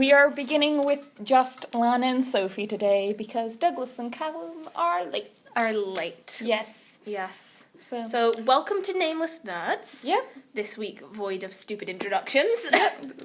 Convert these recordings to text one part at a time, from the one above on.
We are beginning with just Lana and Sophie today because Douglas and Callum are late. Yes. So welcome to Nameless Nerds. Yep. This week, void of stupid introductions.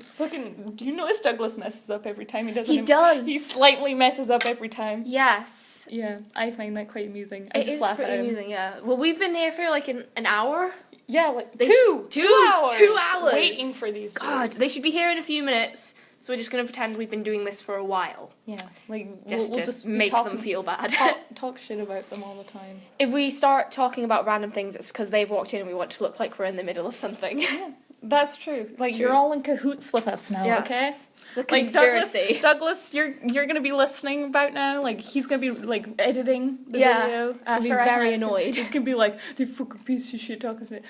Fucking, do you notice Douglas messes up every time he does it? He does. He slightly messes up every time. Yes. Yeah, I find that quite amusing. I It just is laugh pretty at him. amusing, yeah. Well, we've been here for like an hour. Yeah, like They two hours. 2 hours. Waiting for these God, jokes. they should be here in a few minutes. So we're just going to pretend we've been doing this for a while. Yeah, like Just we'll to just be make talking, them feel bad. talk shit about them all the time. If we start talking about random things, it's because they've walked in and we want to look like we're in the middle of something. Yeah, that's true. Like, True. you're all in cahoots with us now, Yes. okay? It's a conspiracy. Like, Douglas, you're gonna be listening about now. Like, he's gonna be, like, editing the video. He's gonna be very annoyed. He's gonna be like, the fucking piece of shit talking to me.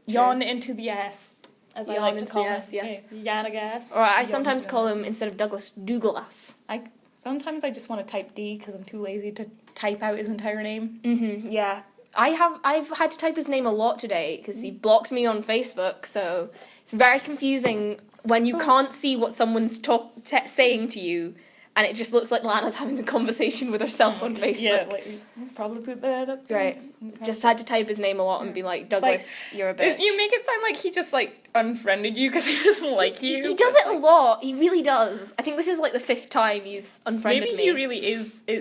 Yawn into the ass, as I Yawn like to into call the him. ass, yes. Yanagas. Or I sometimes call him, instead of Douglas, Douglas. Sometimes I just want to type D because I'm too lazy to type out his entire name. Mm-hmm, yeah. I've had to type his name a lot today because he blocked me on Facebook, so it's very confusing when you can't see what someone's saying to you, and it just looks like Lana's having a conversation with herself on Facebook. Yeah, like, we'll probably put that up there. Right. Just had to type his name a lot and be like, Douglas, you're a bitch. You make it sound like he just, like, unfriended you because he doesn't like you. He does it a lot. He really does. I think this is like the 5th time he's unfriended me. Maybe it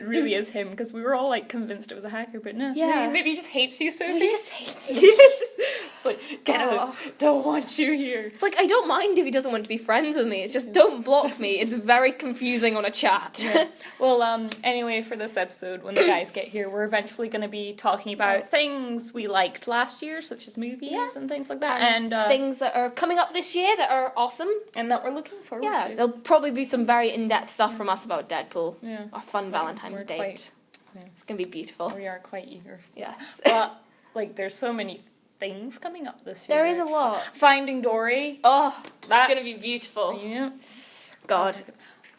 really is him, because we were all, like, convinced it was a hacker, but no. Yeah. Maybe he just hates you, Sophie. He just hates you. It's like, get out. Don't want you here. It's like, I don't mind if he doesn't want to be friends with me. It's just, don't block me. It's very confusing on a chat. Yeah. Well, anyway, for this episode, when the guys get here, we're eventually going to be talking about things we liked last year, such as movies and things like that. And things that are coming up this year that are awesome. And that we're looking forward to. There'll probably be some very in-depth stuff from us about Deadpool. Yeah. Our fun Valentine's date. It's going to be beautiful. We are quite eager. Yes. But, like, there's so many things coming up this year. There is a lot. Finding Dory. Oh, That's going to be beautiful. Yeah. God.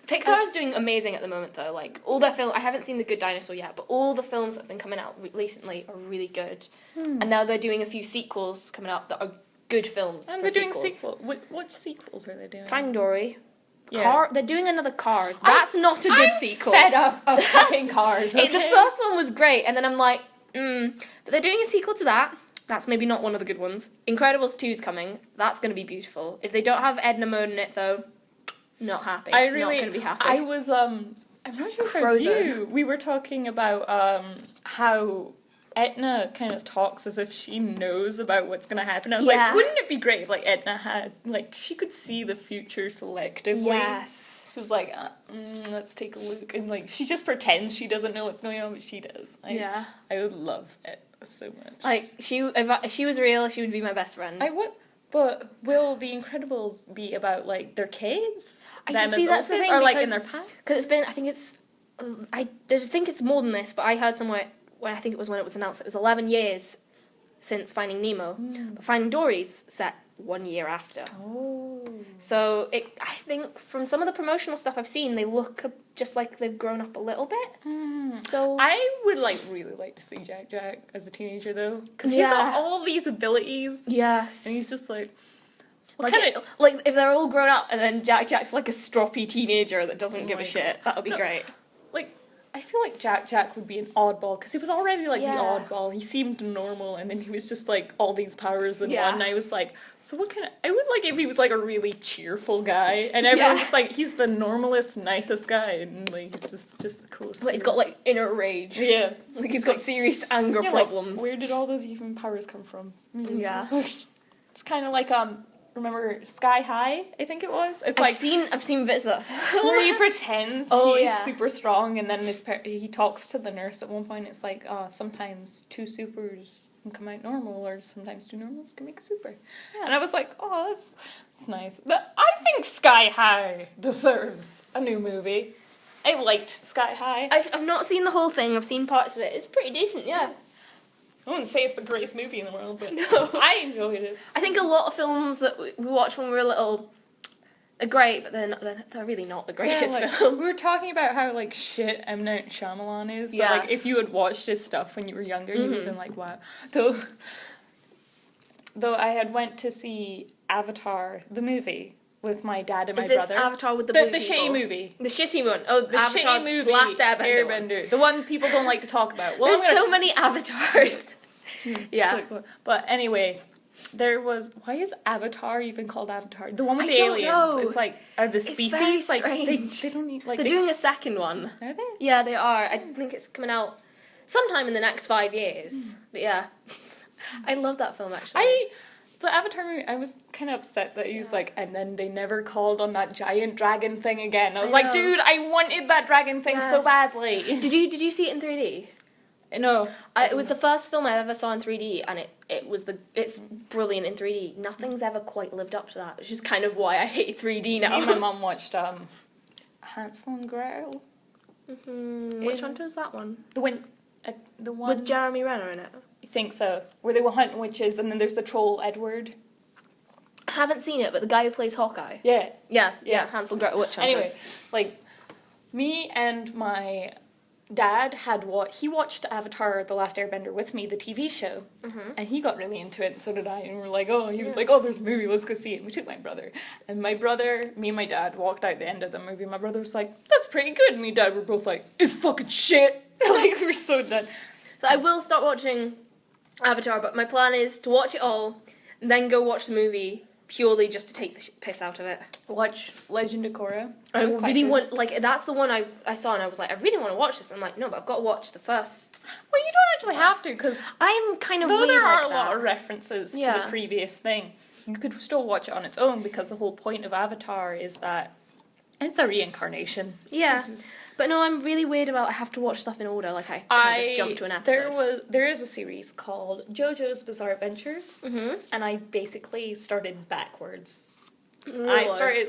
Pixar's doing amazing at the moment, though. Like, all their films, I haven't seen The Good Dinosaur yet, but all the films that have been coming out recently are really good. And now they're doing a few sequels coming up that are good films. And for they're doing sequels. What sequels are they doing? Finding Dory. Yeah. They're doing another Cars. That's not a good sequel. Fed up of fucking Cars. Okay? The first one was great, and then I'm like, But they're doing a sequel to that. That's maybe not one of the good ones. Incredibles 2 is coming. That's going to be beautiful. If they don't have Edna Mode in it, though, not happy. Not going to be happy. I was, I'm not sure if it was you. We were talking about, how Edna kind of talks as if she knows about what's going to happen. I was like, wouldn't it be great if, like, Edna had, like, she could see the future selectively? Yes. She was like, let's take a look. And, like, she just pretends she doesn't know what's going on, but she does. I would love it so much. Like, if she was real, she would be my best friend. I would. But will The Incredibles be about, like, their kids? That's the thing. Or, like, in their past? Because it's been, I think it's more than this, but I heard somewhere, when it was announced, it was 11 years since Finding Nemo. But Finding Dory's set 1 year after. Oh. So, I think from some of the promotional stuff I've seen, they look just like they've grown up a little bit. So I would, like, really like to see Jack as a teenager, though. Because he's got all these abilities. Yes. And he's just like... Like if they're all grown up and then Jack's like a stroppy teenager that doesn't give a shit. That would be great. Like, I feel like Jack would be an oddball, because he was already, like, the oddball. He seemed normal, and then he was just, like, all these powers in one, and I was like, so what kind of... I would like if he was, like, a really cheerful guy, and everyone was like, he's the normalest, nicest guy, and, like, it's just the coolest. But he's got, like, inner rage. Yeah. Like, he's got serious anger problems. Like, where did all those even powers come from? Yeah. It's kind of like, remember Sky High, I think it was? It's I've seen bits of where he pretends Oh, he's super strong, and then he talks to the nurse at one point. It's like, sometimes 2 supers can come out normal, or sometimes 2 normals can make a super. Yeah. And I was like, oh, that's nice. But I think Sky High deserves a new movie. I liked Sky High. I've not seen the whole thing. I've seen parts of it. It's pretty decent, yeah. I wouldn't say it's the greatest movie in the world, but no. I enjoyed it. I think a lot of films that we watched when we were little are great, but they're really not the greatest films. We were talking about how, like, shit M. Night Shyamalan is, but, like, if you had watched his stuff when you were younger, you would have been like, wow. Though I had went to see Avatar, the movie, with my dad and my Is this brother. Avatar with the blue The people? shitty movie. The shitty one. Oh, The Avatar shitty movie. Last Airbender. The one people don't like to talk about. Well, There's so many avatars. Yeah. But anyway, there was. Why is Avatar even called Avatar? The one with I the don't aliens. know. It's like are the It's species very like strange. they don't need like They're doing a second one. Are they? Yeah, they are. I think it's coming out sometime in the next 5 years. But yeah. I love that film, actually. The Avatar movie, I was kind of upset that he was like, and then they never called on that giant dragon thing again. I was like, know. dude, I wanted that dragon thing so Yes. badly. Did you see it in 3D? No. It was the first film I ever saw in 3D, and it's brilliant in 3D. Nothing's ever quite lived up to that, which is kind of why I hate 3D Me now. and my mum watched Hansel and Gretel. Which one was that one? The one. With Jeremy Renner in it. I think so. Where they were hunting witches, and then there's the troll Edward. I haven't seen it, but the guy who plays Hawkeye. Yeah. Yeah, Hansel Gretel Witch Hunters. Anyway, like, me and my dad he watched Avatar: The Last Airbender with me, the TV show, and he got really into it, and so did I. And we're like, he was like, there's a movie, let's go see it. And we took my brother, and me and my dad walked out the end of the movie. My brother was like, that's pretty good. And me and dad were both like, it's fucking shit. Like, we were so done. So I will start watching Avatar, but my plan is to watch it all, and then go watch the movie purely just to take the piss out of it. Watch Legend of Korra. I It was quite really good. want, like, that's the one I saw, and I was like, I really want to watch this. I'm like, no, but I've got to watch the first. Well, you don't actually have to, because I'm kind of though weird there are like a lot that. of references to Yeah. the previous thing, you could still watch it on its own, because the whole point of Avatar is that it's a reincarnation. Yeah, This is- but no, I'm really weird about I have to watch stuff in order. Like I can't just jump to an episode. There is a series called JoJo's Bizarre Adventures, and I basically started backwards. I started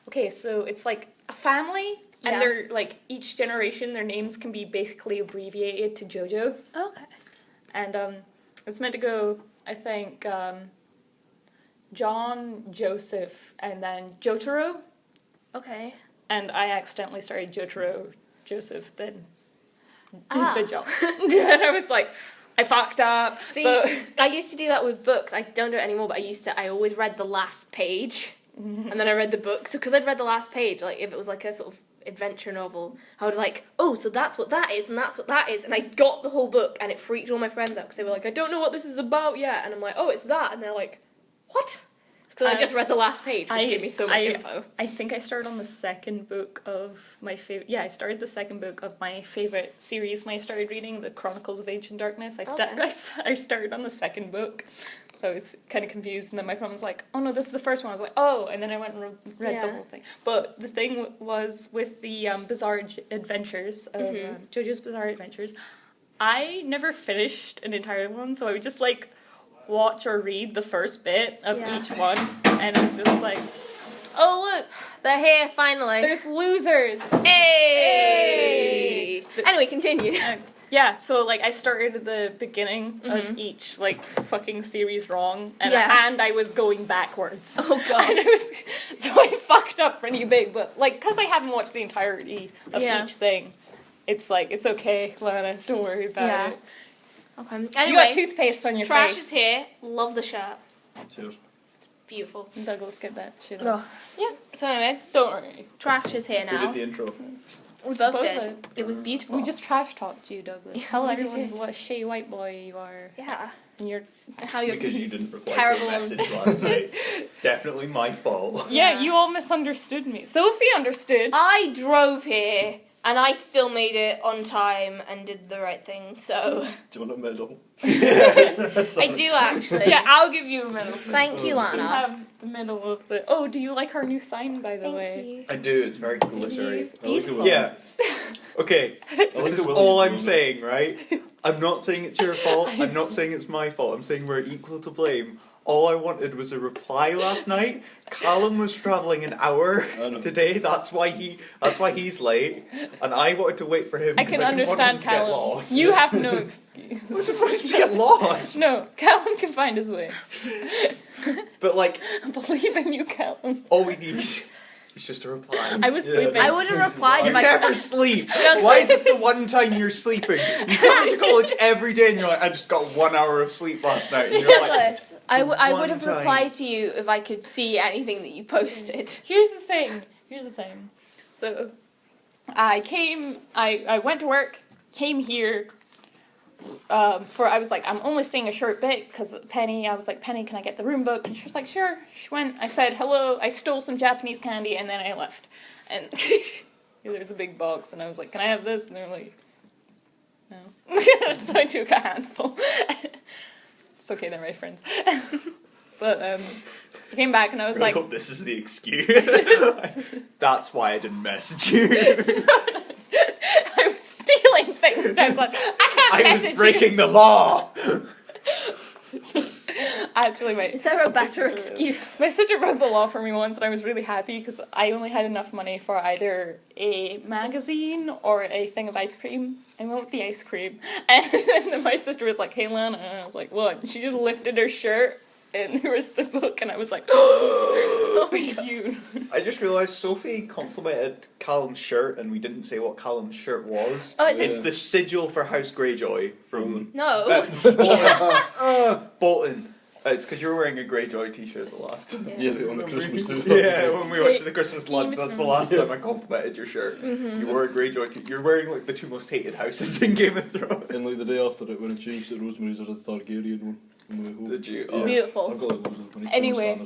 okay, so it's like a family, and Yeah. they're like each generation, their names can be basically abbreviated to JoJo, Okay. and it's meant to go, I think, John, Joseph, and then Jotaro. Okay. And I accidentally started Jotaro, Joseph, then Ah. the John. And I was like, I fucked up. See, So, I used to do that with books. I don't do it anymore, but I always read the last page, and then I read the book. So, because I'd read the last page, like, if it was like a sort of adventure novel, I would like, so that's what that is, and that's what that is. And I got the whole book, and it freaked all my friends out, because they were like, I don't know what this is about yet. And I'm like, it's that. And they're like, what? Because I just read the last page, which gave me so much info. I think I started on the second book of my favorite. Yeah, I started the second book of my favorite series when I started reading, The Chronicles of Ancient Darkness. I started on the second book, so I was kind of confused. And then my friend was like, "Oh no, this is the first one." I was like, "Oh," and then I went and read the whole thing. But the thing was with the Bizarre Adventures of JoJo's Bizarre Adventures, I never finished an entire one, so I would just like watch or read the first bit of each one, and it was just like, look, They're here, finally. there's losers. Hey! Anyway, continue. Yeah, so like I started at the beginning of each like fucking series wrong, and I was going backwards. Oh gosh. And so I fucked up pretty big, but like because I haven't watched the entirety of each thing, it's like it's okay, Lana, don't worry about it. Okay. You Anyway, got toothpaste on your Trash face. is here. Love the shirt. Cheers. Beautiful. Douglas, get that shit on. Oh. Yeah. So anyway, Don't worry. Trash is here Who now. did the intro? We both Both did. did. It was beautiful. We just trash talked you, Douglas. Yeah, Tell we everyone did. what a shitty white boy you are. Yeah. And you're And how you're Because you didn't reply terrible to a message last night. Definitely my fault. Yeah, you all misunderstood me. Sophie understood. I drove here and I still made it on time and did the right thing, so Do you want a medal? I do actually. Yeah, I'll give you a medal. Thank you, You Lana. have the medal of the. Oh, do you like our new sign, by the Thank way? you. I do, it's very glittery. It's beautiful. Yeah. Okay, like this the is Willy all I'm Wonka. saying, right? I'm not saying it's your fault, I'm not saying it's my fault, I'm saying we're equal to blame. All I wanted was a reply last night. Callum was travelling an hour I know. today, that's why he's late. And I wanted to wait for him. I 'cause can didn't want him understand to get Callum. lost. You have no excuse. What's the point to get lost? No, Callum can find his way. But like, I believe in you, Callum. all we need It's just a reply. I was sleeping. I would have replied You if I never sleep. Why is this the one time you're sleeping? You come to college every day and you're like, I just got 1 hour of sleep last night. And you're like, Douglas, I one would have time. replied to you if I could see anything that you posted. Here's the thing. So, I went to work, came here, I was like, I'm only staying a short bit, because I was like, Penny, can I get the room booked? And she was like, sure. She went, I said, hello, I stole some Japanese candy, and then I left. And there's a big box, and I was like, can I have this? And they were like, no. So I took a handful. It's okay, they're my friends. But, I came back, and I was I like... hope this is the excuse. That's why I didn't message you. I was stealing things, Douglas. I I was breaking the law. Actually, wait. Is there a better excuse? My sister broke the law for me once, and I was really happy because I only had enough money for either a magazine or a thing of ice cream. I went with the ice cream, and then my sister was like, "Hey, Lana," and I was like, "What?" And she just lifted her shirt, and there was the book, and I was like, "Oh, you!" I just realised Sophie complimented Callum's shirt, and we didn't say what Callum's shirt was. Oh, It's the sigil for House Greyjoy from No. Bolton. It's because you were wearing a Greyjoy t-shirt the last time. Yeah, on the Christmas do. Yeah, when we went to the Christmas lunch, that's the last time I complimented your shirt. You wore a Greyjoy you're wearing like the two most hated houses in Game of Thrones. And like the day after it, when I changed it, Rosemary's are the Targaryen one. On the way home. Did you? Yeah. Oh. Beautiful. I've got like loads of money. Anyway.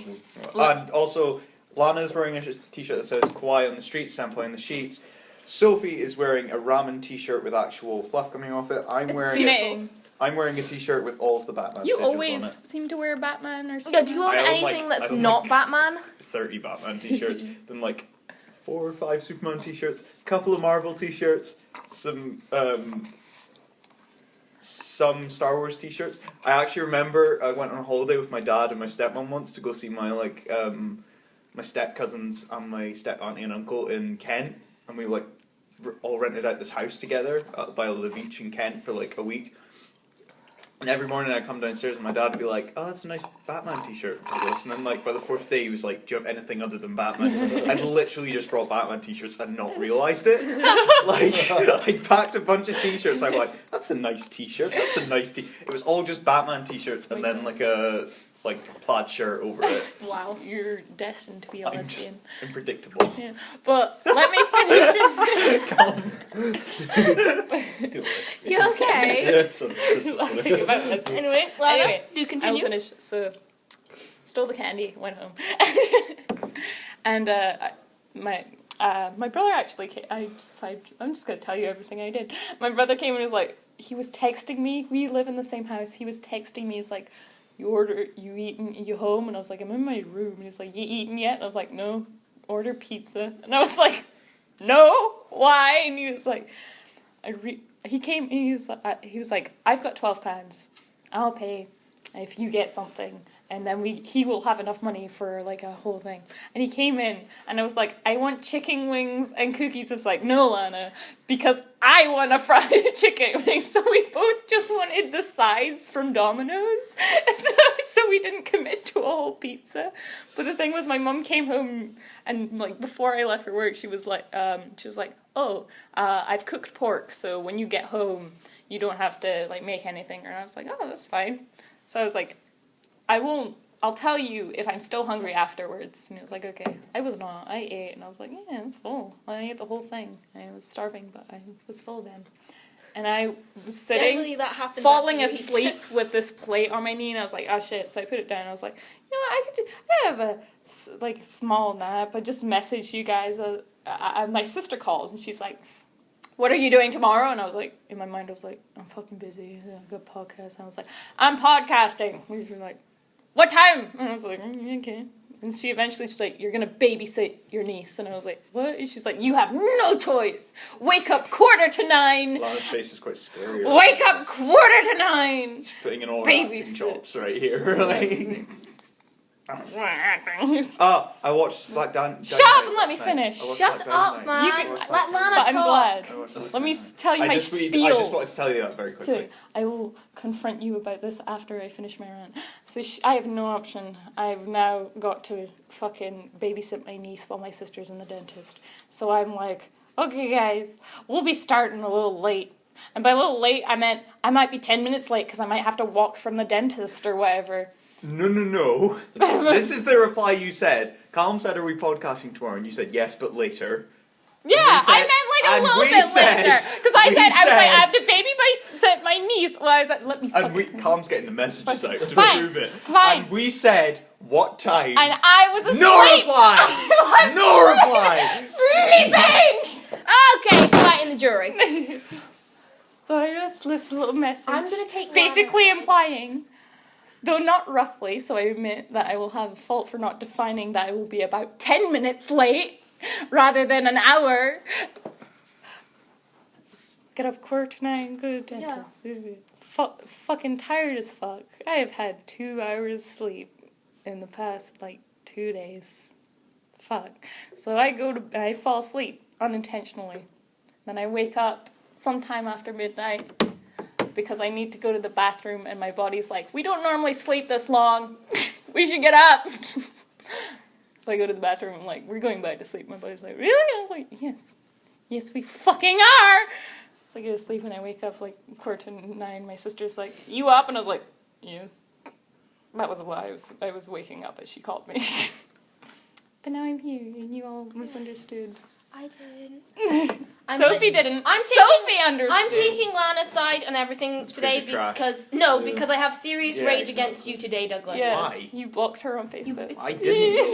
And also, Lana's wearing a t-shirt that says "Quiet on the streets, Senpai on the sheets." Sophie is wearing a ramen t-shirt with actual fluff coming off it. I'm wearing a t-shirt with all of the Batman You sigils on always it. seem to wear Batman or Yeah, something. do you own I own, anything like- that's I own, not like- Batman? 30 Batman t-shirts, then like 4 or 5 Superman t-shirts, a couple of Marvel t-shirts, some Star Wars t-shirts. I actually remember I went on holiday with my dad and my stepmom once to go see my my step cousins and my step auntie and uncle in Kent, and we like all rented out this house together by the beach in Kent for like a week. And every morning I'd come downstairs and my dad would be like, "Oh, that's a nice Batman t-shirt for this." And then like by the 4th day he was like, "Do you have anything other than Batman?" I'd literally just brought Batman t-shirts and not realised it. Like I packed a bunch of t-shirts. I'm like, "That's a nice t-shirt. That's a nice It was all just Batman t-shirts and then like a plaid shirt over it. Wow, you're destined to be a I'm just lesbian. unpredictable. Yeah. But let me finish. You okay? Yeah, it's on Christmas Laughing about this. Anyway, Lana, Anyway, do I will continue. finish. So, stole the candy, went home, and my brother actually came. I'm just gonna tell you everything I did. My brother came and was like, he was texting me. We live in the same house. He was texting me. He's like, you eaten, you home? And I was like, I'm in my room. And he's like, you eaten yet? And I was like, no, order pizza. And I was like, no, why? And he was like, he came, and he was like, I've got £12. I'll pay if you get something. And then he will have enough money for like a whole thing. And he came in and I was like, I want chicken wings and cookies. It's like, no, Lana, because I want a fried chicken wing. So we both just wanted the sides from Domino's. So we didn't commit to a whole pizza. But the thing was, my mum came home and like before I left for work, she was like, oh, I've cooked pork. So when you get home, you don't have to like make anything. And I was like, oh, that's fine. So I was like, I'll tell you if I'm still hungry afterwards. And he was like, okay. I was not. I ate. And I was like, yeah, I'm full. I ate the whole thing. I was starving, but I was full then. And I was Generally, sitting, that happens falling after you eat. asleep with this plate on my knee. And I was like, oh, shit. So I put it down. I was like, you know what? I have a small nap. I just messaged you guys. My sister calls and she's like, what are you doing tomorrow? And I was like, in my mind, I was like, I'm fucking busy. I've got a podcast. And I was like, I'm podcasting. He's like, what time? And I was like, okay. And she's like, you're going to babysit your niece. And I was like, what? And she's like, you have no choice. Wake up 9:15. Lana's face is quite scary. Wake up 9:15. She's putting in all her Babysit. acting chops right here. Like. I watched Black Dynamite. Shut up and let me last night. finish. I watched Shut Black up, Dynamite. man. You can- Let But Lana I'm talk. glad. I watched Black Let me Dynamite. tell you my I spiel. just wanted to tell you that very quickly. So, I will confront you about this after I finish my rant. So I have no option. I've now got to fucking babysit my niece while my sister's in the dentist. So I'm like, okay guys, we'll be starting a little late. And by a little late, I meant I might be 10 minutes late because I might have to walk from the dentist or whatever. No. This is the reply you said. Callum said, are we podcasting tomorrow? And you said, yes, but later. Yeah, said- I meant like a and little we bit said- later. Because I we said, I was like, I said- have to baby my niece. Well, I was like, let me fucking... Callum's getting the messages out to Fine, prove it. fine. And we said, what time? And I was asleep. No reply! I was No reply! sleeping! Okay, quiet in the jury. So I just list a little message. I'm gonna take basically Lana's side. implying, though not roughly, so I admit that I will have a fault for not defining that I will be about 10 minutes late rather than an hour. Get up 9:15, go to dentist. Fucking tired as fuck. I have had 2 hours sleep in the past 2 days. Fuck. So I fall asleep unintentionally. Then I wake up sometime after midnight because I need to go to the bathroom and my body's like, we don't normally sleep this long. We should get up. So I go to the bathroom and I'm like, we're going back to sleep. My body's like, really? I was like, yes. Yes, we fucking are. So I go to sleep and I wake up 9:15. My sister's like, you up? And I was like, yes. That was a lie. I was waking up as she called me. But now I'm here and you all misunderstood. I did. Sophie didn't. Sophie understood. I'm taking Lana's side on everything today piece of trash. because I have serious Yeah, rage exactly. against you today, Douglas. Yeah, Why? you blocked her on Facebook. I She didn't. was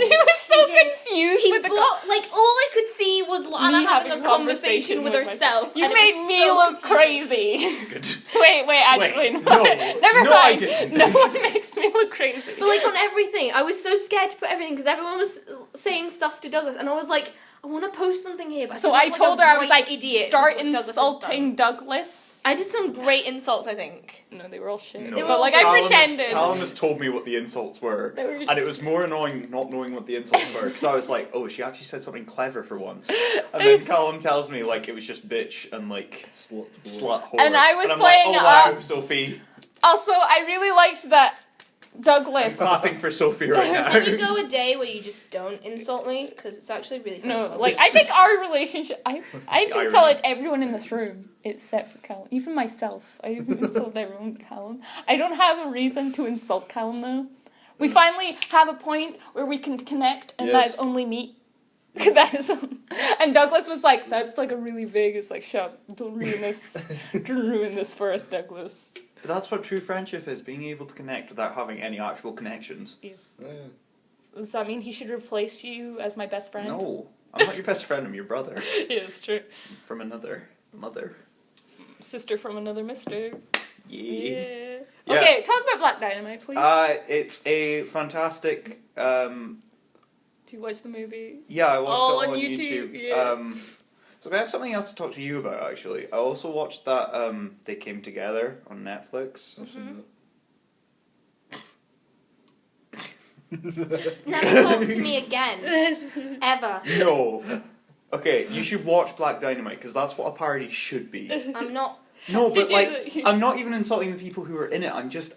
so He did. confused He with the blocked, all I could see was Lana me having a conversation with herself. You and it made was me so look confusing. crazy. Good. Wait, actually, Wait, no. no. Never No, I mind. didn't. No one makes me look crazy. But on everything, I was so scared to put everything because everyone was saying stuff to Douglas, and I was like, I want to post something here. But So I I feel told like her, a I was right like, idiot start with what Douglas has insulting done. Douglas. I did some great insults, I think. No, they were all shit. No. They were But all- I Callum pretended. Callum has told me what the insults were, They were- and it was more annoying not knowing what the insults were, because I was like, oh, she actually said something clever for once. And then It's- Callum tells me, it was just bitch and, slut whore. And I was I'm playing like, oh, wow, up. Sophie. Also, I really liked that I'm Douglas. clapping for Sophie right now. Can you go a day where you just don't insult me? Because it's actually really No, hurtful. I think our relationship. I've irony. insulted everyone in this room except for Callum. Even myself. I've insulted everyone but Callum. I don't have a reason to insult Callum though. We finally have a point where we can connect, and that Yes. is only me. That is, and Douglas was like, "That's a really vague." It's like, "Shut up! Don't ruin this. Don't ruin this for us, Douglas." But that's what true friendship is, being able to connect without having any actual connections. Yes. Yeah. Does that mean he should replace you as my best friend? No, I'm not your best friend, I'm your brother. Yeah, it's true. From another mother. Sister from another mister. Yeah. Yeah. Okay, talk about Black Dynamite, please. It's a fantastic, Do you watch the movie? yeah, I watched All it on on YouTube, YouTube. yeah. So I have something else to talk to you about, actually. I also watched that, They Came Together on Netflix. I've seen Just never talk to me again. Ever. No. Okay, you should watch Black Dynamite, because that's what a parody should be. I'm not. No, but Did you- I'm not even insulting the people who were in it.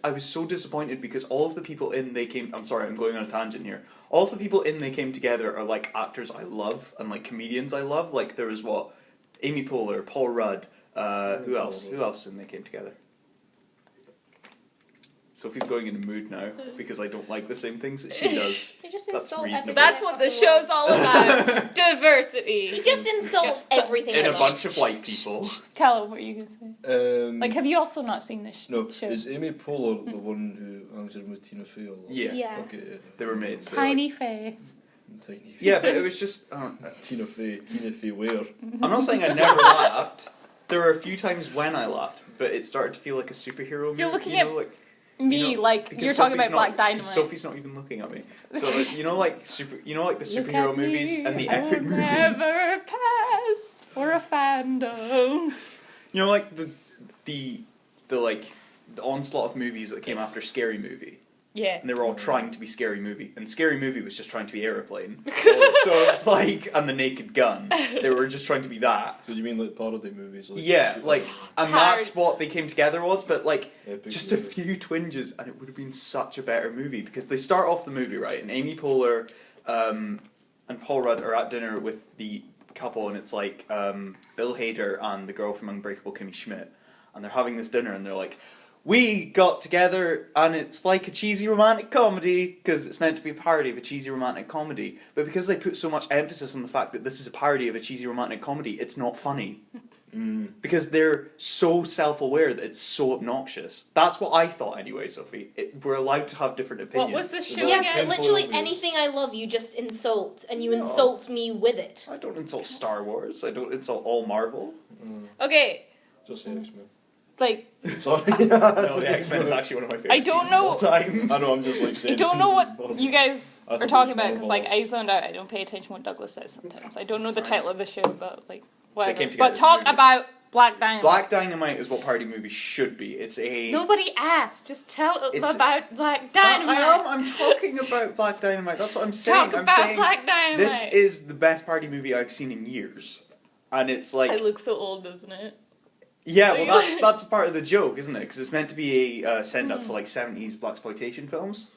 I was so disappointed because all of the people in I'm sorry, I'm going on a tangent here. All of the people in They Came Together are actors I love and comedians I love. There was Amy Poehler, Paul Rudd, who else? Who else in They Came Together? Sophie's going in a mood now because I don't like the same things that she does. You just That's insult reasonable. everything. That's what the show's all about. Diversity. He just insults everything. In I a love. bunch of white people. Callum, what are you going to say? it. Have you also not seen this No, show? is Amy Poehler the one who hangs around with Tina Fey a lot? Yeah. Yeah. Okay, yeah. They were mates. so, Tiny Faye. Tiny Fey. Yeah, but it was just... Tina Fey where? I'm not saying I never laughed. There were a few times when I laughed, but it started to feel like a superhero movie. You're looking you know, at Me, because you're talking Sophie's about Black Dynamite. Sophie's not even looking at me. So the Look superhero at movies me, and the I epic will movie. never pass for a fandom. You know, the onslaught of movies that came after Scary Movie. Yeah. And they were all trying to be Scary Movie. And Scary Movie was just trying to be Aeroplane. So it's like, and The Naked Gun. They were just trying to be that. So you mean like parody movies? Like, Yeah, like, and that's what they came together was, but like, Epic just a movies. few twinges and it would have been such a better movie. Because they start off the movie, right, and Amy Poehler and Paul Rudd are at dinner with the couple, and it's like Bill Hader and the girl from Unbreakable Kimmy Schmidt. And they're having this dinner and they're like, we got together and it's like a cheesy romantic comedy because it's meant to be a parody of a cheesy romantic comedy. But because they put so much emphasis on the fact that this is a parody of a cheesy romantic comedy, it's not funny. Because they're so self-aware that it's so obnoxious. That's what I thought anyway, Sophie. We're allowed to have different opinions. What was the show Yes, again? but literally Obvious. anything I love you just insult, and you No. insult me with it. I don't insult Star Wars. I don't insult all Marvel. Okay, Just the X-Men. like, Sorry. No, the X-Men is actually one of my favorite I don't teams know- of all time. I know, I'm just like saying. I don't know what you guys I thought are it talking was about because, like, I Marvels. zoned out. I don't pay attention what Douglas says sometimes. I don't know the Nice. title of the show, but like, whatever. came together But as a talk movie. about Black Dynamite. Black Dynamite is what parody movies should be. It's a... Nobody asked. Just tell It's- about Black Dynamite. I'm talking about Black Dynamite. That's what I'm saying. Talk I'm about saying Black Dynamite. this is the best party movie I've seen in years. And it's like... I look so old, doesn't it? Yeah, well, that's part of the joke, isn't it? Because it's meant to be a send-up to, like, 70s blaxploitation films.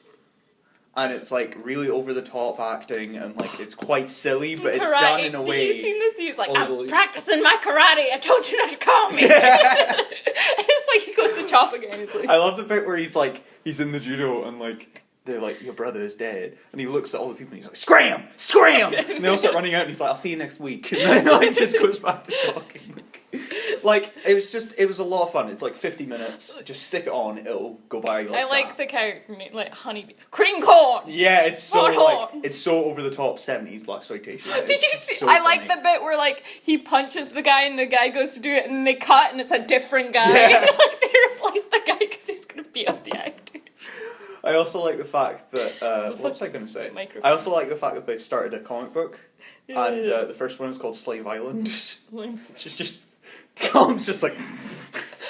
And it's, like, really over-the-top acting, and, like, it's quite silly, but it's done in a way... Have you seen this? He's like, Also, I'm like- practicing my karate. I told you not to call me. It's like he goes to chop again. He's like, I love the bit where he's, like, he's in the judo, and, like, they're like, your brother is dead. And he looks at all the people, and he's like, scram! Scram! And they all start running out, and he's like, I'll see you next week. And then, like, just goes back to talking. Like, it was a lot of fun. It's like 50 minutes. Just stick it on, it'll go by like I like that. the character name, like Honeybee. Cream corn! Yeah, it's so Hot, hot. like, it's so over the top 70s blaxploitation. Did you see? So I like funny. the bit where like he punches the guy and the guy goes to do it and they cut and it's a different guy. Yeah. Like they replace the guy because he's gonna beat up the actor. I also like the fact that what was I going to say? Microphone. I also like the fact that they've started a comic book, Yeah. and the first one is called Slave Island. Which is just Callum's just like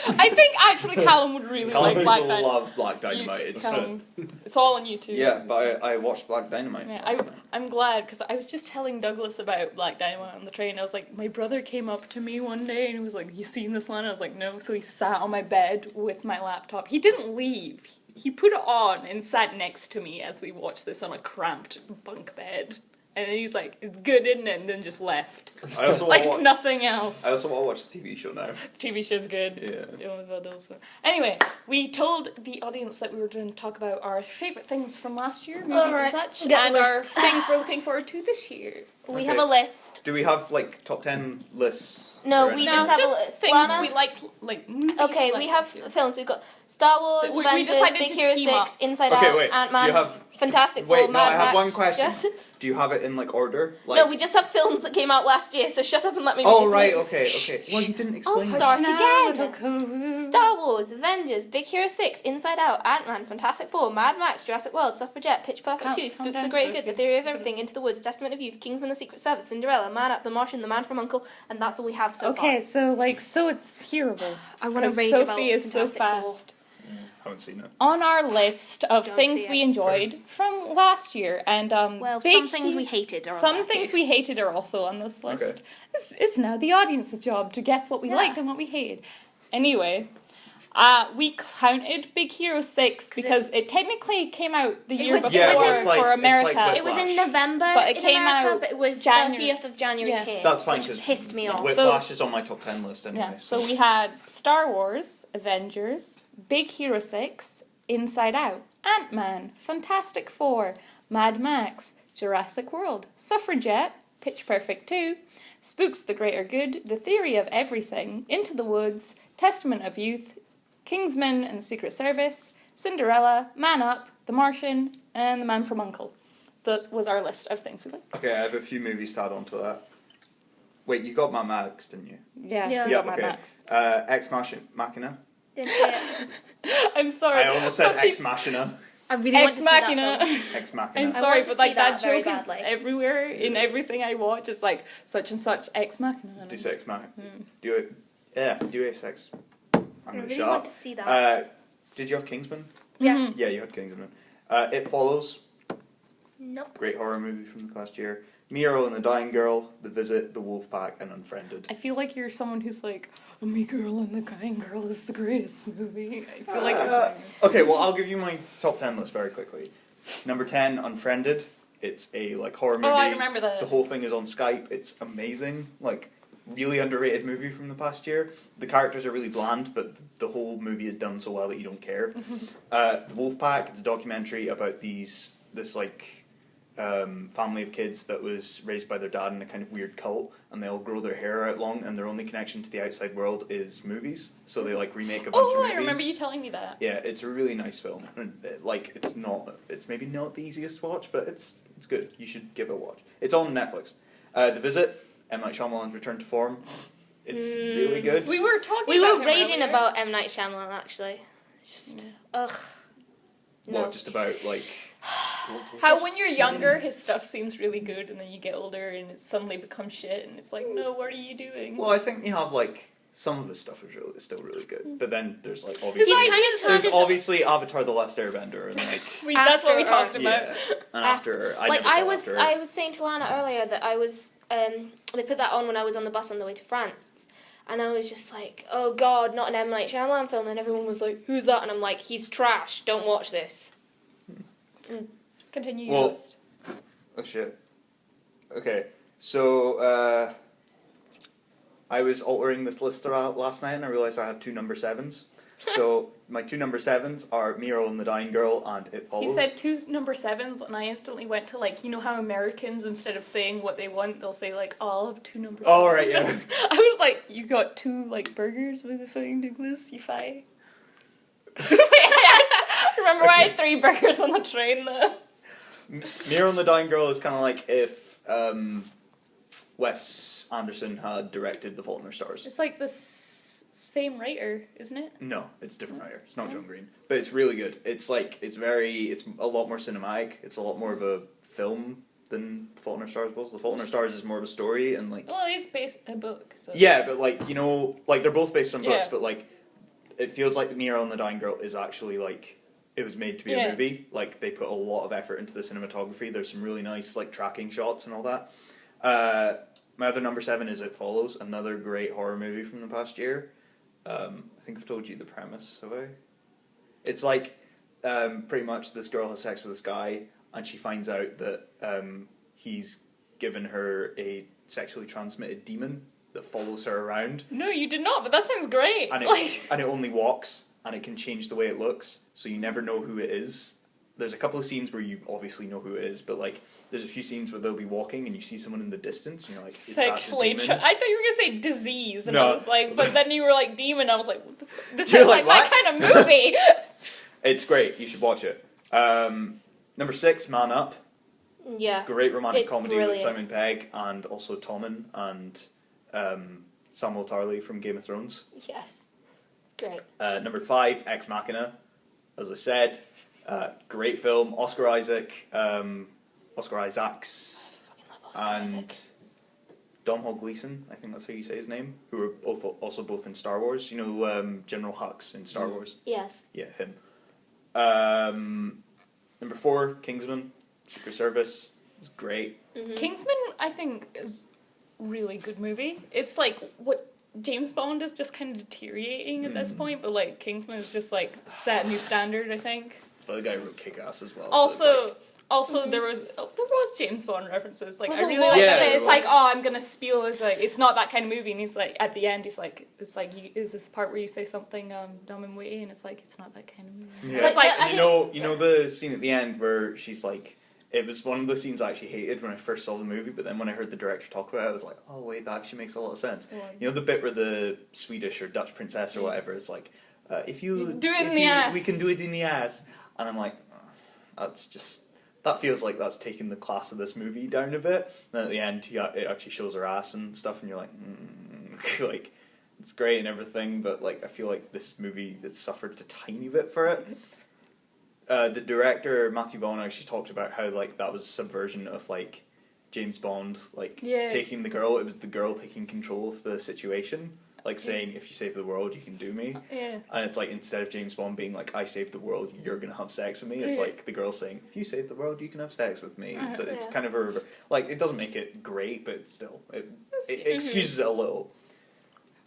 I think actually Callum would really Callum like Black will Dynamite. love Black Dynamite. It's Callum, it's all on YouTube. yeah, but I watched Black Dynamite. Yeah, I'm glad because I was just telling Douglas about Black Dynamite on the train. I was like, my brother came up to me one day and he was like, "You seen this line?" I was like, "No." So he sat on my bed with my laptop. He didn't leave. He put it on and sat next to me as we watched this on a cramped bunk bed. And then he's like, "It's good, isn't it?" And then just left. I also Like want nothing else. I also want to watch the TV show now. TV show's good. Yeah. Anyway, we told the audience that we were going to talk about our favourite things from last year, movies Alright, and such, get a and our list. things we're looking forward to this year. We Okay. have a list. Do we have like top 10 lists? No, or we anything? just have a list. things Lana? we like movies Okay, we we like have this year. films. We've got Star Wars, We Avengers, decided Big to Hero team 6, up. Inside Okay, Out, wait. Do Ant-Man, you have Fantastic Four, Wait, no, Mad I have Max. one question. Yes? Do you have it in like order? Like No, we just have films that came out last year, so shut up and let me read Oh this right, list. okay. Well, you didn't explain. I'll this. start Now again. to cover. Star Wars, Avengers, Big Hero 6, Inside Out, Ant-Man, Fantastic Four, Mad Max, Jurassic World, Suffragette, Pitch Perfect Calm 2, Spooks down, the Great Sophie. Good, The Theory of Everything, Into the Woods, Testament of Youth, Kingsman the Secret Service, Cinderella, Man Up, The Martian, The Man from U.N.C.L.E., and that's all we have so far. Okay, so it's hearable. I want to 'Cause rage Sophie about is so Fantastic Four. fast. Haven't seen it. On our list of Don't things see we it. enjoyed from last year, and Well, big some things hu- we hated are on some that things too. we hated are also on this list. Okay. It's now the audience's job to guess what we Yeah. liked and what we hated. Anyway, we counted Big Hero 6 because it it technically came out the It year was- before Yeah, well, it's like- for it's like America. It was in Whiplash. November But it in came America, out but it was January. 30th of January Yeah. here. That's fine which because pissed me off. Whiplash is on my top 10 list anyway. Yeah, so we had Star Wars, Avengers, Big Hero 6, Inside Out, Ant-Man, Fantastic Four, Mad Max, Jurassic World, Suffragette, Pitch Perfect 2, Spooks the Greater Good, The Theory of Everything, Into the Woods, Testament of Youth, Kingsman and Secret Service, Cinderella, Man Up, The Martian, and The Man from U.N.C.L.E. That was our list of things we liked. Okay, I have a few movies to add on to that. Wait, you got Mad Max, didn't you? Yeah, Yeah. we got Mad okay. Max. Ex Machina. Didn't say it. I'm sorry. I almost said Ex Machina. I really want Ex to see that Machina. film. Ex Machina. I'm I sorry, want to but like see that that very joke is badly. everywhere in everything I watch. It's like such and such ex machina. and Do it's- Sex Machina. Do it. Yeah, do it sex. I'm I gonna really shut want up. to see that. Did you have Kingsman? Yeah. Mhm. Yeah, you had Kingsman. It Follows. Nope. Great horror movie from the past year. Miro and the Dying Girl, The Visit, The Wolf Pack, and Unfriended. I feel like you're someone who's like, "A Me Girl and the Dying Girl is the greatest movie." I feel like you're Okay, well, I'll give you my top 10 list very quickly. Number 10, Unfriended. It's a horror movie. Oh, I remember that. The whole thing is on Skype. It's amazing. Really underrated movie from the past year. The characters are really bland, but the whole movie is done so well that you don't care. The Wolf Pack. It's a documentary about this family of kids that was raised by their dad in a kind of weird cult, and they all grow their hair out long, and their only connection to the outside world is movies. So they remake a bunch of movies. I remember you telling me that. Yeah, it's a really nice film. And, it's maybe not the easiest to watch, but it's good. You should give it a watch. It's on Netflix. The Visit, M. Night Shyamalan's return to form. It's really good. We were talking. We about were him raging earlier. about M. Night Shyamalan, actually. It's just, ugh. No. What, just about How when you're younger, his stuff seems really good, and then you get older, and it suddenly becomes shit, and it's like, no, what are you doing? Well, I think you have some of the stuff is still really good, but then there's obviously He's kind of turned there's his obviously Avatar: The Last Airbender and That's what we After talked about. yeah, and after I never I saw was After. I was saying to Lana earlier that I was they put that on when I was on the bus on the way to France, and I was just like, oh god, not an M. Night Shyamalan film, and everyone was like, who's that? And I'm like, he's trash, don't watch this. Continue your Well, list. Oh shit. Okay, so I was altering this list last night, and I realized I have 2 number 7s. So my 2 number 7s are Miro and the Dying Girl and It Follows. He said 2 number 7s, and I instantly went to how Americans, instead of saying what they want, they'll say oh, I'll have 2 number 7s. Oh, right, yeah. I was like, you got 2 burgers with a fucking Douglas, you fi. Remember when I had 3 burgers on the train though? Miro and the Dying Girl is kind of if Wes Anderson had directed The Fault in Our Stars. It's the same writer, isn't it? No, it's a different writer. It's not John Green, but it's really good. It's it's a lot more cinematic. It's a lot more of a film than The Fault in Our Stars was. The Fault in Our Stars is more of a story and Well, it's based on a book. So. Yeah, but they're both based on books, Yeah. but it feels like Miro and the Dying Girl is actually it was made to be a movie. They put a lot of effort into the cinematography. There's some really nice tracking shots and all that. My other number 7 is It Follows, another great horror movie from the past year. I think I've told you the premise, have I? It's pretty much this girl has sex with this guy, and she finds out that he's given her a sexually transmitted demon that follows her around. No, you did not, but that sounds great. And it only walks, and it can change the way it looks, so you never know who it is. There's a couple of scenes where you obviously know who it is, but there's a few scenes where they'll be walking and you see someone in the distance and you're like, is sexually that the demon? I thought you were gonna say disease, and No. I was like, but then you were like demon. I was like, what the this You're is like, my what? kind of movie. It's great. You should watch it. Number 6, Man Up. Yeah. Great romantic It's comedy brilliant. with Simon Pegg and also Tommen and Samuel Tarly from Game of Thrones. Yes. Great. Number 5, Ex Machina. As I said, great film. Oscar Isaacs, Fucking love Oscar and Isaac. Domhnall Gleeson. I think that's how you say his name. Who are also both in Star Wars. General Hux in Star Wars. Yes. Yeah, him. Number 4, Kingsman. Secret Service. It's great. Mm-hmm. Kingsman, I think, is a really good movie. It's what James Bond is just kind of deteriorating at this point, but Kingsman is just set a new standard, I think. It's by the guy who wrote Kick-Ass as well. Also, there was James Bond references. There's I a really lot like of that. it. It's I'm gonna spiel. It's not that kind of movie. And he's at the end, he's is this part where you say something dumb and witty? And it's not that kind of movie. Yeah. It's you know the scene at the end where she's it was one of the scenes I actually hated when I first saw the movie, but then when I heard the director talk about it, I was like, oh wait, that actually makes a lot of sense. Yeah. The bit where the Swedish or Dutch princess or whatever is if you do it in the ass, we can do it in the ass, and I'm like, oh, that feels like that's taking the class of this movie down a bit. And then at the end, it actually shows her ass and stuff, and you're like, it's great and everything, but I feel like this movie has suffered a tiny bit for it. The director Matthew Vaughn actually talked about how that was a subversion of James Bond taking the girl. It was the girl taking control of the situation. like saying, if you save the world, you can do me. Yeah. And it's like, instead of James Bond being like, I saved the world, you're gonna have sex with me, it's like the girl saying, if you save the world, you can have sex with me. But it's kind of a, like, it doesn't make it great, but it's still, it excuses it a little.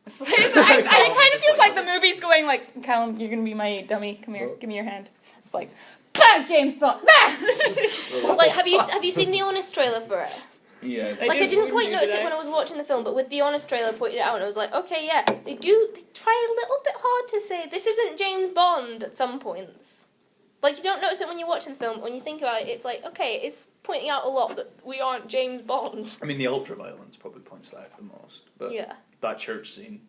And it kind of feels like the movie's going like, Callum, you're gonna be my dummy. Come here, give me your hand. It's like, bah, James Bond, bah! Like, have you seen the honest trailer for it? Yeah. I didn't quite notice it when I was watching the film, but with the honest trailer, I pointed it out, and I was like, okay, yeah, they try a little bit hard to say this isn't James Bond at some points. Like, you don't notice it when you're watching the film, when you think about it, it's like, okay, it's pointing out a lot that we aren't James Bond. I mean, the ultra-violence probably points that out the most, but that church scene.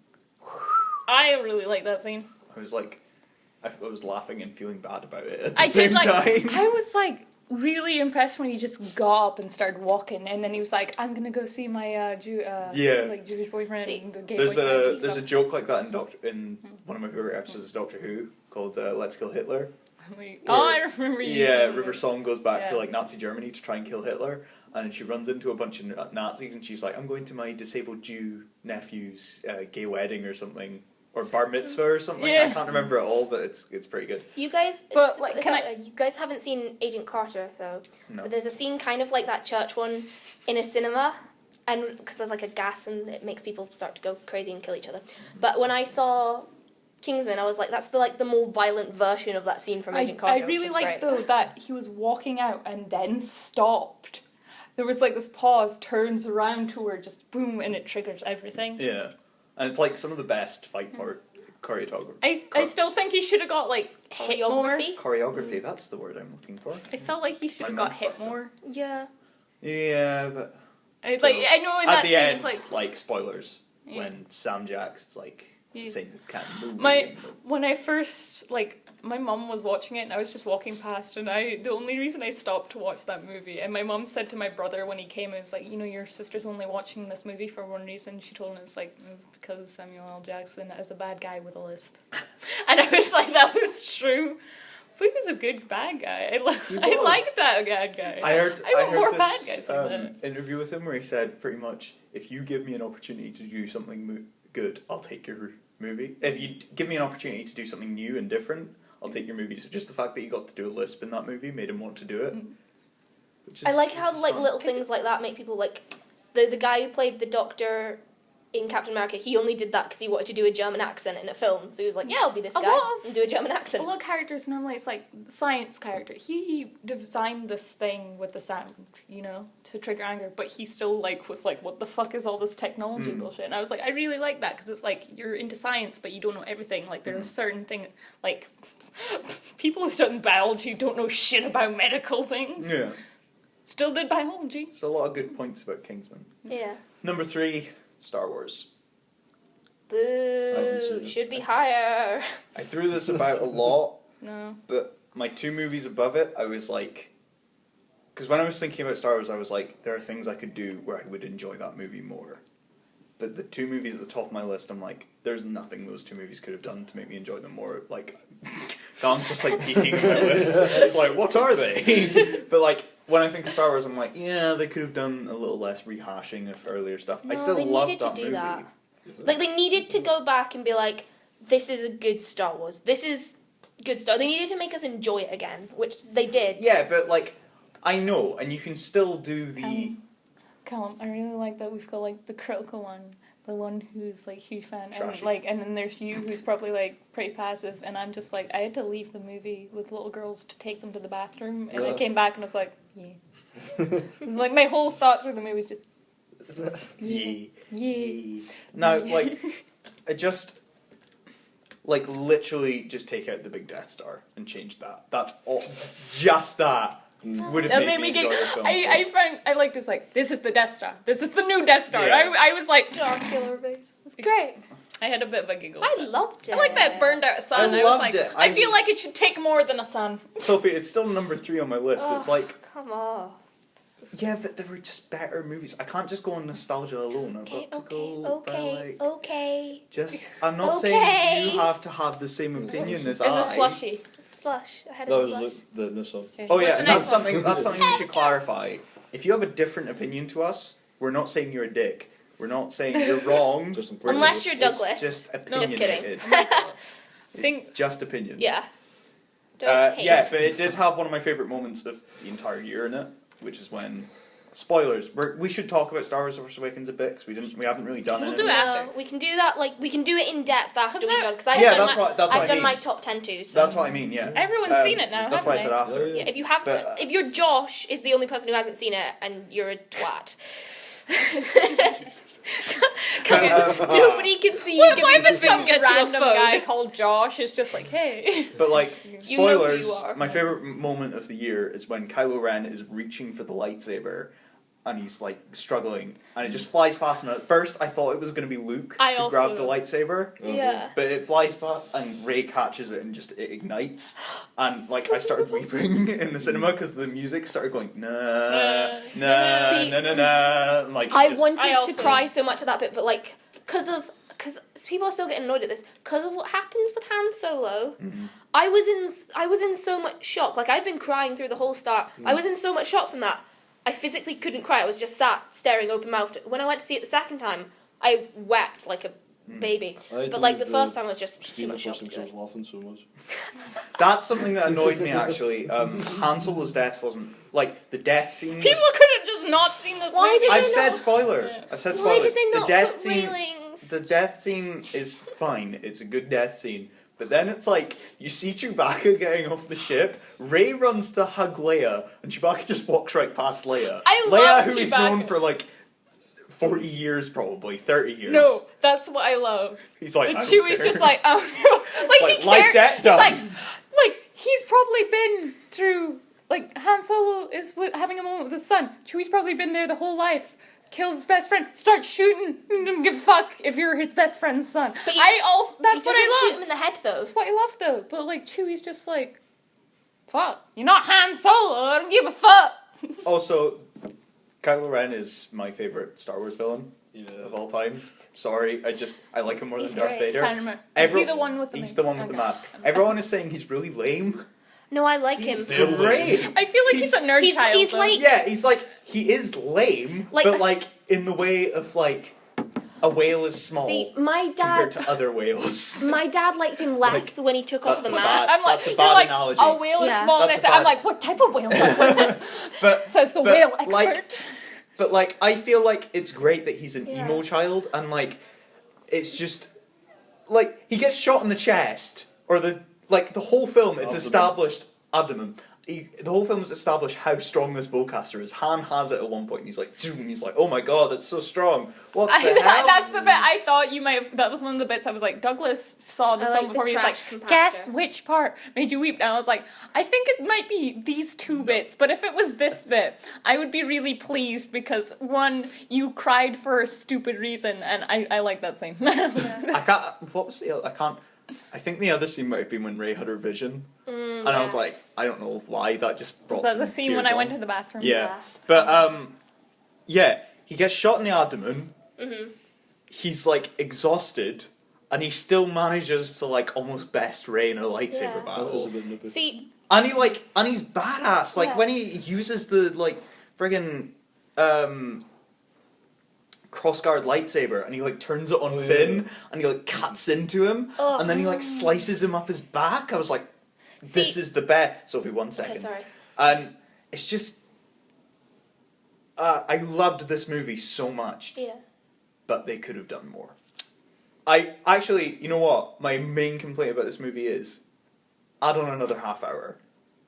I really like that scene. I was like, I was laughing and feeling bad about it at the same time. I was like really impressed when he just got up and started walking, and then he was like, "I'm gonna go see my Jewish boyfriend." See, the gay There's boyfriend. a joke like that in one of my favorite episodes of Doctor Who called "Let's Kill Hitler." I remember you. Yeah, River Song goes back to like Nazi Germany to try and kill Hitler, and she runs into a bunch of Nazis, and she's like, "I'm going to my disabled Jew nephew's gay wedding or something." Or bar mitzvah or something. I can't remember it all, but it's pretty good. You guys, but you guys haven't seen Agent Carter though. No. But there's a scene kind of like that church one in a cinema, and because there's like a gas and it makes people start to go crazy and kill each other. But when I saw Kingsman, I was like, that's the more violent version of that scene from Agent Carter. I really liked though that he was walking out and then stopped. There was like this pause, turns around to her, just boom, and it triggers everything. Yeah. And it's like some of the best fight choreography. I still think he should have got like hit more. Choreography, that's the word I'm looking for. I felt like he should have got hit more. Yeah. Yeah, but I know in at that the scene end, it's like spoilers, when Sam Jack's like saying this can't move. When I first my mum was watching it and I was just walking past, and the only reason I stopped to watch that movie, and my mum said to my brother when he came, it was like, your sister's only watching this movie for one reason. She told him it was because Samuel L. Jackson is a bad guy with a lisp. And I was like, that was true. But he was a good bad guy. I liked that bad guy. I heard more this, bad guys like that. Interview with him where he said pretty much, if you give me an opportunity to do something good, I'll take your movie. If you give me an opportunity to do something new and different, I'll take your movie. So just the fact that he got to do a lisp in that movie made him want to do it. I like how little things like that make people the guy who played the Doctor in Captain America. He only did that because he wanted to do a German accent in a film. So he was like, "Yeah, I'll be this guy and do a German accent." A lot of characters normally it's like science character. He designed this thing with the sound, to trigger anger, but he still was like, "What the fuck is all this technology bullshit?" And I was like, I really like that because it's like you're into science, but you don't know everything. Like there's a certain thing people who study biology don't know shit about medical things. Yeah. Still did biology. There's a lot of good points about Kingsman. Yeah. Number 3, Star Wars. Boo! Should be higher. I threw this about a lot. No. But my 2 movies above it, I was like... Because when I was thinking about Star Wars, I was like, there are things I could do where I would enjoy that movie more. But the 2 movies at the top of my list, I'm like, there's nothing those 2 movies could have done to make me enjoy them more. Like, Dom's just peeking at my list. It's like, what are they? But when I think of Star Wars, I'm like, yeah, they could have done a little less rehashing of earlier stuff. No, I still they love needed that to do movie. that. They needed to go back and be like, this is a good Star Wars. This is good Star. They needed to make us enjoy it again, which they did. Yeah, but I know, and you can still do the... Callum, I really like that we've got the critical one, the one who's huge fan, Trashy. and then there's you who's probably pretty passive, and I'm just I had to leave the movie with little girls to take them to the bathroom, and I came back and I was like, yeah. My whole thought through the movie was just yeah. No, I just literally just take out the big Death Star and change that. That's all. Just that would have made me enjoy the film. I liked this this is the Death Star. This is the new Death Star. Yeah. I was like Star Killer Base. It's great. I had a bit of a giggle. I loved it. I like that burned out sun. I was loved like, it. I feel like it should take more than a sun. Sophie, it's still number 3 on my list. It's come on. yeah, but there were just better movies. I can't just go on nostalgia alone. I've got to go Okay. Just, I'm not saying you have to have the same opinion as I. It's a slushy. It's a slush. I had a That slush. was the Nissan. Okay. Oh What's yeah, the and next that's something we should clarify. If you have a different opinion to us, we're not saying you're a dick. We're not saying you're wrong. Just in We're Unless just- you're Douglas. It's just No, just opinionated. kidding. It's just opinions. Yeah. Don't hate. Yeah, but it did have one of my favourite moments of the entire year in it, which is when... Spoilers. We should talk about Star Wars: The Force Awakens a bit, because we haven't really done it. We'll do it after. We can do that. Like we can do it in depth after we've done. Because I've Yeah, done that's my, what- that's what I've I done mean. my top 10 too. So. That's what I mean, yeah. Everyone's seen it now, That's why I haven't said they? after. Yeah, Yeah, if you have, But, if you're Josh, is the only person who hasn't seen it, and you're a twat. Nobody can see you What giving if the it's some finger to a random guy phone? called Josh is just like, hey. But like, You know who spoilers, you are. my favourite moment of the year is when Kylo Ren is reaching for the lightsaber and he's like struggling and it just flies past him. At first I thought it was going to be Luke I who also- grabbed the lightsaber. Yeah. But it flies past and Rey catches it and just it ignites. And like I started weeping in the cinema because the music started going nah, nah, See, nah, nah, nah. And, like, she I just- wanted I also- to cry so much at that bit, but like, because people are still getting annoyed at this, because of what happens with Han Solo, Mhm. I was in so much shock. Like I'd been crying through the whole start. I was in so much shock from that. I physically couldn't cry. I was just sat staring open mouthed. When I went to see it the second time, I wept like a baby. But like the first time was just too Christina much shock. First themselves laughing so much. That's something that annoyed me actually. Han Solo's death wasn't like the death scene. People could have just not seen this Why movie. did I've they said not- spoiler. Yeah. I've said Why spoilers. did they not the death put scene. railings? The death scene is fine. It's a good death scene. But then it's like you see Chewbacca getting off the ship. Rey runs to hug Leia, and Chewbacca just walks right past Leia. I Leia, love who is Chewbacca. known for like 40 years, probably 30 years. No, that's what I love. he's like The I don't Chewie's care. just like, oh no. Like, Like, he life, cares. death, done. Like, he's probably been through, like, Han Solo is having a moment with his son. Chewie's probably been there the whole life. Kills his best friend, starts shooting. Don't give a fuck if you're his best friend's son. But That's he what doesn't I shoot love. him in the head though. That's what I love though. But like Chewie's just like, fuck. You're not Han Solo. I don't give a fuck. Also, Kylo Ren is my favorite Star Wars villain Yeah. of all time. Sorry, I like him more He's than Darth great. Vader. Can't remember. Is he the one with the He's mask? the one with the Okay. mask. Everyone is saying he's really lame. No, I like He's him. great. I feel like he's a nerd He's- child. he's though. like- Yeah, he is lame, Like- but like in the way of like a whale is small See, my compared dad. to other whales. My dad liked him less when he took off that's the a mask. I'm like, That's a you're bad like, analogy. a whale is Yeah. small That's next a to I'm bad- like, what type of whale? but Says the but, whale expert. like- but like I feel like it's great that he's an Yeah. emo child and like it's just like he gets shot in the chest or the whole film it's Abdomen. established abdomen. The whole film is established how strong this bowcaster is. Han has it at one point and he's like, zoom, he's like, oh my god, it's so strong. What the hell? That's the bit I thought you might have. That was one of the bits I was like, Douglas saw the I film like the before. He was like, trash compactor. guess which part made you weep? And I was like, I think it might be these two bits. But if it was this bit, I would be really pleased because one, you cried for a stupid reason, and I like that scene. I can't. What was the? I can't. I think the other scene might have been when Rey had her vision, and I was like, I don't know why that just brought. Was that the some scene when tears I went on. to the bathroom? Yeah, but yeah, he gets shot in the abdomen. Mhm. He's like exhausted, and he still manages to like almost best Rey in a lightsaber Yeah. That was a battle. bit nippy. See, And he's badass. Like Yeah. when he uses the like friggin' crossguard lightsaber and he like turns it on Oh, yeah. Finn and he like cuts into him Oh. and then he like slices him up his back. I was like, this See- is the best. Sophie, 1 second. okay, sorry. And it's just I loved this movie so much, Yeah. but they could have done more. I actually, you know what? My main complaint about this movie is add on another half hour,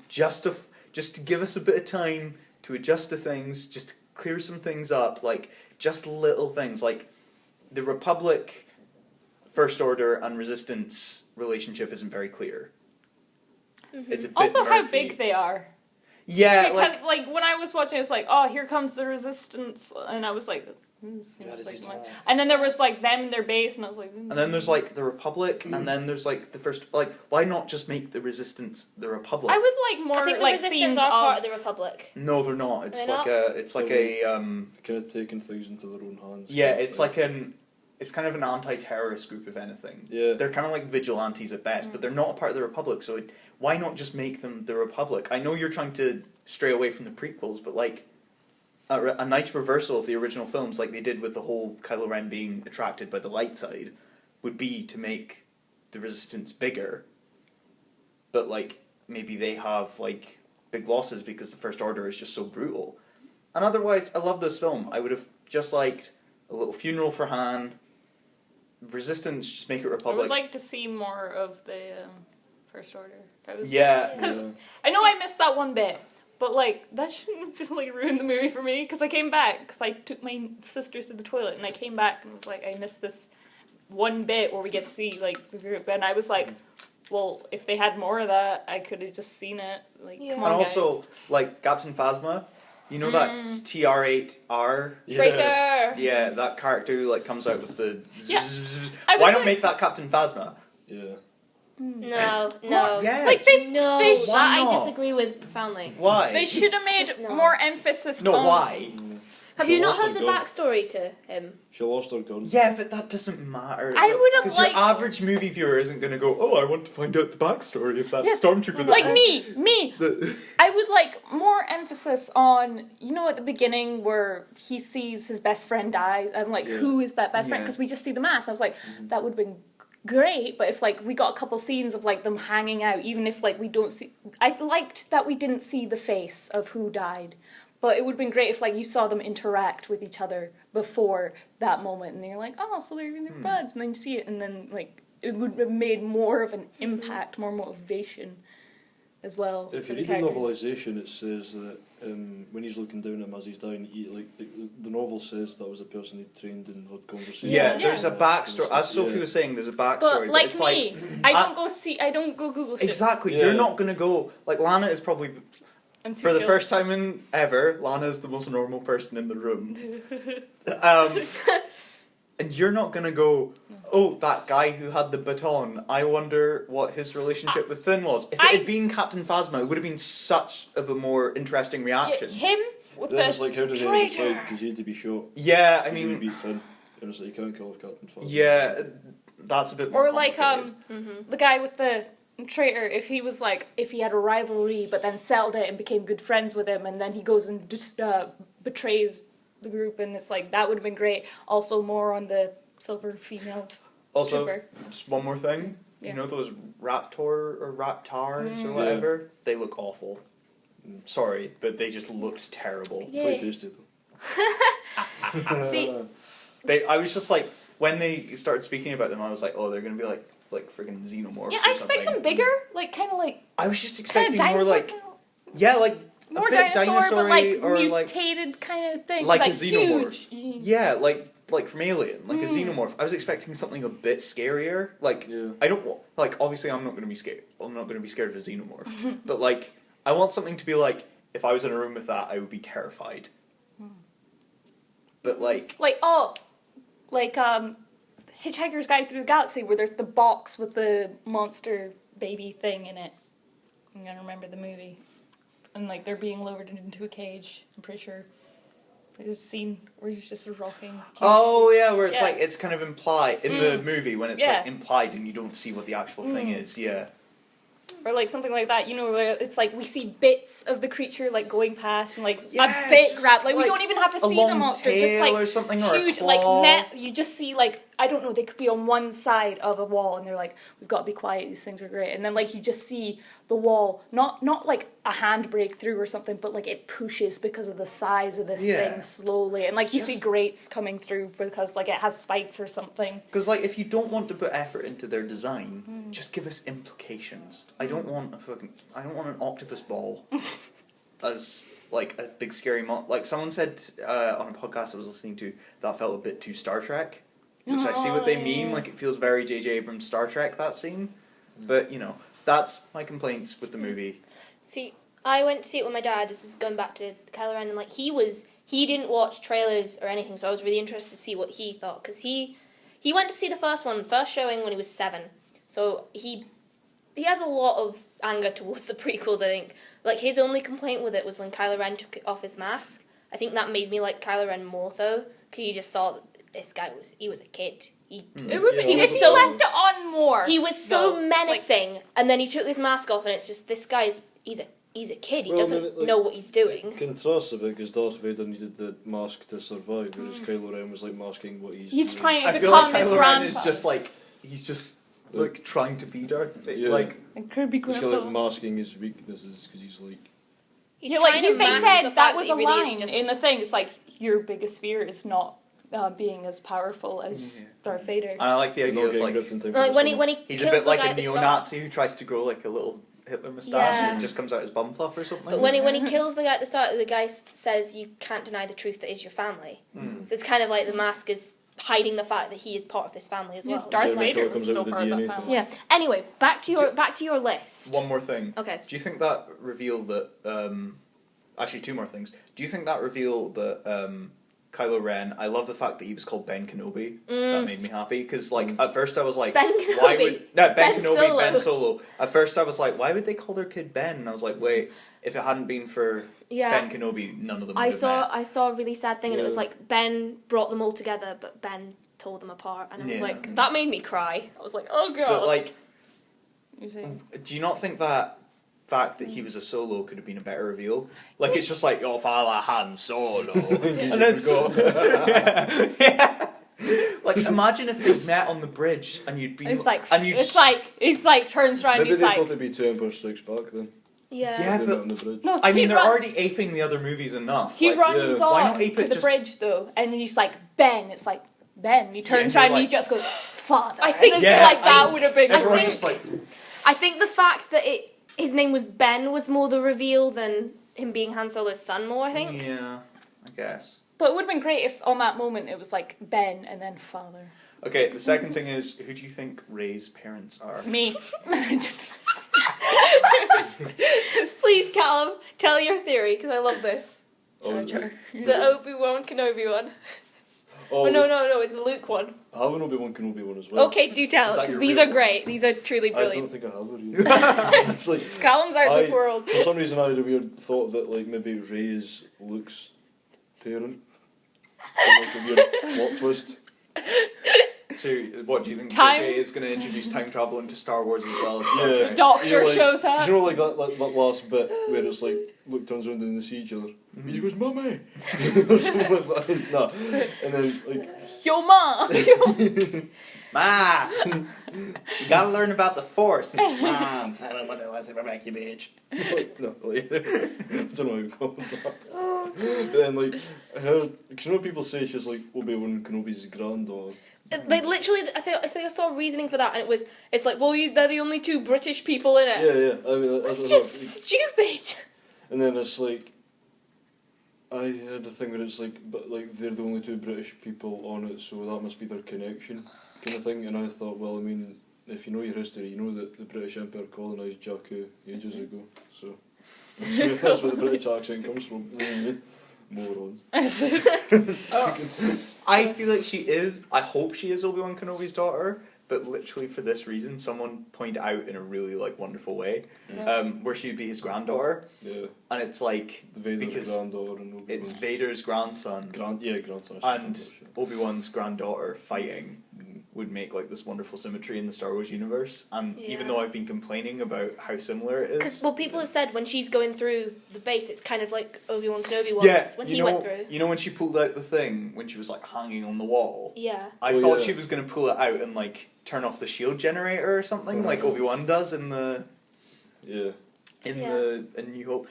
just to give us a bit of time to adjust to things, just to clear some things up, like just little things, like the Republic, First Order, and Resistance relationship isn't very clear. It's a bit Also, how murky. big they are. Yeah, Because like when I was watching, it's like, oh, here comes the Resistance, and I was like, this seems God, like it's much. small. And then there was like them in their base, and I was like, and then there's like the Republic, and then there's like the First. Like, why not just make the Resistance the Republic? I would like more I think the like Resistance scenes are part of of the Republic. No, they're not. It's They're like not? a. It's like a. Kind of taking things into their own hands. Yeah, it's like an. It's kind of an anti-terrorist group, if anything. Yeah. They're kind of like vigilantes at best, but they're not a part of the Republic. So why not just make them the Republic? I know you're trying to stray away from the prequels, but like, a nice reversal of the original films, like they did with the whole Kylo Ren being attracted by the light side, would be to make the Resistance bigger. But like maybe they have like big losses because the First Order is just so brutal. And otherwise, I love this film. I would have just liked a little funeral for Han. Resistance, just make it I Republic. would like to see more of the First Order. That was Yeah. I know I missed that one bit, but like that shouldn't have like ruined the movie for me because I came back because I took my sisters to the toilet and I came back and was like I missed this one bit where we get to see like the group and I was like, well, if they had more of that, I could have just seen it. Like, come on, And also, guys. like Captain Phasma, you know that TR8R? Traitor! Yeah, that character who like comes out with the. Yeah. Why was not like- make that Captain Phasma? Yeah. No. Yeah. Like, just- No, They that Why I not? disagree with profoundly. why? They should have made Just no. more emphasis No, on... why? Have She you not lost her heard the gun. backstory to him? She lost her gun. Yeah, but that doesn't matter. I would have Because liked- your average movie viewer isn't going to go, oh, I want to find out the backstory of that Yeah, stormtrooper. Like that me! the- I would like more emphasis on, you know, at the beginning where he sees his best friend dies, and like, Yeah. who is that best friend? Yeah. Because we just see the mask. I was like, that would have been great, but if like we got a couple scenes of like them hanging out, even if like we don't see, I liked that we didn't see the face of who died. But it would have been great if like you saw them interact with each other before that moment, and you're like, oh, so they're buds, and then you see it, and then like it would have made more of an impact, more motivation, as well. If for you the read the characters. novelisation, it says that when he's looking down at him as he's dying, the novel says that was the person he trained and had conversations. Yeah, Yeah. there's a backstory. As Sophie Yeah. was saying, there's a backstory. But like it's me, like, I don't go Google shit. exactly, Yeah. you're not going to go, like Lana is probably, I'm too for the chill. first time in ever, Lana is the most normal person in the room. And you're not going to go, oh, that guy who had the baton, I wonder what his relationship with Finn was. If it had been Captain Phasma, it would have been such of a more interesting reaction. Him with Then it's the like, how did they traitor. fight? Because he had to be shot. Yeah, I Because he mean, beat Finn. And it's like, you can't kill Captain Phasma. yeah, that's a bit more Or like complicated. the guy with the traitor. If he was like, if he had a rivalry, but then settled it and became good friends with him, and then he goes and just betrays the group, and it's like that would have been great. Also, more on the silver female Also, trooper. just one more thing. Yeah. You know those Raptor or Raptars or whatever? They look awful. Sorry, but they just looked terrible. Quite Yeah. tasty though. See, I was just like, when they started speaking about them, I was like, oh, they're gonna be like friggin' xenomorphs. Yeah, or I expect something. them bigger, like kind of like I was just kind expecting of more dinosaur, like, yeah, like more a bit dinosaur, but like or like mutated kind of thing, like a huge. xenomorph. Yeah, like from Alien, like a xenomorph. I was expecting something a bit scarier. Like Yeah. I don't like. Obviously, I'm not going to be scared. I'm not going to be scared of a xenomorph. But like, I want something to be like. If I was in a room with that, I would be terrified. But like, Hitchhiker's Guide Through the Galaxy, where there's the box with the monster baby thing in it. I'm gonna remember the movie, and like they're being lowered into a cage. I'm pretty sure. There's a scene where he's just rocking. oh yeah, where it's Yeah. like it's kind of implied in the movie when it's Yeah. like implied and you don't see what the actual thing is. Yeah. Or like something like that, you know, where it's like we see bits of the creature like going past and like Yeah, a bit just, grab. Like we like, don't even have to a see the long monster, just tail like or something, or a huge, claw. like net. You just see like I don't know. They could be on one side of a wall, and they're like, "We've got to be quiet. These things are great." And then like you just see the wall, not like a hand break through or something, but like it pushes because of the size of this Yeah. thing slowly, and like you see Just- grates coming through because like it has spikes or something. Because like, if you don't want to put effort into their design, just give us implications. I don't want an octopus ball as like a big scary like someone said on a podcast I was listening to that felt a bit too Star Trek, which I see what they mean. Like it feels very J.J. Abrams Star Trek, that scene. But you know, that's my complaints with the movie. see, I went to see it with my dad. This is going back to Kylo Ren, and like he didn't watch trailers or anything, so I was really interested to see what he thought because he went to see the first showing when he was 7, so he has a lot of anger towards the prequels. I think like his only complaint with it was when Kylo Ren took off his mask. I think that made me like Kylo Ren more though, because you just saw that this guy was a kid. He It would Yeah, be if he so- left it on more. was so though, like- menacing, and then he took his mask off, and it's just this guy's he's he's a kid. He Well, I doesn't mean, like, know what he's doing. It contrasts a bit because Darth Vader needed the mask to survive, whereas Kylo Ren was like masking what he's He's doing. trying to I feel like become his Kylo Ren grandpa. is just like he's just like trying to be Darth Vader. Yeah. Like And Kirby He's kind grandpa. of like masking his weaknesses because he's like. He's Yeah, like trying to they mask said the that fact was he a really is line just- in the thing. It's like your biggest fear is not being as powerful as Darth Vader. and I like the Not idea of getting like ripped in time Like for when the he he's kills a bit the like guy a at the start. neo-Nazi who tries to grow like a little Hitler moustache Yeah. and it just comes out his bum fluff or something. But when he kills the guy at the start, the guy says, "You can't deny the truth that is your family." Mm. So it's kind of like the mask is hiding the fact that he is part of this family as Yeah, well. Darth So it Vader comes was out still with the part of that DNA family. Yeah. Anyway, back to your list. One more thing. Okay. Do you think that reveal that actually two more things. Do you think that reveal that Kylo Ren, I love the fact that he was called Ben Kenobi. That made me happy because like at first I was like Ben Kenobi. why would no, Ben Ben Kenobi, Solo. Ben Solo. At first I was like why would they call their kid Ben? And I was like wait, if it hadn't been for Yeah. Ben Kenobi, none of them would I have saw met. a really sad thing, and it was Yeah. like Ben brought them all together, but Ben told them apart, and I was Yeah. like, that made me cry. I was like, oh god. But like You're saying? do you not think that fact that he was a Solo could have been a better reveal? Like it's just like your father Han Solo. And then yeah. Like imagine if they met on the bridge and you'd be It's like and you'd it's like turns around. Maybe He's they like, thought it'd be 2 Empire Strikes Back then. yeah. Yeah, They but- met on the bridge. no. I mean he they're run- already aping the other movies enough. He like, runs why off not ape to it the just bridge though, and he's like Ben. It's like Ben. He turns they're around and he like- just goes Father. I think- And Yeah, like that I- would have been. everyone think- just like I think the fact that his name was Ben was more the reveal than him being Han Solo's son more, I think. yeah, I guess. But it would have been great if on that moment it was like Ben and then Father. Okay, the second thing is who do you think Rey's parents are? Me. Just- Please, Callum, tell your theory, because I love this. Jar Jar. The Obi-Wan Kenobi one. Oh, no, it's the Luke one. I have an Obi-Wan Kenobi one as well. Okay, do tell, Is that because your these real are great. These are truly I don't brilliant. think I have it either. It's like, Callum's out of this I- world. for some reason I had a weird thought that like maybe Rey is Luke's parent. And, like, a weird plot twist. So what do you think Time- JJ is going to introduce time travel into Star Wars as well as Star Yeah. Trek? Doctor You know, like, shows do up. you know like that last bit where it's like Luke turns around and they see each other. He just goes, "Mummy!" Or something like that. Nah. And then like Yo, Ma. Ma! You gotta learn about the Force. Mom, I don't want to last ever back, you bitch. like, no, like, I don't know how you call that. But then like I heard, cause you know people say she's like Obi-Wan Kenobi's granddaughter. They literally, I think I saw reasoning for that, and it's like, well, they're the only two British people in it. Yeah. I mean, It's I just stupid. and then it's like, I heard a thing where it's like, but like they're the only two British people on it, so that must be their connection, kind of thing. And I thought, well, I mean, if you know your history, you know that the British Empire colonised Jakku ages ago, so that's where the British accent comes from. Morons. I feel like she is, I hope she is Obi-Wan Kenobi's daughter, but literally for this reason, someone pointed out in a really like wonderful way, where she would be his granddaughter, Yeah, and it's like, the Vader's because granddaughter and Obi-Wan. it's Vader's grandson grandson. and Obi-Wan's granddaughter fighting would make like this wonderful symmetry in the Star Wars universe, and even Yeah. though I've been complaining about how similar it Because is, well, people have said when she's going through the base, it's kind of like Obi-Wan Kenobi was yeah, when you he know, went through. you know when she pulled out the thing when she was like hanging on the wall. Yeah. I Oh, thought yeah. she was going to pull it out and like turn off the shield generator or something, like Obi-Wan does in the Yeah. in New Hope.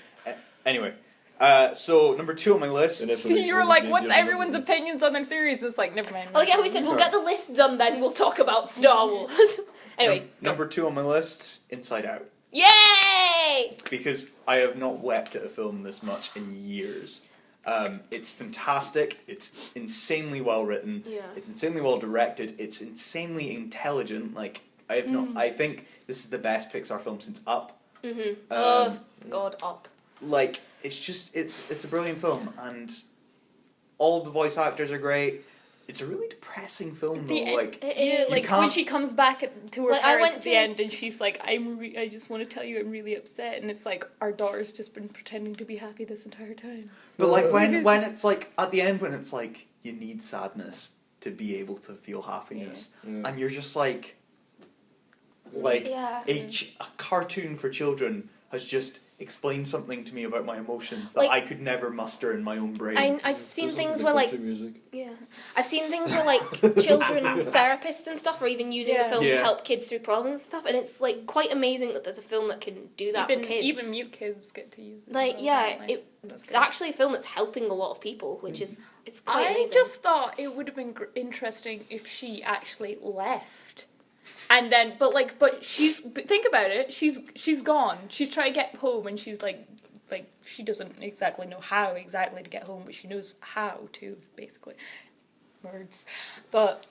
Anyway, so number 2 on my list. And if- So you're like, Maybe what's I'm everyone's not- opinions on their theories? It's like, never mind. I like how we said we'll Sorry. get the list done, then we'll talk about Star Wars. Anyway, Number 2 on my list, Inside Out, yay! because I have not wept at a film this much in years. It's fantastic. It's insanely well written. Yeah. It's insanely well directed. It's insanely intelligent. Like I have not. I think this is the best Pixar film since Up. Mm-hmm. Oh Um, God, up. Like it's just it's a brilliant film, and all the voice actors are great. It's a really depressing film though. Like It Yeah, is. like can't- when she comes back to her Like, I parents went at the to- end, and she's like, I just want to tell you, I'm really upset," and it's like our daughter's just been pretending to be happy this entire time. But like when Because- it's like at the end when it's like you need sadness to be able to feel happiness, Yeah. and you're just like Yeah. a cartoon for children has just explain something to me about my emotions that Like- I could never muster in my own brain. I've seen This things is where the like country music. yeah, I've seen things where like children therapists and stuff are even using the Yeah. film to Yeah. help kids through problems and stuff, and it's like quite amazing that there's a film that can do that even for kids. even mute kids get to use it. Like, as yeah, well, don't they? That's It's great. actually a film that's helping a lot of people, which is it's quite I amazing. just thought it would have been interesting if she actually left, and then but think about it. She's gone. She's trying to get home, and she's like she doesn't exactly know how exactly to get home, but she knows how to basically words. But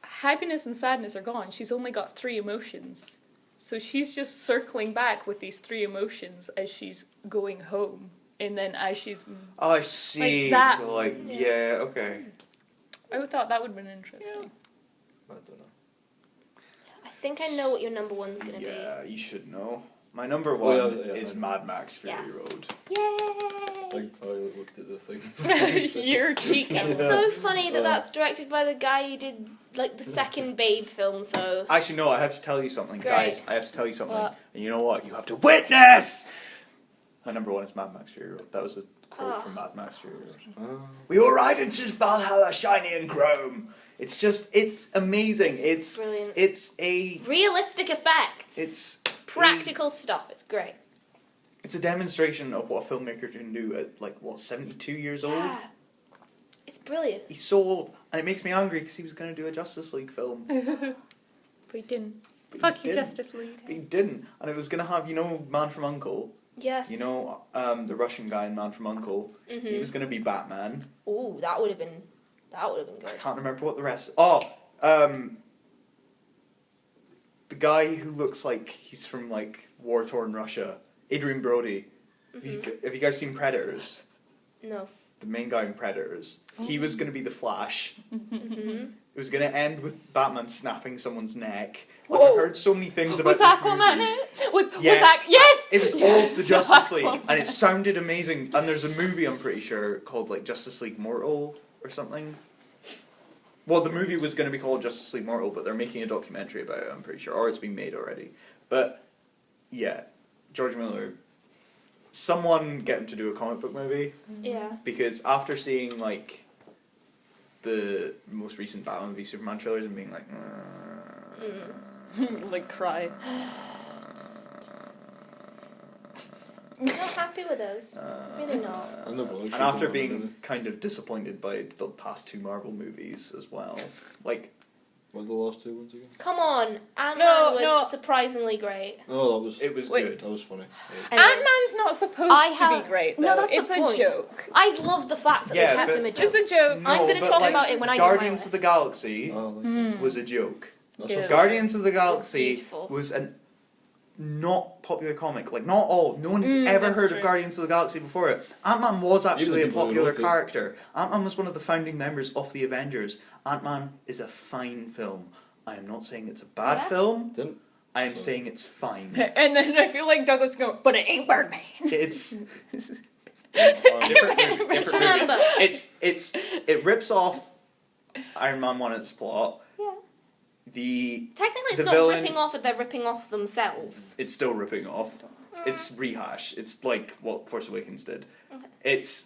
happiness and sadness are gone. She's only got 3 emotions, so she's just circling back with these 3 emotions as she's going home. And then as she's... Oh, I see. Like that. So, like, yeah, okay. I thought that would have been interesting. I don't know. I think I know what your number one's gonna Yeah, you should know. My number Oh, one yeah, is I- Mad Max Fury Yes. Road. be. Yay! I looked at the thing. You're cheeky. It's so funny that that's directed by the guy who did like the second Babe film, though. Actually, no, I have to tell you something, It's guys. great. I have to tell you something. What? And you know what? You have to witness! My number one is Mad Max Fury Road. That was a quote Oh. from Mad Max Fury Road. Ah. We will ride into Valhalla shiny and chrome. It's amazing. It's Brilliant. a Realistic effects. it's practical stuff. It's great. It's a demonstration of what a filmmaker can do at 72 years old. Yeah. It's brilliant. He's so old, and it makes me angry because he was going to do a Justice League film. But he didn't. But he Fuck you, didn't. Justice League. But he didn't, and it was going to have Man from U.N.C.L.E. Yes. The Russian guy in Man from U.N.C.L.E. He was going to be Batman. Ooh, that would have been I good. can't remember what the rest. The guy who looks like he's from war-torn Russia, Adrian Brody. Have you guys seen Predators? No. The main guy in Predators. He was going to be the Flash. Mm-hmm. It was going to end with Batman snapping someone's neck. Whoa. I heard so many things about Was this Aquaman movie. in it? Was Yes. yes! It was called the Justice League, Aquaman. and it sounded amazing. And there's a movie, I'm pretty sure, called Justice League Mortal or something. Well, the movie was going to be called Justice League Mortal, but they're making a documentary about it, I'm pretty sure, or it's been made already. But yeah, George Miller. Someone get him to do a comic book movie, Yeah. because after seeing the most recent Batman v Superman trailers and being Cry. I'm not happy with those. Really not. I never watched and after it, being kind of disappointed by the past 2 Marvel movies as well. What were the last 2 ones again? Come on, Ant-Man No, was no. surprisingly great. Oh, that was. It was Wait. good. That was funny. Anyway, Ant-Man's not supposed to be great, though. No, that's the it's a point. joke. I love the fact that Yeah, they kept but- him a joke. It's a joke. No, I'm gonna but, talk about it when I do my Guardians of the list. Galaxy Oh, was a joke. that's Yeah. okay. Guardians of the Galaxy beautiful. was a not popular comic. Not all. No one had ever that's heard true. of Guardians of the Galaxy before it. Ant-Man was actually a people who popular wrote it. character. Ant-Man was one of the founding members of the Avengers. Ant-Man is a fine film. I am not saying it's a bad Yeah. film. Didn't. I am saying it's fine. And then I feel like Douglas go, but it ain't Birdman. It's Just different remember. movies. It rips off Iron Man 1 its plot. Yeah. Technically, it's The not villain- ripping off it, they're ripping off themselves. It's still ripping off. It's rehash. It's like what Force Awakens did. Okay. It's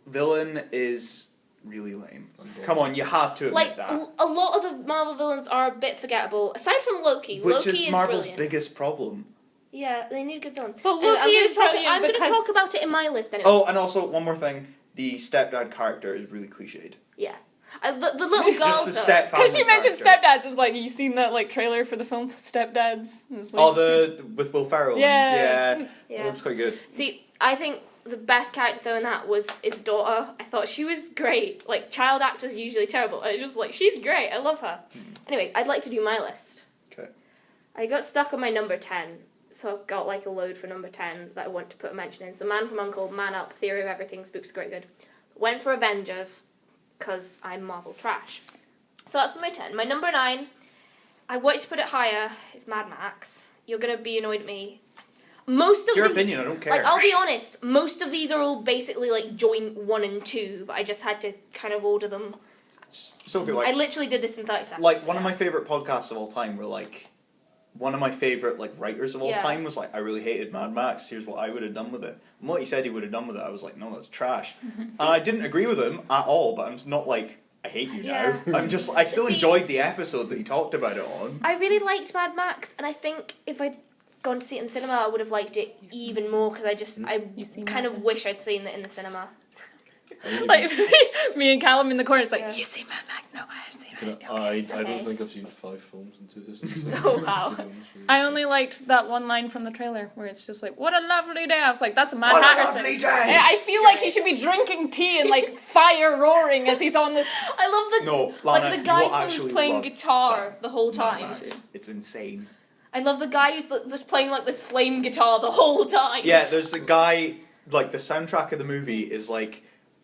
villain is really lame. Unbelievable. Come on, you have to admit Like, that. a lot of the Marvel villains are a bit forgettable. Aside from Loki. Which Loki is Marvel's brilliant. biggest problem. Yeah, they need a good villain. But Anyway, Loki I'm is brilliant I'm going to because- talk about it in my list anyway. Oh, and also one more thing: the stepdad character is really cliched. Yeah. The little girl, Just the though. step. Because you mentioned character. stepdads, and you seen that trailer for the film Stepdads? It's Oh, with Will Ferrell. Yeah. Yeah. Yeah. That looks quite good. See, I think the best character though in that was his daughter. I thought she was great. Like, child actors are usually terrible, and it's just she's great. I love her. Anyway, I'd like to do my list. Okay. I got stuck on my number 10, so I've got a load for number 10 that I want to put a mention in. So Man from U.N.C.L.E., Man Up, Theory of Everything, Spooks Great Good. Went for Avengers, because I'm Marvel trash. So that's my 10. My number 9, I wanted to put it higher, is Mad Max. You're going to be annoyed at me. Most of It's your the- opinion. I don't care. I'll be honest, most of these are all basically joint 1 and 2, but I just had to kind of order them. Sophie, I literally did this in 30 seconds. one of my favorite podcasts of all time were one of my favorite like writers of all Yeah. time was like, I really hated Mad Max. Here's what I would have done with it. And what he said he would have done with it, I was like, no, that's trash. And I didn't agree with him at all. But I'm not like, I hate you Yeah. now. I still See- enjoyed the episode that he talked about it on. I really liked Mad Max, and I think if I'd gone to see it in the cinema, I would have liked it even more because I You seen kind Mad of Max? wish I'd seen it in the cinema. Like me and Callum in the corner. It's like Yeah. you see Mad Max? No, I've seen Can it. I okay. don't think I've seen 5 films in 2006. Oh, wow. to be honest with you. I only liked that one line from the trailer where it's just like, "What a lovely day." I was like, "That's a Mad What a Hatter lovely thing." day! Yeah, I feel like he should be drinking tea and like fire roaring as he's on this. I love the No, like Lana, the guy you will who's actually playing love guitar that the whole Mad time. Max. It's insane. I love the guy who's just playing like this flame guitar the whole time. Yeah, there's a guy, like, the soundtrack of the movie is like,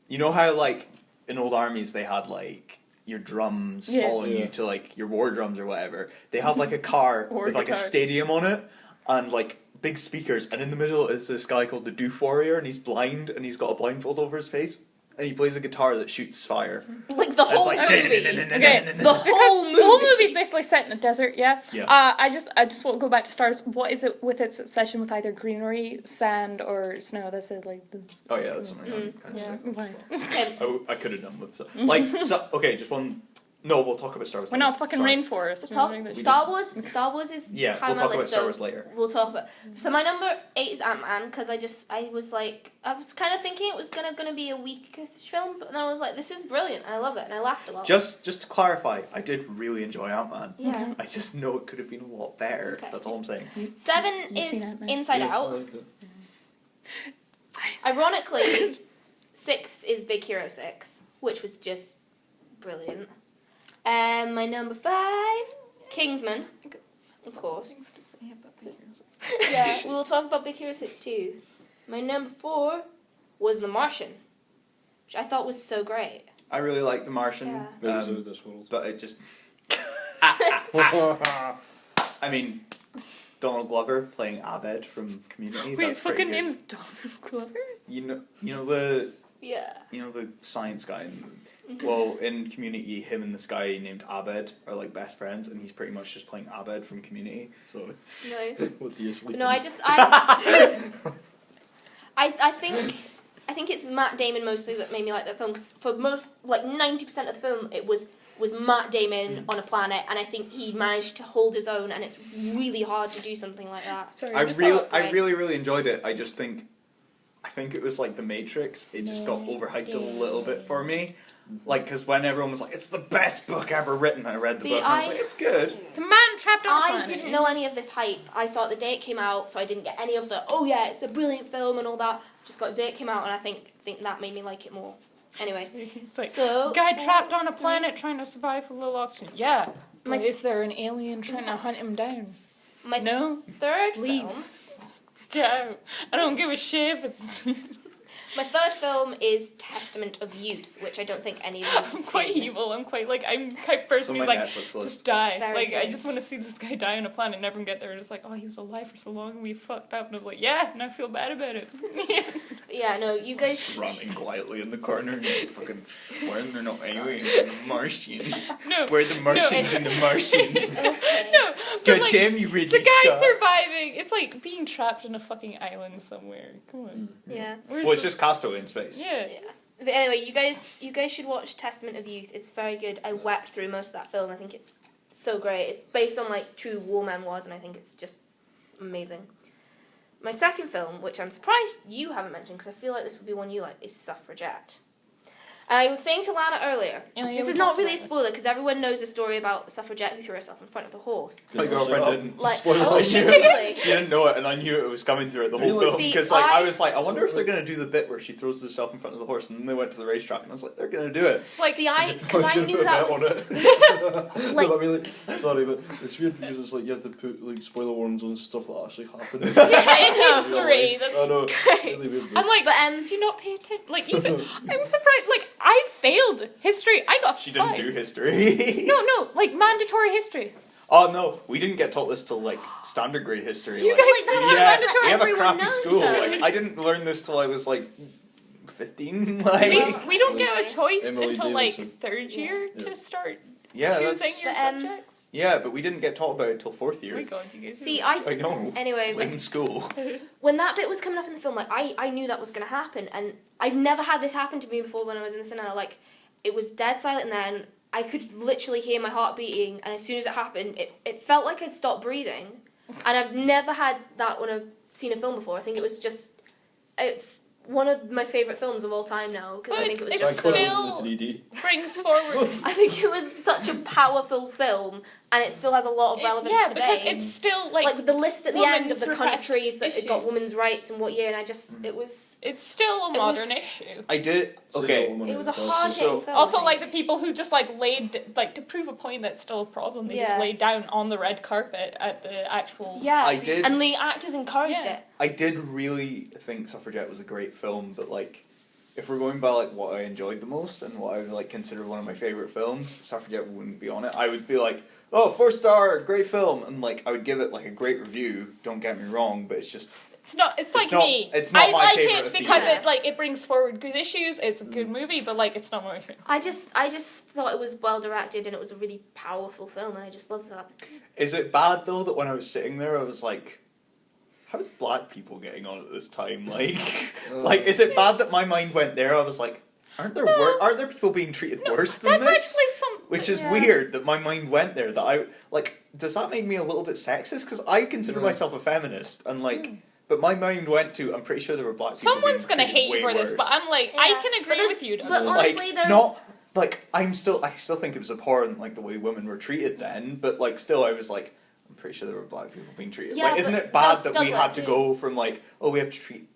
you know how, like, in old armies they had, like, your drums Yeah. following Yeah. you to, like, your war drums or whatever. They have, like, a car War with, like, a guitar. stadium on it and, like, big speakers. And in the middle is this guy called the Doof Warrior, and he's blind, and he's got a blindfold over his face. And he plays a guitar that shoots fire. Like the And it's whole like... movie. Okay, The whole movie. The whole movie's basically set in a desert, yeah. Yeah. I just want to go back to stars. What is it with its obsession with either greenery, sand, or snow? That's it, like the. Oh, yeah, that's something I'm kind of Yeah. sick. Why? Okay, I could have done with so like so okay, just one. No, we'll talk about Star Wars. We're later. not fucking Sorry. rainforest. we'll talk, We're doing that shit. Star Wars is Yeah, high we'll on talk my about list, Star so Wars later. we'll talk about. So my number 8 is Ant-Man because I was like I was kind of thinking it was gonna be a weak film, but then I was like, this is brilliant. I love it, and I laughed a lot. Just to clarify, I did really enjoy Ant-Man. Yeah. I just know it could have been a lot better. Okay. That's all I'm saying. 7 You've seen is Ant-Man? Inside Yeah, I Out. liked it. Ironically, 6 is Big Hero 6, which was just brilliant. My number 5, Kingsman, of course. Things to say about the heroes. Yeah, we'll talk about Big Hero 6 too. My number 4 was The Martian, which I thought was so great. I really like The Martian, Yeah. It was out of this world. but it just. I mean, Donald Glover playing Abed from Community. Wait, that's his pretty fucking good. name's Donald Glover? You know the Yeah. science guy. Well, in Community, him and this guy named Abed are like best friends, and he's pretty much just playing Abed from Community. Sorry. Nice. What do you sleep? No, I think it's Matt Damon mostly that made me like that film. 'Cause for most, like 90% of the film, it was Matt Damon on a planet, and I think he managed to hold his own. And it's really hard to do something like that. Sorry, I just thought it was great. really enjoyed it. I think it was like The Matrix. It just got overhyped a little bit for me. Like, because when everyone was like, "It's the best book ever written," I read the See, book and I was I- like, "It's good." It's a man trapped on a I planet. didn't know any of this hype. I saw it the day it came out, so I didn't get any of the "oh yeah, it's a brilliant film" and all that. Just got the day it came out, and I think that made me like it more. Anyway, It's like, so guy trapped on a planet trying to survive with little oxygen. Yeah. My- But is there an alien trying to hunt him down? my No? third Leave. film. Yeah. I don't give a shit if it's... My third film is Testament of Youth, which I don't think any of you have I'm quite seen. evil. I'm quite person on who's my like, Netflix list. just die. very Like, I good. just want to see this guy die on a planet and never get there. And it's like, oh, he was alive for so long and we fucked up. And I was like, yeah, and I feel bad about it. Yeah, no, you guys. Running quietly in the corner, and fucking, why are there no aliens in the Martian? No. Where are the Martians in the Martian? Okay. No. But God like, damn you, it's a Ridley guy Scott. surviving. It's like being trapped in a fucking island somewhere. Come on. Yeah. Where's Well, it's the- just Castaway in space. Yeah. Yeah. But anyway, you guys should watch Testament of Youth. It's very good. I wept through most of that film. I think it's so great. It's based on like true war memoirs, and I think it's just amazing. My second film, which I'm surprised you haven't mentioned because I feel like this would be one you like, is Suffragette. I was saying to Lana earlier, Oh, yeah, this we is not talked really a about this. spoiler because everyone knows the story about the suffragette who threw herself in front of the horse. My girlfriend didn't. Like, Spoiler. oh, she really? She didn't know it, and I knew it was coming through it the whole Really? film. See, Because like I I- was like, I wonder if they're gonna do the bit where she throws herself in front of the horse, and then they went to the racetrack, and I was like, they're gonna do it. Like, see, because I knew that was. Like, no, I mean, like, sorry, but it's weird because it's like you have to put like spoiler warnings on stuff that actually happened. Yeah, in history. I know, That's great. really weird. I'm like, did you not pay attention? Like, even I'm surprised. Like, I failed history. I got She 5. didn't do history. No, like mandatory history. Oh no, we didn't get taught this till like standard grade history. You like, guys Like, do that's yeah, mandatory. we have a Everyone crappy knows school. that. Like I didn't learn this till I was like 15. Like We don't get a choice Emily until like Davidson. third year Yeah. to start Yeah, choosing that's, your But, subjects. yeah, but we didn't get taught about it till 4th Oh year. my god, you guys. See, I know. Anyway, In school. when that bit was coming up in the film, like, I knew that was going to happen, and I've never had this happen to me before when I was in the cinema. Like, it was dead silent, and then I could literally hear my heart beating, and as soon as it happened, it felt like I'd stopped breathing, and I've never had that when I've seen a film before. I think it's one of my favourite films of all time now, because I think it was it's I just quite still- like the 3D. brings forward. I think it was such a powerful film, and it still has a lot of relevance yeah, today. because it's still like like the list at the end of the women's repressed countries that it got issues. women's rights and what year, and I just it was it's still a it modern was- issue. I did. Okay. it was a hard hitting film. Also, I like the think. people who just like laid like to prove a point that's still a problem. They just Yeah. laid down on the red carpet at the actual. Yeah, I did. and the actors encouraged Yeah. it. I did really think Suffragette was a great film, but like, if we're going by like what I enjoyed the most and what I would like consider one of my favorite films, Suffragette wouldn't be on it. I would be like, oh, 4-star, great film, and like I would give it like a great review. Don't get me wrong, but it's just It's not. It's like not- me. it's not I my like favourite it of the because year. it like it brings forward good issues. It's a good movie, but like it's not my favorite. I just thought it was well directed and it was a really powerful film, and I just loved that. Is it bad though that when I was sitting there, I was like, how are black people getting on at this time? Like, is it bad that my mind went there? I was like, aren't there people being treated worse than That's this? actually some. Which is Yeah. weird that my mind went there. That I like. Does that make me a little bit sexist? Because I consider Yeah. myself a feminist, and like, but my mind went to. I'm pretty sure there were black people. Someone's being gonna treated hate you way for this, but worse. I'm like, I Yeah. can But agree there's- with you. but Douglas. honestly, like there's- not like I still think it was abhorrent like the way women were treated then, but like still I was like, I'm pretty sure there were black people being treated. Yeah, like, isn't but it bad that we had Douglas. to go from like, oh, we have to treat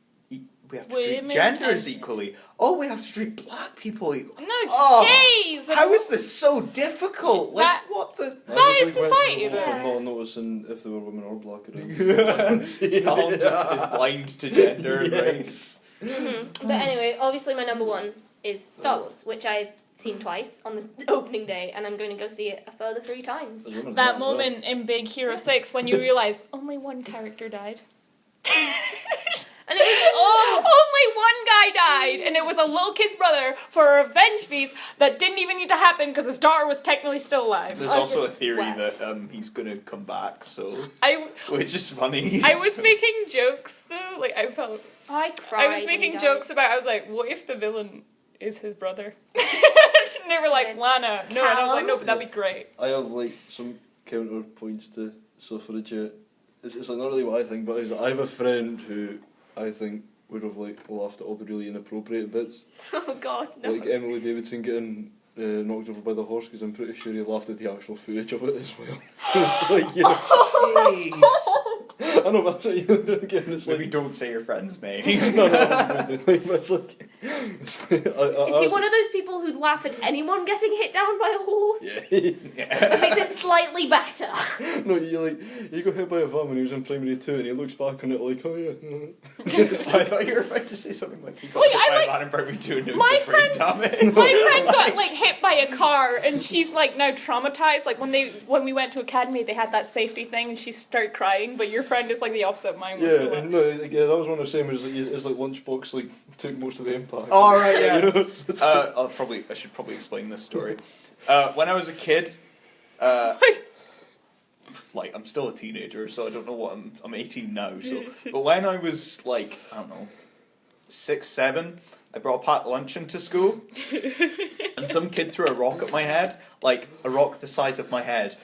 Women genders and- equally. Oh, we have to treat black people equally. No, Oh, gays. How is this so difficult? Like, That- what the? That is I just, like, society, went though. from not noticing if they were women or black around. Colin just is blind to gender and Yes. race. But anyway, obviously my number one is Star Wars, which I've seen twice on the opening day, and I'm going to go see it a further 3 times. There's women in That as well. moment in Big Hero 6 when you realize only one character died. And it was Only one guy died, and it was a little kid's brother for a revenge feast that didn't even need to happen because his daughter was technically still alive. There's I also a just theory wept. that he's gonna come back, so I which is funny. was making jokes though, like I felt I cried. I was when he making died. jokes about. I was like, what if the villain is his brother? And they were like, Lana, no, and I was like, no, but that'd be great. I have like some counterpoints to Suffragette. It's like not really what I think, but I have a friend who I think would have like laughed at all the really inappropriate bits, Oh God, no. like Emily Davidson getting knocked over by the horse, because I'm pretty sure he laughed at the actual footage of it as well. So it's like, yeah, I know, but that's what you're getting. It's Maybe like, don't say your friend's name. no, like, but it's like, Is he one of those people who'd laugh at anyone getting hit down by a horse? Yeah. It Yeah. makes it slightly better. No, you got hit by a van when he was in primary 2, and he looks back on it like, oh yeah. I thought you were about to say something like he got Wait, hit I by like- a man in primary 2 and it was My a brain friend- damage. My friend got like hit by a car, and she's like now traumatized. Like when we went to academy, they had that safety thing, and she started crying. But your friend is like the opposite of mine. Was, so, Yeah, like, no, like, yeah, that was one of the same. Was like, his like lunchbox like took most of the impact. Oh, right, yeah. You know, it's- I should probably explain this story. When I was a kid, like I'm still a teenager, so I don't know what I'm 18 now. So, but when I was like I don't know, 6, 7, I brought a packed lunch into school, and some kid threw a rock at my head, like a rock the size of my head.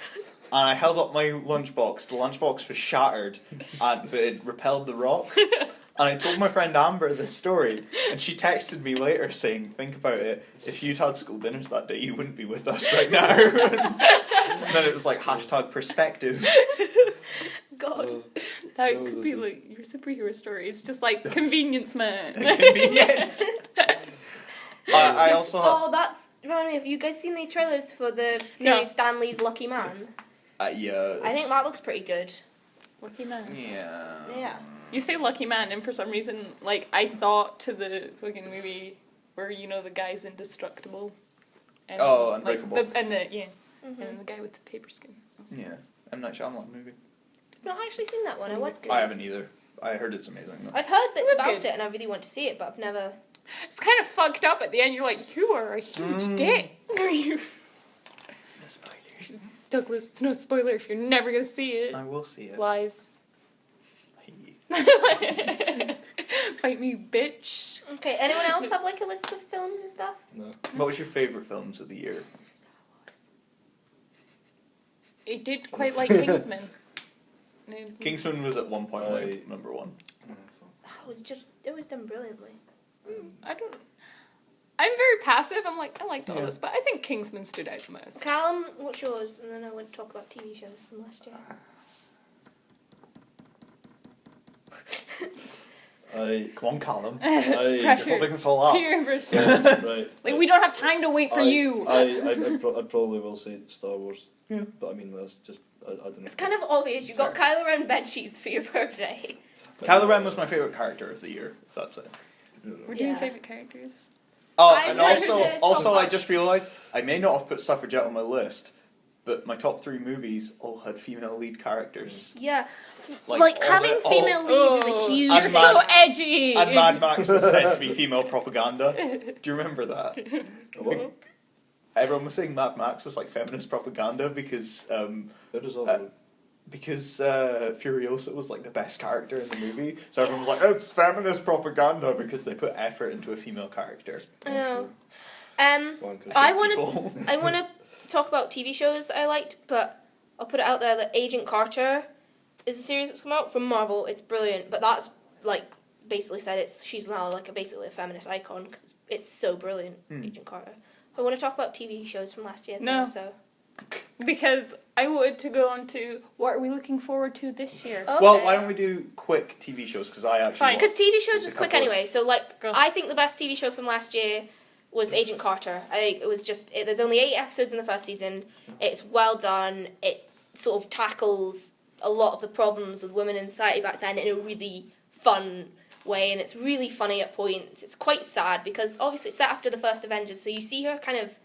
And I held up my lunchbox. The lunchbox was shattered, but it repelled the rock. And I told my friend Amber this story, and she texted me later saying, "Think about it. If you'd had school dinners that day, you wouldn't be with us right now." And then it was like #perspective. God, that that was could a be thing. like your superhero story. It's just like convenience man. Convenience. I also have, Oh, that's remind me. Have you guys seen the trailers for the series Stanley's Lucky Man? yeah. I think that looks pretty good. Lucky man. Yeah. Yeah. You say lucky man, and for some reason, like I thought to the fucking movie where you know the guy's indestructible. And, Oh, like, Unbreakable. and the guy with the paper skin. Yeah. M. Night Shyamalan movie. I've not actually seen that one. I want to. I haven't either. I heard it's amazing though. I've heard bits was about good. it, and I really want to see it, but I've never. It's kind of fucked up at the end. You're like, you are a huge dick. You- spoilers. Douglas, it's no spoiler if you're never gonna see it. I will see it. Lies. Hey. Fight me, bitch. Okay, anyone else have like a list of films and stuff? No. What was your favourite films of the year? Star Wars. I did quite like Kingsman. Kingsman was at one point my Aye. number one. It was done brilliantly. I'm very passive. I'm like, I liked all this, but I think Kingsman stood out the most. Callum, what's yours? And then I want to talk about TV shows from last year. Come on, Callum. Pressure. You're holding us all up. Peer pressure. Right. Like, we don't have time to wait for you. I probably will say Star Wars. Yeah. But I mean, that's just, I don't know. It's kind of obvious. You got Kylo Ren bed sheets for your birthday. Kylo Ren was my favourite character of the year, if that's it. We're doing Yeah. favourite characters. Oh, I and wanted to also talk I about- just realised I may not have put Suffragette on my list, but my top 3 movies all had female lead characters. Yeah. Like, all having the- female leads is a huge... And You're Mad- so edgy. And Mad Max was said to be female propaganda. Do you remember that? What? Everyone was saying Mad Max was like feminist propaganda because How does all work? Furiosa was like the best character in the movie. So everyone was like, it's feminist propaganda because they put effort into a female character. I know. Wankers. I want People. to talk about TV shows that I liked, but I'll put it out there that Agent Carter is a series that's come out from Marvel. It's brilliant, but that's like basically said she's now like basically a feminist icon because it's so brilliant. Agent Carter. I want to talk about TV shows from last year. No. Though, so. Because I wanted to go on to what are we looking forward to this year. Okay. Well, why don't we do quick TV shows? Because I actually Fine. Because TV shows Just is a quick couple of- anyway. So like, Go. I think the best TV show from last year was Agent Carter. I think it was just there's only 8 episodes in the first season. It's well done. It sort of tackles a lot of the problems with women in society back then in a really fun way, and it's really funny at points. It's quite sad because obviously it's set after the first Avengers, so you see her kind of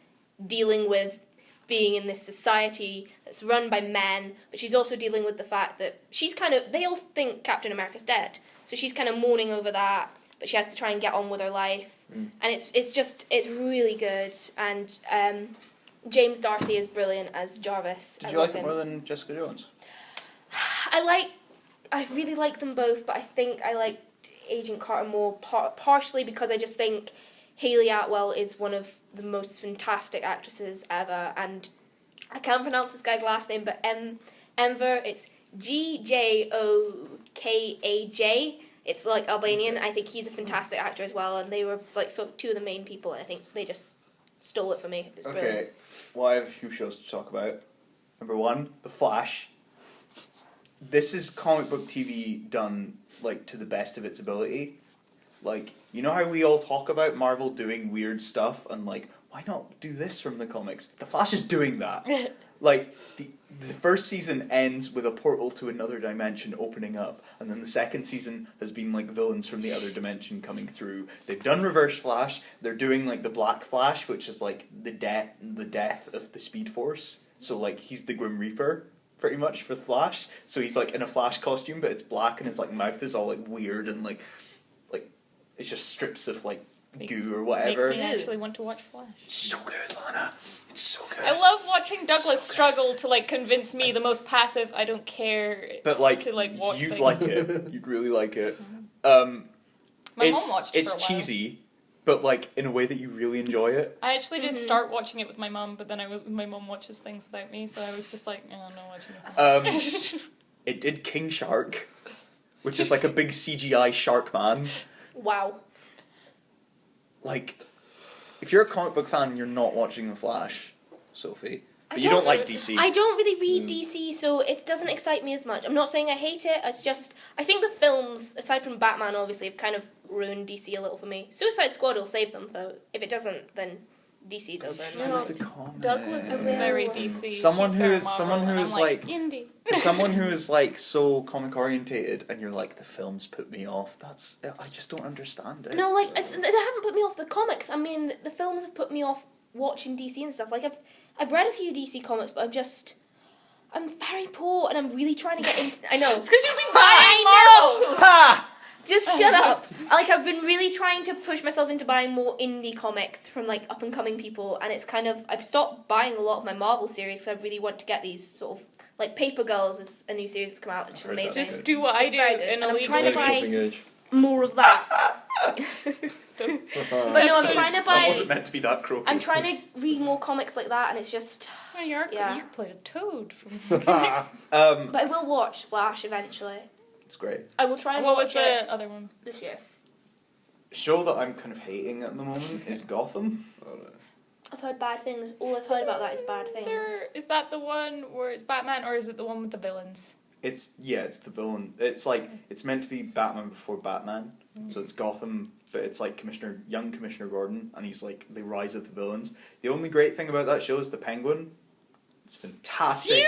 dealing with being in this society that's run by men, but she's also dealing with the fact that she's kind of, they all think Captain America's dead, so she's kind of mourning over that, but she has to try and get on with her life, and it's really good, and James Darcy is brilliant as Jarvis. Did I you love like it him. more than Jessica Jones? I really like them both, but I think I liked Agent Carter more, partially because I just think Hayley Atwell is one of the most fantastic actresses ever, and I can't pronounce this guy's last name, but Enver, it's Gjokaj. It's like Albanian. I think he's a fantastic actor as well, and they were like sort of 2 of the main people, and I think they just stole it for me. It was brilliant. Okay, well I have a few shows to talk about. Number 1, The Flash. This is comic book TV done like to the best of its ability. Like, you know how we all talk about Marvel doing weird stuff and like, why not do this from the comics? The Flash is doing that. Like, the first season ends with a portal to another dimension opening up, and then the second season has been like villains from the other dimension coming through. They've done Reverse Flash. They're doing like the Black Flash, which is like the death of the Speed Force. So like he's the Grim Reaper pretty much for Flash. So he's like in a Flash costume, but it's black, and his like mouth is all like weird and like it's just strips of like goo or whatever. Makes me actually want to watch Flash. It's so good, Lana. It's so good. I love watching Douglas struggle to like convince me, the most passive, I don't care, But like, to like watch you'd things. like it. You'd really like it. My mom watched it It's for a while. cheesy, but like in a way that you really enjoy it. I actually did start watching it with my mom, but then my mom watches things without me, so I was just like, oh, I'm not watching this. It did King Shark, which is like a big CGI shark man. Wow. Like, if you're a comic book fan and you're not watching The Flash, Sophie, but I you don't don't like DC. I don't really read DC, so it doesn't excite me as much. I'm not saying I hate it, it's just, I think the films, aside from Batman obviously, have kind of ruined DC a little for me. Suicide Squad will save them, though. If it doesn't, then DC's over in my No. mind. The comics. Douglas is will. very DC. Someone She's who very is- Marvel, someone who and I'm is like- indie. Someone who is like so comic orientated, and you're like, the films put me off. I just don't understand it. No, like, they haven't put me off the comics. I mean, the films have put me off watching DC and stuff. Like, I've read a few DC comics, but I'm very poor, and I'm really trying to get into... I know. It's because you've been I buying Marvel. know! Ha! Just Oh, shut up. yes. Like, I've been really trying to push myself into buying more indie comics from, like, up-and-coming people, and it's kind of... I've stopped buying a lot of my Marvel series, so I really want to get these sort of... Like, Paper Girls is a new series that's come out, which is I've heard that's amazing. Just do what I It's do very good, and and I'm leave trying to it. buy- Cutting edge. More of that. Don't- But no, I'm episode trying to is- That buy... wasn't meant to be that croaky. I'm trying to read more comics like that, and it's just... Oh, you Yeah. could play a toad from But I will watch Flash eventually. It's great. I will try and What was watch it the other one? this year. Show that I'm kind of hating at the moment is Gotham. Alright. I've heard bad things. All I've heard about that is bad things. Is that the one where it's Batman, or is it the one with the villains? It's the villain. It's like it's meant to be Batman before Batman. So it's Gotham, but it's like young Commissioner Gordon, and he's like the rise of the villains. The only great thing about that show is the Penguin. It's fantastic.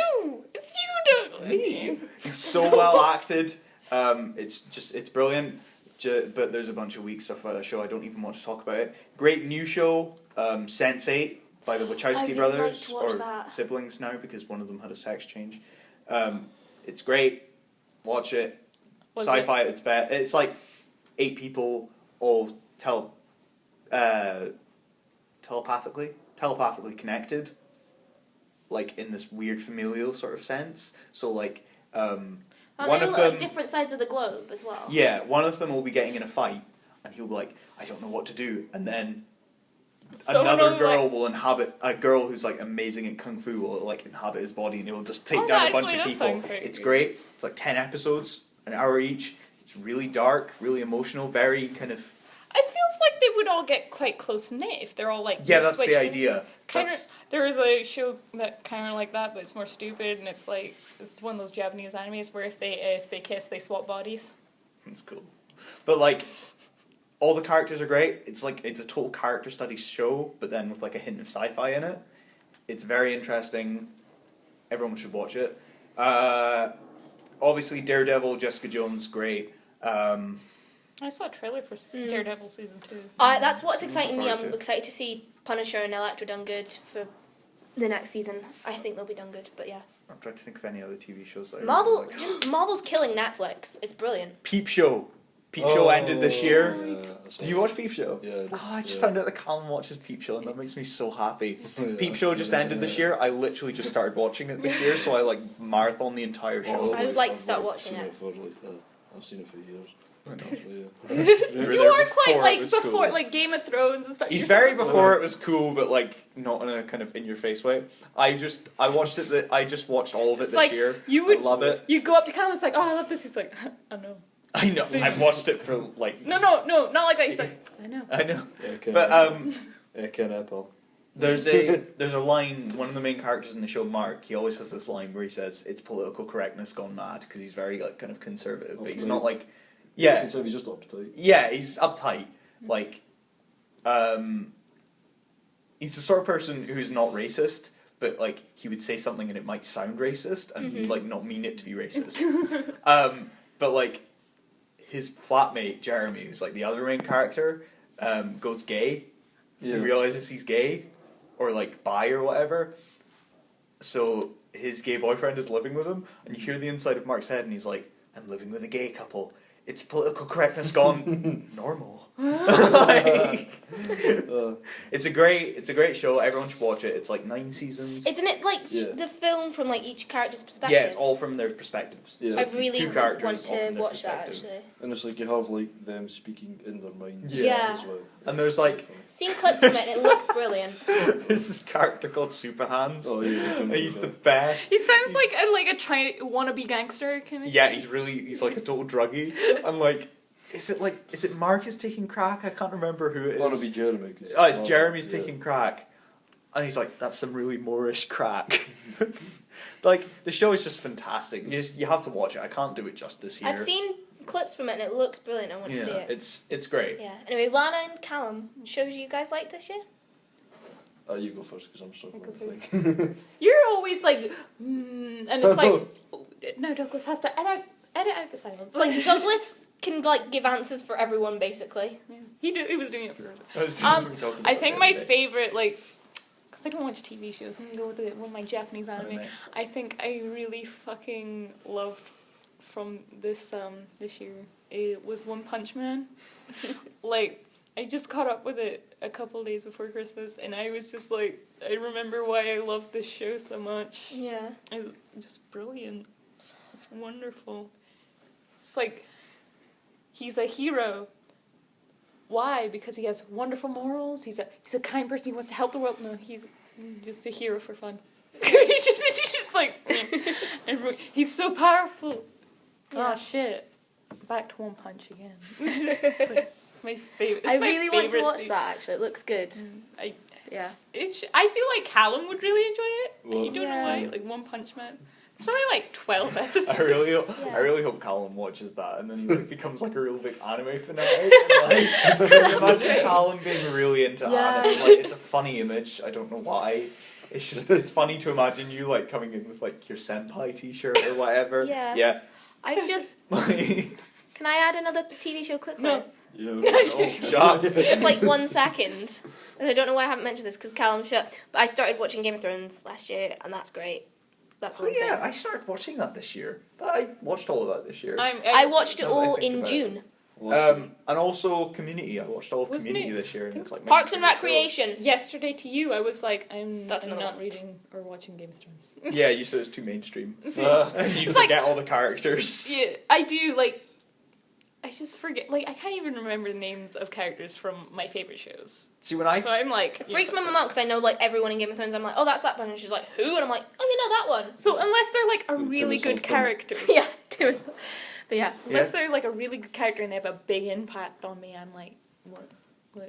It's you, Douglas! Me. He's so well acted. It's brilliant. But there's a bunch of weak stuff about the show. I don't even want to talk about it. Great new show, Sense8 by the I Wachowski really brothers, like to watch or that. siblings now because one of them had a sex change. It's great. Watch it. Was Sci-fi at its best. It's like 8 people all telepathically connected, like in this weird familial sort of sense. So like Aren't one they of all them, like different sides of the globe as well? yeah, one of them will be getting in a fight, and he'll be like, I don't know what to do, and then another girl will inhabit a girl who's like amazing at kung fu will like inhabit his body, and he'll just take Oh, down that a bunch actually of does people. sound great. It's great. It's like 10 episodes, an hour each. It's really dark, really emotional, very kind of It feels like they would all get quite close knit if they're all like yeah. That's switch- the idea. Kind of. That's- There is a show that kind of like that, but it's more stupid, and it's like it's one of those Japanese animes where if they kiss, they swap bodies. It's cool. But like all the characters are great. It's like it's a total character study show, but then with like a hint of sci-fi in it. It's very interesting. Everyone should watch it. Obviously Daredevil, Jessica Jones, great. I saw a trailer for Daredevil season 2. That's what's exciting me. forward I'm to it. excited to see Punisher and Elektra done good for the next season. I think they'll be done good, but yeah. I'm trying to think of any other TV shows that I Marvel, really like. just Marvel's killing Netflix. It's brilliant. Peep Show. Peep Show ended this year. Yeah, I saw Do you that. watch Peep Show? Yeah. Oh, I just yeah. found out that Callum watches Peep Show, and that makes me so happy. Yeah. Peep Show just ended this year. I literally just started watching it this year, so I like marathon the entire show. I would like to I've, start watching seen it. For, like, I've seen it for years. I know. Actually, You were You there are quite before it like was before cool. like Game of Thrones and stuff. He's You're very so- before it was cool, but like not in a kind of in your face way. I watched it. I just watched all of it It's this like, year. you would I love it. You go up to Callum, it's like, oh, I love this. He's like, I know. I know. See? I've watched it for like. No, not like that. He's like, I know. I know. yeah, But Ken Apple. there's a line. One of the main characters in the show, Mark, he always has this line where he says it's political correctness gone mad because he's very like kind of conservative, but he's not like. Yeah, He's just uptight. yeah, he's uptight. Like, he's the sort of person who's not racist, but like he would say something and it might sound racist, and he'd like not mean it to be racist. But like his flatmate Jeremy, who's like the other main character, goes gay. Yeah. He realizes he's gay, or like bi or whatever. So his gay boyfriend is living with him, and you hear the inside of Mark's head, and he's like, "I'm living with a gay couple. It's political correctness gone normal." Like, it's a great show. Everyone should watch it. It's like 9 seasons. Isn't it like Yeah. the film from like each character's perspective? Yeah, it's all from their perspectives. Yeah. So I it's these really two characters want all to from their watch that perspective. actually. And it's like you have like them speaking in their minds Yeah. as well. And there's like Seen clips from it and it looks brilliant. there's this character called Super Hands. Oh yeah. And he's the best. He sounds like a wannabe gangster kind of. Yeah, he's like a total druggie. And like, is it Marcus taking crack? I can't remember who it is. That'll be Jeremy. Oh, it's Jeremy's yeah. taking crack. And he's like, that's some really Moorish crack. Like, the show is just fantastic. You have to watch it. I can't do it justice here. I've seen clips from it and it looks brilliant. I want to see it. it's great. Yeah. Anyway, Lana and Callum, shows you guys like this year? You go first because I'm struggling go to think. You're always like, and it's like, oh, no, Douglas has to edit out the silence. Like Douglas can like give answers for everyone basically. Yeah. He was doing it for. I was Um, we were talking I about think it my the other day. favorite because I don't watch TV shows. I'm gonna go with one of my Japanese anime. Anime. I think I really fucking loved from this year it was One Punch Man. Like, I just caught up with it a couple days before Christmas, and I was just like, I remember why I loved this show so much. Yeah. It was just brilliant. It's wonderful. It's like, he's a hero. Why? Because he has wonderful morals. He's a kind person. He wants to help the world. No, he's just a hero for fun. he's just like, and he's so powerful. Yeah. Oh shit! Back to One Punch again. It's my favorite. I really want to watch that. Actually, it looks good. I Yeah. feel like Callum would really enjoy it. Well, You don't know Yeah. why? Like One Punch Man. It's only like 12 episodes. I really hope Callum watches that, and then he like becomes like a real big anime fanatic. And, like, imagine Callum being really into Yeah. anime. Like, it's a funny image. I don't know why. It's funny to imagine you like coming in with like your senpai T-shirt or whatever. Yeah. Yeah. I just Like, can I add another TV show quickly? No. Yeah. oh, shut. Just like 1 second. I don't know why I haven't mentioned this because Callum shut. But I started watching Game of Thrones last year, and that's great. That's Oh what I'm yeah, saying. I started watching that this year. I watched all of that this year. I watched it Now that I all think in about it. June. And also Community. I watched all of Wasn't Community it- this year, and it's like my Parks and favorite show. Recreation. Yesterday to you, I was like, I'm That's another not one. reading or watching Game of Thrones. Yeah, you said it's too mainstream. And you It's like- forget all the characters. Yeah, I do, like, I just forget, like, I can't even remember the names of characters from my favourite shows. See, when I So I'm like... It freaks my mum out because I know like everyone in Game of Thrones. I'm like, oh, that's that one, and she's like, who? And I'm like, oh, you know that one. So unless they're, like, a really Timothy good Dalton. character... Yeah, do but yeah. Unless they're, like, a really good character and they have a big impact on me, I'm like, what?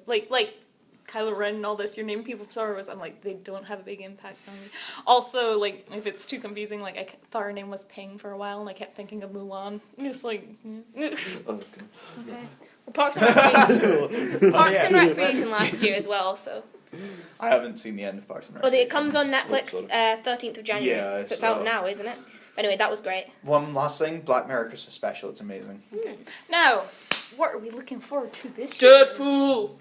Like Kylo Ren and all this, you're naming people from Star Wars, I'm like, they don't have a big impact on me. Also, like, if it's too confusing, like, I thought her name was Ping for a while, and I kept thinking of Mulan. Just like... Okay. Okay. Well, Parks and Recreation. Parks Yeah. and Recreation last year as well. So, I haven't seen the end of Parks and well, Recreation. it comes on Netflix sorry. 13th of January. Yeah, I so it's saw out it. now, isn't it? Anyway, that was great. One last thing, Black Mirror Christmas special. It's amazing. Now, what are we looking forward to this year? Deadpool.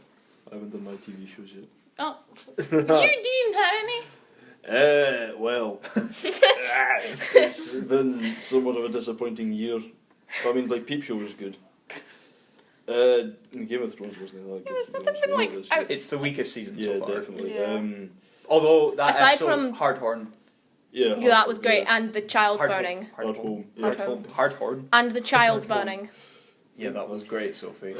I haven't done my TV shows yet. Oh, you didn't have any? Well, it's been somewhat of a disappointing year. I mean, like, Peep Show was good. Game of Thrones wasn't that good. There's nothing been, like, This year. out- It's the weakest season Yeah, so far. definitely. Yeah. Although that Aside episode, from- Hardhorn. Yeah, Yeah, that was great, yeah. and the child Hard burning, Hard Home, yeah. Hard Home. Hardhorn. and the child burning. Yeah, that was great, Sophie.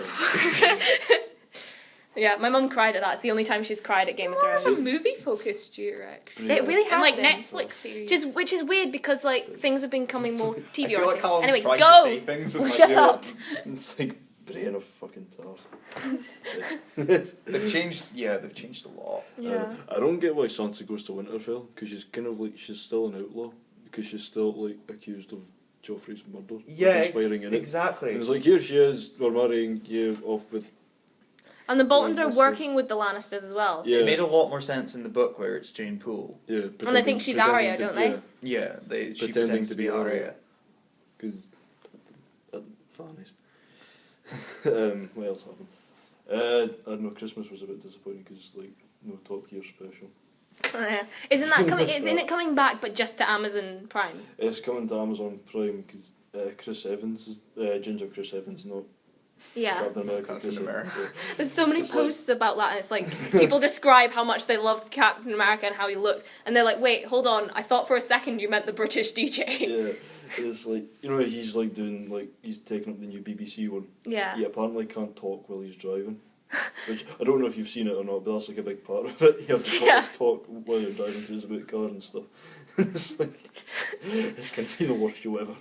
Yeah, my mum cried at that. It's the only time she's cried at Game of More of a Thrones. movie-focused year, actually. It really And, has like, been. Netflix series. Which is weird because like things have been coming more I TV feel like oriented. Callum's Anyway, trying go. to say things and, like, Shut yeah. up. It's like brain of fucking tars. They've changed. Yeah, they've changed a lot. Yeah. I don't get why Sansa goes to Winterfell because she's kind of like she's still an outlaw because she's still like accused of Joffrey's murder. Yeah, conspiring in it. exactly. And it's like here she is, we're marrying you off with. And the Boltons are Yeah, working with the Lannisters as well. Yeah, It made a lot more sense in the book where it's Jane Poole. yeah. And they think she's Arya, don't they? Yeah, she Pretending pretends to to be be Arya. Arya. Because funnies. What else happened? I don't know. Christmas was a bit disappointing because like no Top Gear special. Isn't that coming? Isn't it coming back, but just to Amazon Prime? It's coming to Amazon Prime because Chris Evans, Ginger Chris Evans, not Yeah. Captain America. Captain Chris America. Evans. There's so many It's like- posts about that, and it's like people describe how much they love Captain America and how he looked, and they're like, "Wait, hold on! I thought for a second you meant the British DJ." Yeah, it's like you know he's like doing like he's taking up the new BBC one. Yeah. He apparently can't talk while he's driving. Which I don't know if you've seen it or not, but that's like a big part of it. You have to Yeah. talk while you're driving because it's about cars and stuff. It's like it's gonna be the worst show ever.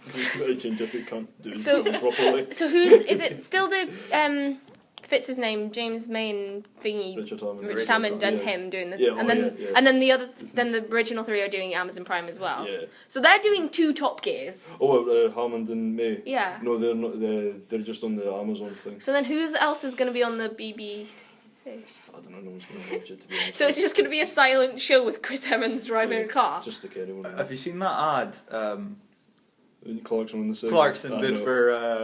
A ginger who can't do So- it properly. So who's is it still the Fitz his name James Main thingy Richard Hammond. Rich Hammond and yeah. him doing the Yeah, and then yeah. and then the original three are doing Amazon Prime as well. Yeah. So they're doing 2 Top Gears. Oh, Hammond and May. Yeah. No, they're not. They're just on the Amazon thing. So then who's else is going to be on the BBC? I don't know. No one's gonna watch it to be honest. So it's just going to be a silent show with Chris Evans driving a car. Just to carry one. Have you seen that ad? Clarkson on the side. Clarkson did for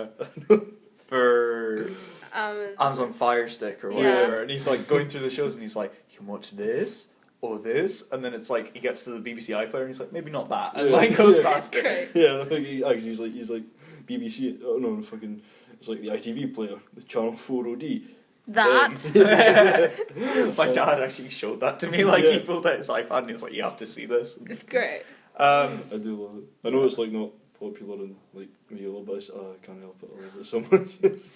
Amazon Fire Stick or Yeah. whatever, and he's like going through the shows and he's like, you can watch this or this, and then it's like he gets to the BBC iPlayer and he's like, maybe not that, and Yeah. like goes Yeah. past it. Great. Yeah, I think he's like BBC. Oh no, fucking. It's like the ITV player, the Channel 4OD. That. My dad actually showed that to me. Like, Yeah. he pulled out his iPad and he was like, "You have to see this." It's great. I do love it. I know it's like not popular in like me a little bit. I can't help it. I love it so much.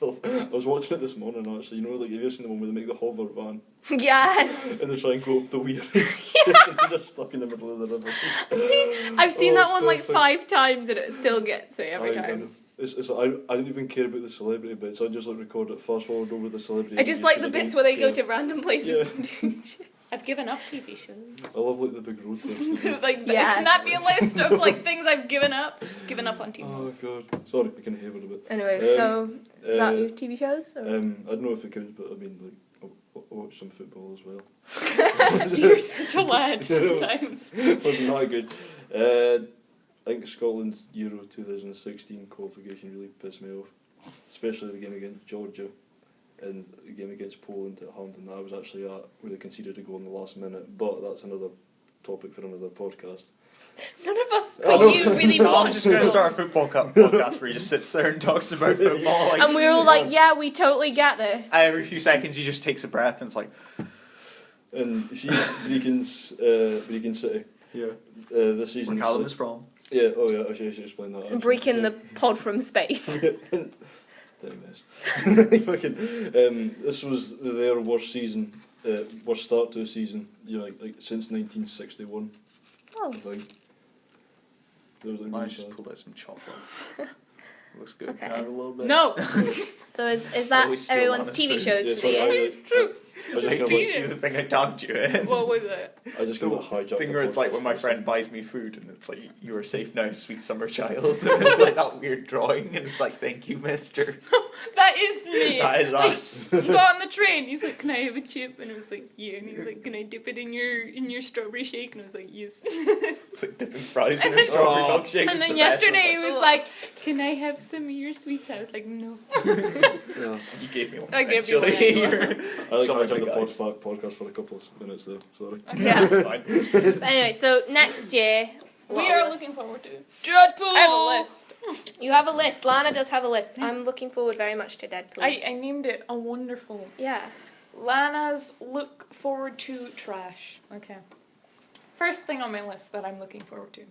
I was watching it this morning actually. You know, like have you seen the one where they make the hover van Yes. and they try and go up the weir? They're just stuck in the middle of the river. I've seen Oh, that it's one like perfect. 5 times and it still gets me every I know. time. It's I don't even care about the celebrity bits. I just like record it fast forward over the celebrity. I just like the bits where they go to random places. Yeah. I've given up TV shows. I love like the big road trips. Like, Yes. can that be a list of like things I've given up? Given up on TV. Oh god, sorry, I can hear it a bit. Anyway, so is that your TV shows? Or? I don't know if it counts, but I mean like I watch some football as well. You're such a lad sometimes. Wasn't that good? I think Scotland's Euro 2016 qualification really pissed me off, especially the game against Georgia and the game against Poland at Hampden. I was actually at where they conceded a goal in the last minute, but that's another topic for another podcast. None of us, I know. but you really No, I'm watched. just gonna start a football podcast where he just sits there and talks about football. Like, And we were all like, yeah, we totally get this. every few seconds he just takes a breath and it's like, And you see Brecon City yeah, this season. where Callum is from. Yeah, oh yeah, I should explain that. actually. Breaking the pod from space. Fucking, this was their worst season, worst start to a season, you know, like since 1961. Oh. I think. There was like I really just bad. pulled out some chocolate. Looks good. Okay. Can I have a little bit? No. So is that Always steal everyone's honest TV food. shows Yeah, for the sorry, year? I just Like, got do you like, see the thing I tagged you in? What was it? I just got like hijacked. Thing the where it's like podcast when my for a friend second. buys me food and it's like, "You are safe now, sweet summer child." And it's like that weird drawing and it's like, "Thank you, mister." That is me. That is us. Got on the train. He's like, "Can I have a chip?" And I was like, "Yeah." And he's like, "Can I dip it in your strawberry shake?" And I was like, "Yes." It's like dipping fries in a strawberry Oh. milkshake. And It's then the best. yesterday he It's was like, "Can I have some of your sweets?" I was like, "No." Yeah. like, "You gave me one." I gave you one, eventually. actually. I like Sorry, hijacked the guys. podcast for a couple of minutes there. Sorry. Yeah. It's fine. But anyway, so next year, We are looking forward to Deadpool. I have a list. You have a list. Lana does have a list. I'm looking forward very much to Deadpool. I named it a wonderful Yeah. Lana's look forward to trash. Okay. First thing on my list that I'm looking forward to.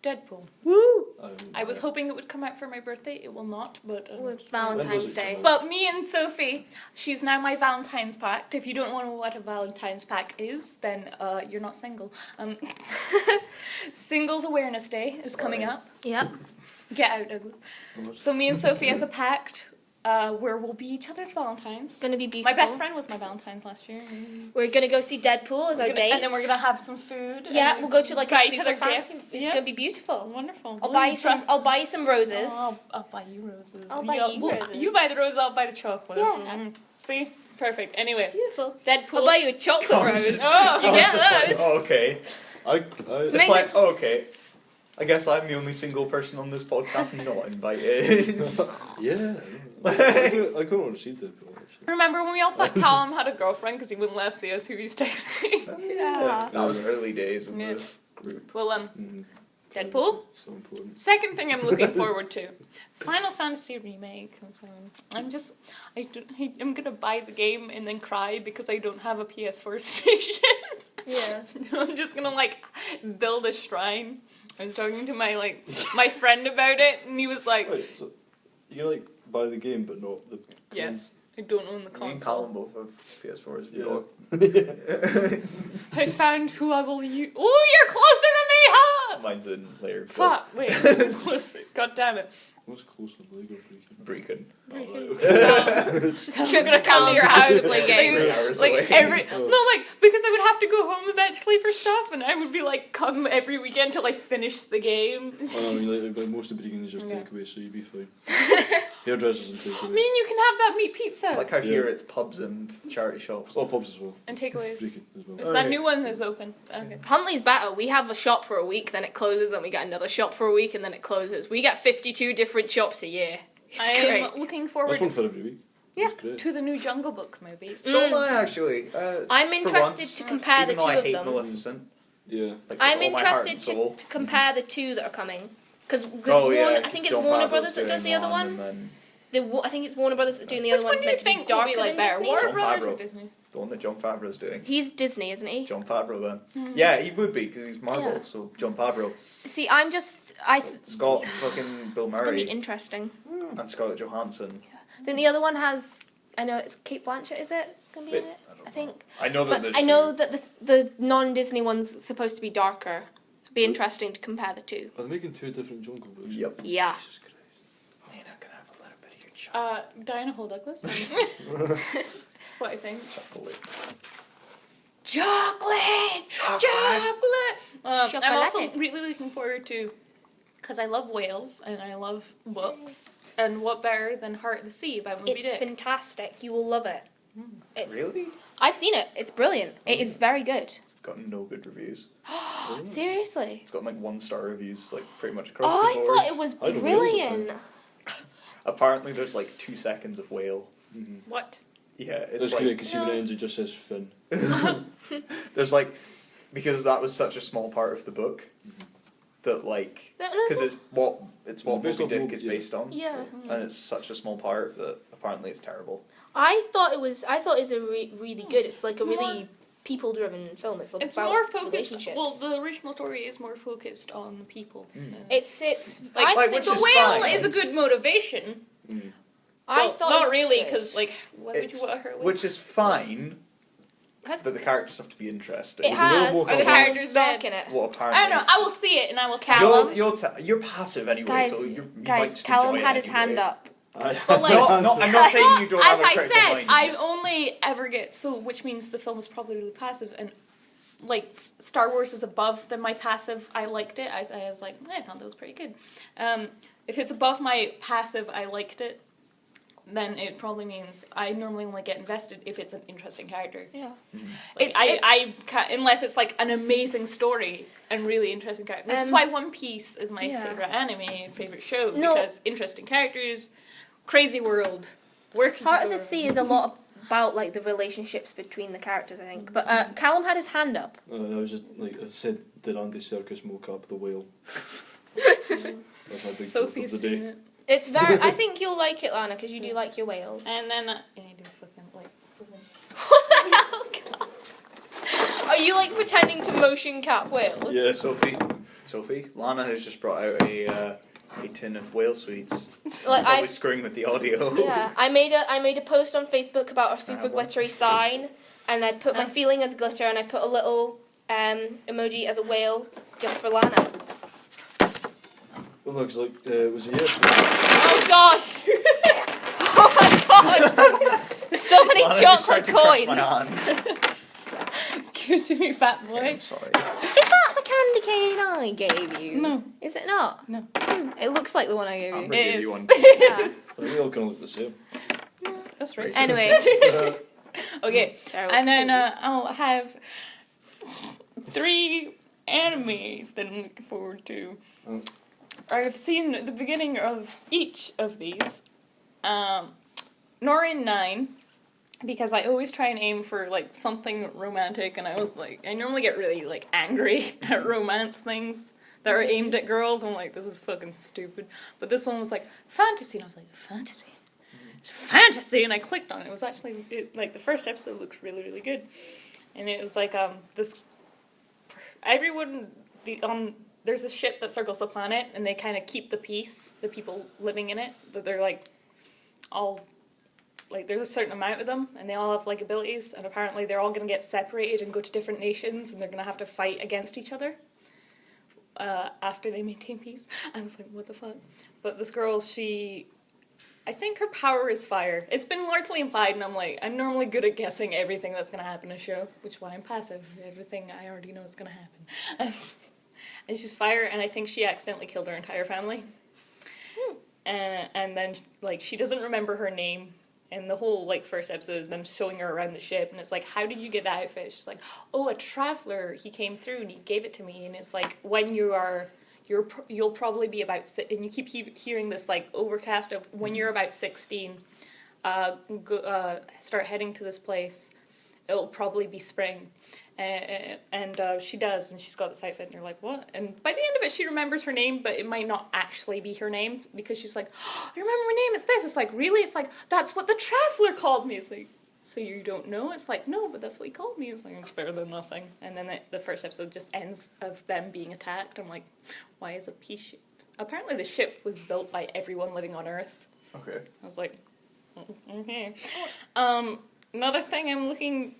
Deadpool. Woo! I was hoping it would come out for my birthday. It will not, but It's Valentine's Day. But me and Sophie, she's now my Valentine's Pact. If you don't know what a Valentine's Pact is, then you're not single. Singles Awareness Day is coming up. Yep. Get out, Douglas. So me and Sophie as a pact, where we'll be each other's Valentines. It's gonna be beautiful. My best friend was my Valentine's last year. We're gonna go see Deadpool as our date. And then we're gonna have some food. Yeah, and we'll go to like buy a each super other fancy. gifts. It's Yeah. gonna be beautiful. Wonderful. I'll buy you some. I'll buy you some roses. Oh, I'll buy you roses. I'll buy you roses. You buy the rose, I'll buy the chocolate. Yeah. See? Perfect. Anyway, Beautiful. Deadpool. I'll buy you a chocolate Oh, rose. just- Oh, you I was get just like, those. "Oh, okay." It's It's like, "Oh, okay. I guess I'm the only single person on this podcast not invited." Yeah. I couldn't want to see Deadpool actually. Remember when we all thought Callum had a girlfriend because he wouldn't let us see us who he's texting? Yeah. That was early days of Yeah. the group. Well, Mm. Deadpool. So important. Second thing I'm looking forward to, Final Fantasy remake. I'm gonna buy the game and then cry because I don't have a PS4 station. Yeah. I'm just gonna build a shrine. I was talking to my friend about it, and he was like, Right, so you can like buy the game but not the. "Yes, I don't own the Me and console. Callum both have PS4s. Yeah. I found who I will use. Oh, you're closer than me, huh? Mine's in layer. Fuck! Wait, closer. God damn it! What's close to Lego Freaking? Breaking. Oh, right, okay. So Trip I'm gonna to Callum's come to your house house to play games. Like away. because I would have to go home eventually for stuff, and I would be like, come every weekend till I finish the game. I mean, like most of the Breaking is just Yeah. takeaway, so you'd be fine. Hairdressers and I takeaways. mean, you can have that meat pizza Like how Yeah. here it's pubs and charity shops. Oh, pubs as well. and takeaways. Breaking as well. There's Oh, that yeah. new one that's open. Okay. Huntley's better. We have a shop for a week, then it closes, then we get another shop for a week, and then it closes. We get 52 different shops a year. It's I great. am looking That's forward one for every week. Yeah. That's great. to the new Jungle Book movies. So am I actually. I'm for interested once, to compare the even two though I of hate them. Maleficent. Yeah. Like, with I'm all my heart interested and soul. to compare the two that are coming. Because yeah, I think it's John Warner Favreau's Brothers that does doing the other one. And then I think it's Warner Brothers that's doing the Which other one one. do you Meant to be think will darker be like than better? Disney. Warner John Brothers or Favreau. Disney? the one that John Favreau's doing. He's Disney, isn't he? John Favreau then. Yeah, he would be because he's Marvel. Yeah. So John Favreau. See, Scott fucking Bill It's gonna be Murray interesting. and Scarlett Johansson. Then the other one has. I know it's Kate Blanchett. Is it? It's gonna be in it. I think. I know that But there's I know two. that the non-Disney one's supposed to be darker. It'd be interesting to compare the two. Are they making 2 different Jungle Books? Yep. Yeah. Jesus Christ. Man, I'm gonna have a little bit of your chocolate. Diana Hall Douglas. That's what I think. Chocolate! I'm also Chocolate. really looking forward to, because I love whales and I love books, and what better than Heart of the Sea by Moby It's Dick. fantastic. You will love it. It's. Really? I've seen it. It's brilliant. It is very good. It's gotten no good reviews. Seriously. It's got like 1-star reviews, like pretty much across Oh, the I board. thought it was I don't know brilliant. Apparently, there's like 2 seconds of whale. What? Yeah, it's That's like great because when it ends, it just says Finn. there's like because that was such a small part of the book that like because it's what based Moby off Dick Moby- is yeah. based on. Yeah. And it's such a small part that apparently it's terrible. I thought it was a really good. It's like a really people-driven film. It's like It's about more focused. relationships. Well, the original story is more focused on the people. It's like I think which the is whale fine. is a good motivation. I Well, thought not it was really, good. because like, why would It's- you want her? Which is fine, Has- but the characters have to be interesting. it has more the complicated. characters dark in it. What apparently I don't know. is I will just- see it and I will Callum? You're passive anyway, so you might Guys, just Callum enjoy had it his anyway. hand up. But, like, I'm not saying you don't As have a I critical said, mind. I only ever get which means the film is probably really passive, and like Star Wars is above than my passive. I liked it. I was like, I thought that was pretty good. If it's above my passive, I liked it. Then it probably means I normally only get invested if it's an interesting character. Yeah. Like, I can't, unless it's like an amazing story and really interesting character. That's why One Piece is my favorite anime and favorite show, because interesting characters, crazy world, working. Heart of the Sea is a lot about like the relationships between the characters, I think. But Callum had his hand up. I was just like I said, did Andy Serkis mock up the whale? That's my big Sophie's tip of the seen day. it. It's very. I think you'll like it, Lana, because you do like your whales. And then I do fucking like. Oh, God. Are you like pretending to motion cap whales? Yeah. Sophie, Lana has just brought out a tin of whale sweets. Like Probably screwing with the audio. Yeah, I made a post on Facebook about our super well. glittery sign, and I put my feeling as glitter, and I put a little emoji as a whale just for Lana. Well, no, 'cause like was it yes? Oh God! Oh my God! There's so many Lana just tried chocolate to crush coins. my hand. Give it to me, fat boy. I'm sorry. Is that the candy cane I gave you? No. Is it not? No. It looks like the one I gave I'm you. gonna It give you is. one. Yeah. They all kind of look the same. That's right. Anyway. Okay. Terrible. And then I'll have 3 animes that I'm looking forward to. I've seen the beginning of each of these. Norin 9, because I always try and aim for like something romantic, and I was like, I normally get really like angry at romance things that are aimed at girls. I'm like, this is fucking stupid. But this one was like fantasy, and I was like, fantasy. It's fantasy, and I clicked on it. It was actually like the first episode looks really, really good, and it was like this. Everyone there's a ship that circles the planet, and they kind of keep the peace. The people living in it, that they're like all like there's a certain amount of them, and they all have like abilities, and apparently they're all gonna get separated and go to different nations, and they're gonna have to fight against each other. After they maintain peace, I was like, what the fuck? But this girl, I think her power is fire. It's been largely implied, and I'm like, I'm normally good at guessing everything that's going to happen in a show, which is why I'm passive. Everything I already know is going to happen. And she's fire, and I think she accidentally killed her entire family. And then, like, she doesn't remember her name. And the whole, like, first episode is them showing her around the ship, and it's like, how did you get that outfit? She's like, oh, a traveler, he came through, and he gave it to me, and it's like, when you'll probably be about, and you keep hearing this, like, overcast of, when you're about 16, start heading to this place, it'll probably be spring. And she does, and she's got this outfit, and they're like, what? And by the end of it, she remembers her name, but it might not actually be her name, because she's like, oh, I remember my name, it's this. It's like, really? It's like, that's what the Traveler called me. It's like, so you don't know? It's like, no, but that's what he called me. It's like, it's better than nothing. And then the first episode just ends of them being attacked. I'm like, why is a peace ship? Apparently the ship was built by everyone living on Earth. Okay. I was like, okay. Another thing I'm looking...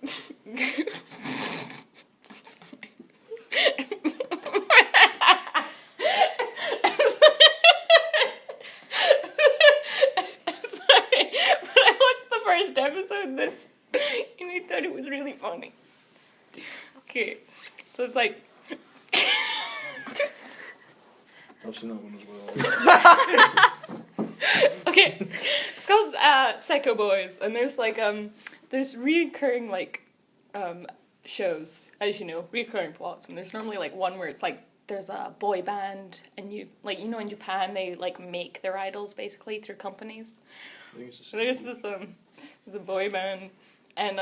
I'm sorry, but I watched the first episode and I thought it was really funny. Okay, so it's like... I've seen that one as well. Okay, it's called Psycho Boys, and there's like there's recurring like shows, as you know, recurring plots, and there's normally like one where it's like there's a boy band, and you like in Japan they like make their idols basically through companies. I think it's the So there's this there's a boy band, and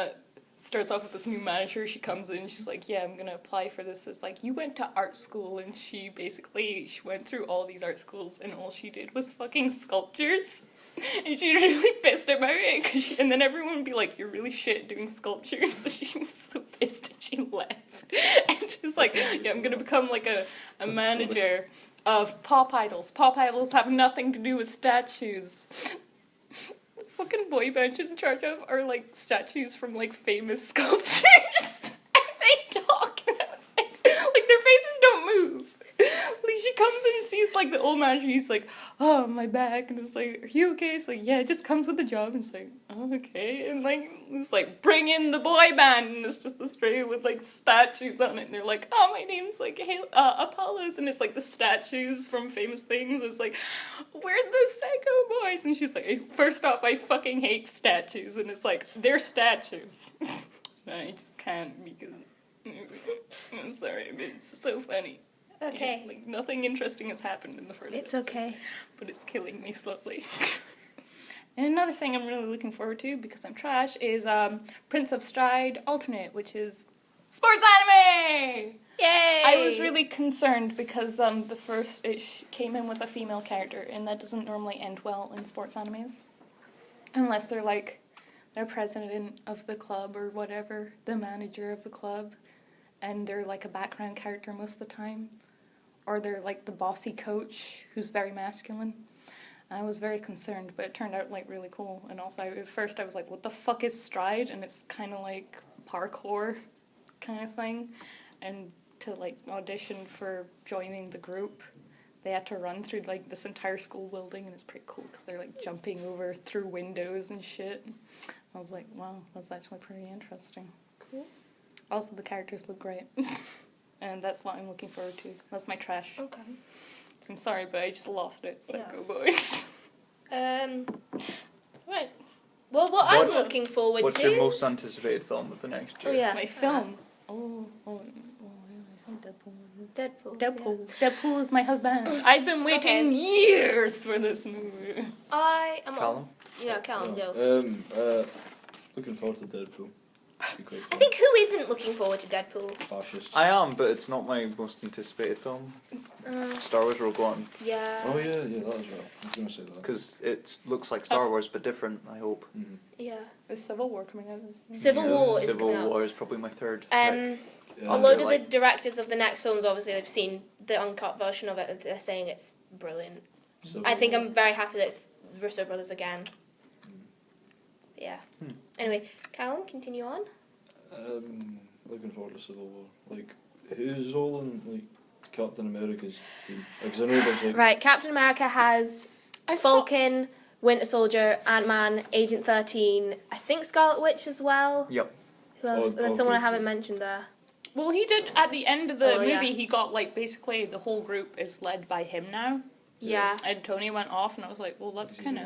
starts off with this new manager. She comes in, she's like, yeah, I'm gonna apply for this. So it's like, you went to art school, and she went through all these art schools, and all she did was fucking sculptures. And she was really pissed about it, and then everyone would be like, you're really shit doing sculptures. So she was so pissed and she left. And she's like, yeah, I'm gonna become like a manager of pop idols. Pop idols have nothing to do with statues. The fucking boy band she's in charge of are like statues from like famous sculptures. And they talk and everything. Like their faces don't move. Like she comes in and sees like the old manager, he's like, oh, my back, and it's like, are you okay? It's like, yeah, it just comes with the job. And it's like, oh, okay. And like it's like, bring in the boy band, and it's just this tray with like statues on it, and they're like, oh, my name's like Apollos, and it's like the statues from famous things. It's like, we're the Psycho Boys, and she's like, first off, I fucking hate statues, and it's like, they're statues. I just can't because I'm sorry, but it's so funny. Okay. Yeah, like nothing interesting has happened in the first It's episode, okay. but it's killing me slowly. And another thing I'm really looking forward to, because I'm trash, is Prince of Stride Alternate, which is sports anime! Yay! I was really concerned because the first came in with a female character, and that doesn't normally end well in sports animes. Unless they're like, they're president of the club or whatever, the manager of the club, and they're like a background character most of the time. Or they're like the bossy coach who's very masculine. I was very concerned, but it turned out like really cool. And also, at first I was like, what the fuck is Stride? And it's kind of like parkour kind of thing. And to like audition for joining the group, they had to run through like this entire school building, and it's pretty cool because they're like jumping over through windows and shit. I was like, wow, that's actually pretty interesting. Cool. Also, the characters look great. And that's what I'm looking forward to. That's my trash. Okay. I'm sorry, but I just lost it. Psycho Yes. Boys. Right. Well, what I'm looking forward What's to... your most anticipated film of the next year? Oh, yeah. My film. I said Deadpool. Deadpool. Deadpool is my husband. I've been waiting years for this movie. I am... Callum? Yeah, Callum, go. Looking forward to Deadpool. Be quite I fun. think who isn't looking forward to Deadpool? Fascist. I am, but it's not my most anticipated film. Star Wars Rogue One. Yeah. Oh yeah, that as well. I was gonna say that. Because it looks like Star Wars, but different, I hope. Mm-hmm. Yeah. Is Civil War coming out? Civil War is Civil coming out. War is probably my third. A Yeah. load of the Like- directors of the next films, obviously, they've seen the uncut version of it, and they're saying it's brilliant. So, I think I'm very happy that it's Russo brothers again. Yeah. Anyway, Callum, continue on. looking forward to Civil War. Like, who's all in like Captain America's team? Because I know there's like Right, Captain America has Falcon, Winter Soldier, Ant-Man, Agent 13, I think Scarlet Witch as well. Yep. Who else? Oh, There's someone I okay. haven't mentioned there. Well, he did at the end of the Oh, movie. yeah. He got like basically the whole group is led by him now. Yeah. And Tony went off, and I was like, well, that's kind of.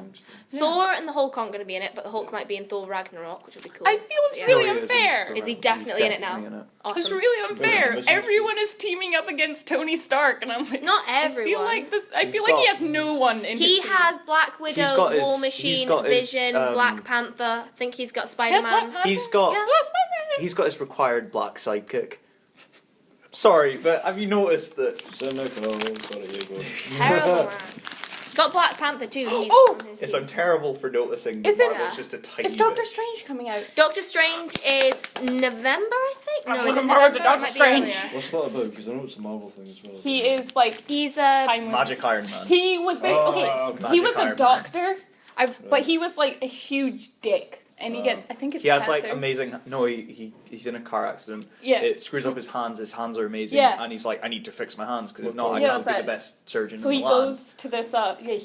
Thor and the Hulk aren't going to be in it, but the Hulk might be in Thor Ragnarok, which would be cool. I feel it's Yeah. really No, he isn't. unfair. Is he definitely in it now? Definitely in it. Awesome. It's really unfair. Very Everyone is teaming up against Tony Stark, and I'm like, Not I everyone. feel like this. I He's feel like he got- has no one in He his team. has Black Widow, got his- War he's Machine, got his, Vision, Black Panther. I think he's got He has Spider-Man. Black Panther? He's got- Yeah. Oh, Spider-Man He's got his required black sidekick. Sorry, but have you noticed that? Terrible man. Got Black Panther too. He's Oh! on his Yes, team. I'm terrible for noticing. Is it- Marvel's just a tiny Is Doctor bit. Strange coming out? Doctor Strange is November, I think. I'm No, is it looking forward November? to It Doctor might be Strange. earlier. What's that about? Because I know it's a Marvel thing as well. He is like He's a. time Magic Iron Man. He was very okay. okay. He Magic was Iron a Man. doctor, but he was like a huge dick, and he gets. I think it's. He has like cancer. amazing. No, he's in a car accident. Yeah. It screws up his hands. His hands are amazing. Yeah. And he's like, I need to fix my hands because if What not, I Yeah, can't be that's the it. best surgeon So in he the land. goes to this.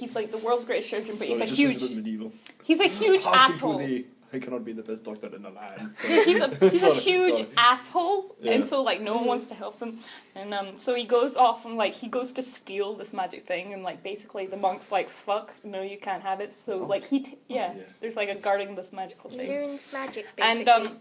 He's like the world's greatest surgeon, but he's Sorry, a it just seems huge. a bit medieval. He's a huge How asshole. could I cannot be the best doctor in the land. He's a Sorry, huge sorry. asshole, Yeah. and so like no one wants to help him, and so he goes off and like he goes to steal this magic thing, and like basically the monk's like fuck, no you can't have it. So like yeah. there's like a guarding this magical thing, Learns magic, and basically.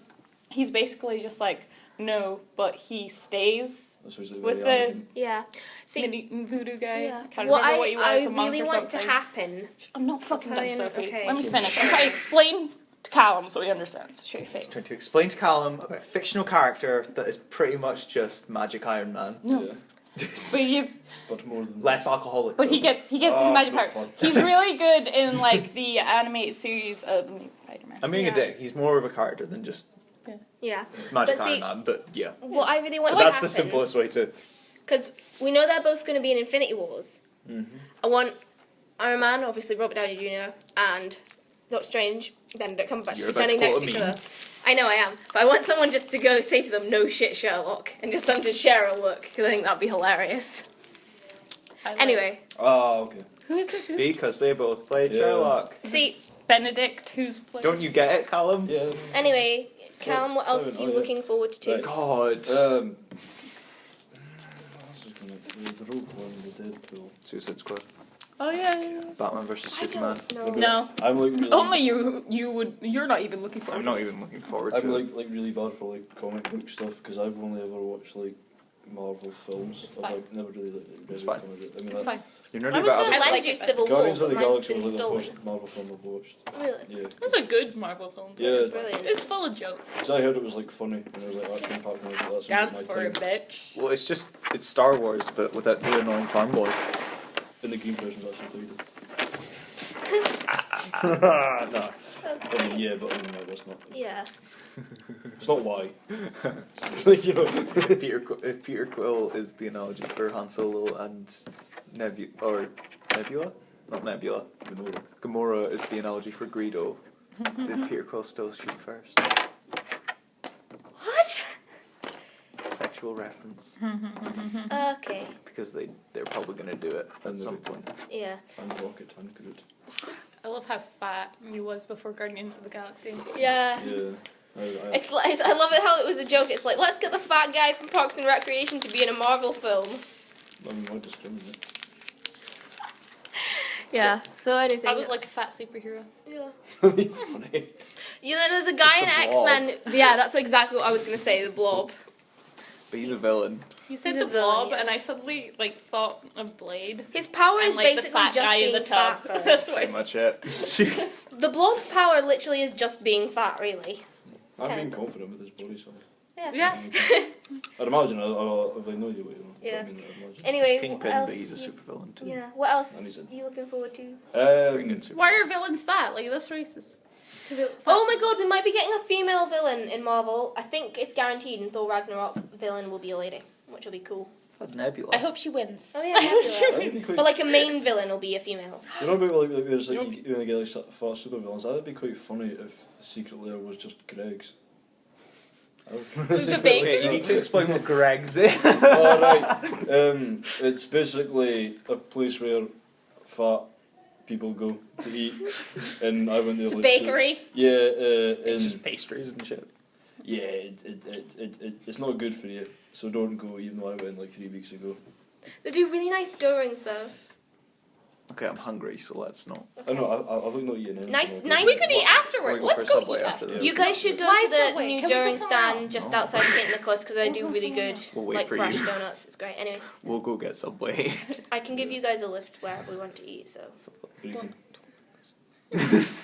he's basically just like no, but he stays That's what he's like, with really the arrogant. Yeah. See, voodoo guy. yeah. I can't what remember what he was, I a monk really or want something. to happen. I'm not fucking tell done, you- Sophie. okay. Let me finish. I'm trying to explain to Callum so he understands. Show your Trying face. to explain to Callum about a fictional character that is pretty much just Magic Iron Man. No, Yeah. but he's But more than Less alcoholic. But he though. gets his Oh, magic no power. fun. He's really good in like the animated series of Amazing Spider-Man. I'm being Yeah. a dick. He's more of a character than just Yeah. Magic But see- Iron Man. But yeah, What I really want but to that's happen. the simplest way to. Because we know they're both going to be in Infinity Wars. Mm-hmm. I want Iron Man, obviously Robert Downey Jr., and Doctor Strange, Benedict Cumberbatch You're to be about standing to next quote to each a meme. other. I know I am, but I want someone just to go say to them, "No shit, Sherlock," and just them to share a look because I think that'd be hilarious. Anyway, okay. who is it? Who's Because they both played Yeah. Sherlock. see, Benedict? Who's playing? Don't you get it, Callum? Yeah. anyway, Callum, what else are you yeah. looking forward to? Right. God. What else is gonna the Rogue One, the Deadpool. Suicide Squad. Oh yeah. Batman versus I Superman. don't know. No, I'm like really, only you would. You're not even looking for. I'm it. not even looking forward I'm to it. like really bad for like comic book stuff because I've only ever watched like Marvel films. It's I've fine. like, never really It's read fine. comic book. I mean, It's fine. You're I nerdy was about going other to like lend it. you Civil War, Guardians of but the mine's Galaxy been was like the stolen. first Marvel film I've watched. Really? Yeah. It's a good Marvel film. Yeah. It's brilliant. It's full of jokes. So I heard it was like funny and it was like action packed and I was like, that's Dance my for a time. bitch. Well, it's Star Wars, but without the annoying farm boy. And the green person's actually pretty no. good. I mean, yeah, but I mean, like, that's not. Yeah. It's not why. Like, you know. If Peter Quill is the analogy for Han Solo and Nebula? Not Nebula. Gamora is the analogy for Greedo. Did Peter Quill still shoot first? What? Sexual reference. Okay. Because they're probably going to do it at some point. Yeah. And Rocket and Groot. I love how fat he was before Guardians of the Galaxy. Yeah. Yeah. It's like, I love it how it was a joke. It's like, let's get the fat guy from Parks and Recreation to be in a Marvel film. I mean, why discriminate? Yeah, so anything. I was like a fat superhero. Yeah. That'd be funny. You know, there's a guy in It's the X-Men. Yeah, that's exactly what I was going to say, the Blob. But he's a villain. You said He's the a villain, blob, yeah. and I suddenly like thought of Blade. His power And is like the basically fat just guy in being the tub. fat, though. That's Pretty why. much it. The Blob's power literally is just being fat, really. I'm kinda being cool. confident with his body size. Yeah. Yeah. I'd imagine I've like no idea what you know. Yeah. I mean, I'd imagine. Anyway, He's what Kingpin, else? but he's a you- supervillain too. Yeah. What And else he's are you looking forward to? Bring in Why are villains fat? Like this racist. To be fat. Oh my god, we might be getting a female villain in Marvel. I think it's guaranteed in Thor Ragnarok. Villain will be a lady, which will be cool. Nebula. I hope she wins. Oh yeah, I hope she Nebula. That'd be quite, But like a main villain will be a female. you know about like there's like you know, get like fat super villains. That'd be quite funny if the secret lair was just Greg's. The baker? Okay, you need to explain what Greg's is. Oh right. It's basically a place where fat people go to eat, and I went there. It's a like, bakery. Yeah, It's and just pastries and shit. yeah, it's not good for you. So don't go. Even though I went like 3 weeks ago. They do really nice dough rings though. Okay, I'm hungry, so let's not. I know. I've like not eaten anything. Nice- all nice- We day. could eat afterward. Or Let's for go Subway eat after after. this. You guys should go Why to the Subway? new Can we go During somewhere stand else? just No. outside St Nicholas because I We'll do go really somewhere good else. We'll wait like for fresh you. donuts. It's great. Anyway, We'll go get Subway. I can give you guys a lift wherever we want to eat. So Bacon.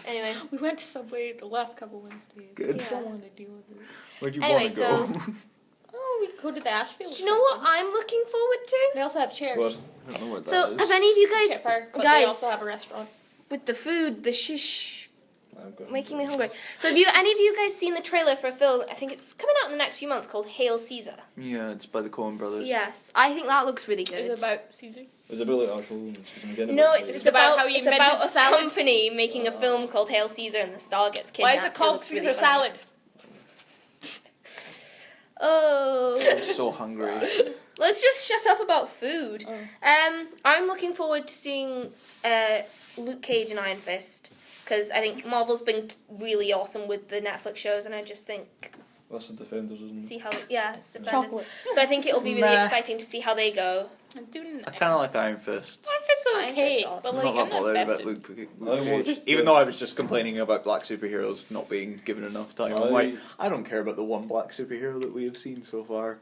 Anyway. We went to Subway the last couple Wednesdays. Good. I Yeah. don't want to deal with it. Where'd you Anyway, want to go? Oh, we could go to the Ashfield. Do you know what I'm looking forward to? They also have chairs. What? I don't know what So, that is. have any of you It's a guys, chipper, but guys- they also have a restaurant. with the food, the shush, I've got making me hungry. So, have any of you guys seen the trailer for a film? I think it's coming out in the next few months called Hail Caesar. Yeah, it's by the Coen brothers. Yes, I think that looks really good. Is it about Caesar? Is it about like actual? No, it's about how he it's about invented a salad. company making a film called Hail Caesar, and the star gets Why kidnapped. is it called looks really Caesar funny. salad? Oh. I'm so hungry. Let's just shut up about food. Oh. I'm looking forward to seeing Luke Cage and Iron Fist, because I think Marvel's been really awesome with the Netflix shows, and I just think That's the Defenders, isn't it? see how it's Defenders. Chocolate. So I think it'll be really Meh. exciting to see how they go. I'm doing I kind of like Iron Fist. Iron Fist's Iron okay, Fist's awesome. but I'm like not I'm that not bothered about invested. Luke I Cage. watched Even the- though I was just complaining about black superheroes not being given enough time. I'm like, I don't care about the one black superhero that we have seen so far.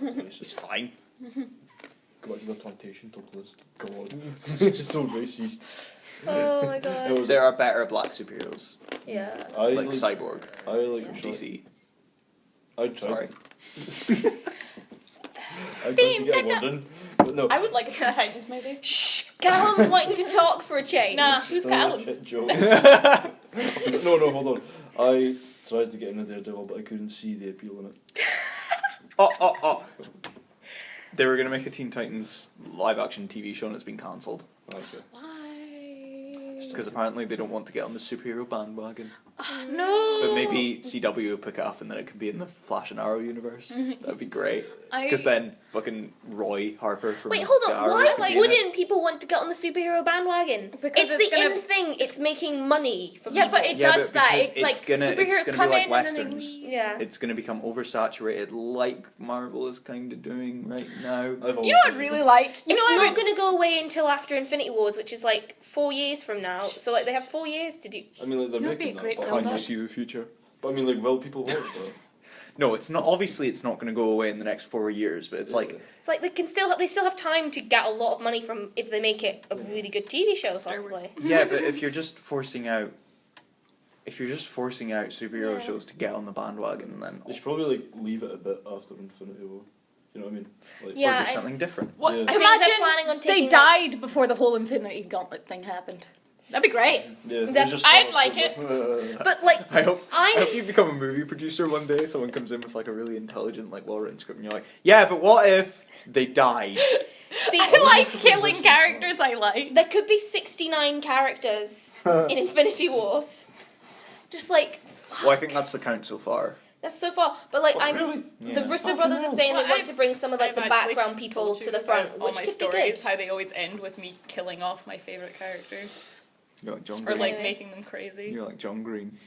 It's fine. Go back to the plantation, Douglas. Go on. It's so racist. Oh my It god. was- There are better black superheroes, Yeah. I like like Cyborg I like from Yeah. DC. I tried. Sorry. I tried to get one done, but no. I would like a Teen Titans movie. Shh! Callum's wanting to talk for a change. Nah, who's Oh, Callum? shit joke. No, hold on. I tried to get into Daredevil, but I couldn't see the appeal in it. Oh. They were going to make a Teen Titans live action TV show and it's been cancelled. Okay. Why? Because apparently they don't want to get on the superhero bandwagon. No. But maybe CW will pick it up and then it could be in the Flash and Arrow universe. That'd be great. Because then fucking Roy Harper from Wait, hold the on. Arrow Why could be in it. wouldn't people want to get on the superhero bandwagon? Because it's it's the gonna- in thing. It's making money for Yeah, people. but it Yeah, does but that. because It, like it's gonna superheroes be come like in and then they westerns. leave. Yeah. It's going to become oversaturated like Marvel is kind of doing right now. You know what I'd really like? You It's know not what going to go away until after Infinity Wars, which is like 4 years from now. So like they have 4 years to do. I mean, like they're It would be making a great that, but build Can up. you see the future? But I mean, like, will people watch that? No, it's not. Obviously, it's not going to go away in the next 4 years. But it's like, It's like they still have time to get a lot of money from if they make it a really good TV show, Star Wars. possibly. yeah. But if you're just forcing out superhero Yeah. shows to get on the bandwagon, then They should probably like leave it a bit after Infinity War. You know what I mean? Like, Yeah, or do I- something different. What? Yeah. I think Imagine they're planning on they taking died before the whole Infinity Gauntlet thing happened. That'd be great. Yeah, That- they just I'd start like with- But like I hope I'm you become a movie producer one day. Someone comes in with like a really intelligent, like well-written script, and you're like, yeah, but what if they died? see I like killing characters I like. there could be 69 characters in Infinity Wars. Just like Well, I think that's the count so far. that's so far. But like I'm Really? the Yeah. Russo brothers are saying Well, they want I've- to bring some of like I've the actually background people told to you the front, about all which my could be good. stories, how they always end with me killing off my favorite character You're like John or Green. like Anyway. making them crazy. You're like John Green.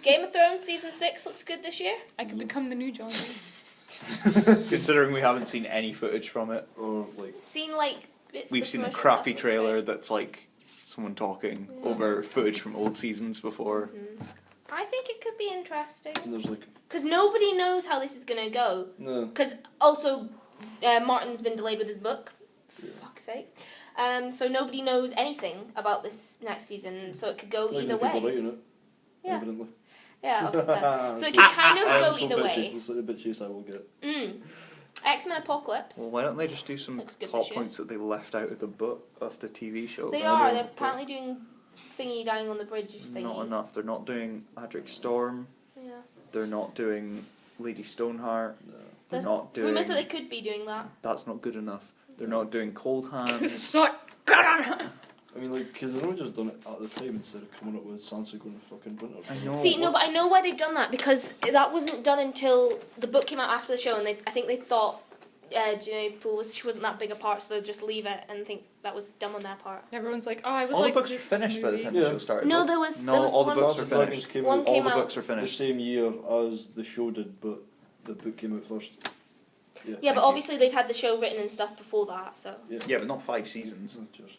Game of Thrones season 6 looks good this year. I could become the new John. Considering we haven't seen any footage from it, Or like, Seen like bits. we've of seen a commercial crappy stuff, trailer looks that's like someone talking over footage from old seasons before. great. I think it could be interesting there's like, because nobody knows how this is gonna go. no. Because also, Martin's been delayed with his book. For fuck's sake. So nobody knows anything about this next season, so it could go Like either the people way. writing it, Yeah, evidently. yeah, obviously. So it could kind of I'm go so either way. bitchy. It's like the bitchiest I will get. X-Men Apocalypse. Well, why don't they just do some Looks good plot this year. points that they left out of the book of the TV show? They I are. don't- They're apparently doing thingy dying on the bridge thingy. Not enough. They're not doing Adric Storm. Yeah. They're not doing Lady Stoneheart. No. They're There's not doing. rumours that they could be doing that. That's not good enough. They're not doing Cold Hands. It's not good enough. I mean, like, because they've just done it at the time instead of coming up with Sansa going to fucking winter. I know. See, no, but I what's- know why they've done that because that wasn't done until the book came out after the show, and I think they thought Janae Poole she wasn't that big a part, so they'll just leave it, and think that was dumb on their part. Everyone's like, oh, I would All like the books were this finished by the movie. time Yeah. the show started. No, Look. there was No, there was all the one, books Dance are of Dragons finished. came One out All came the out books are the finished. same year as the show did, but the book came out first. Yeah, Thank but you. obviously they'd had the show written and stuff before that, so Yeah, but not 5 seasons. Just,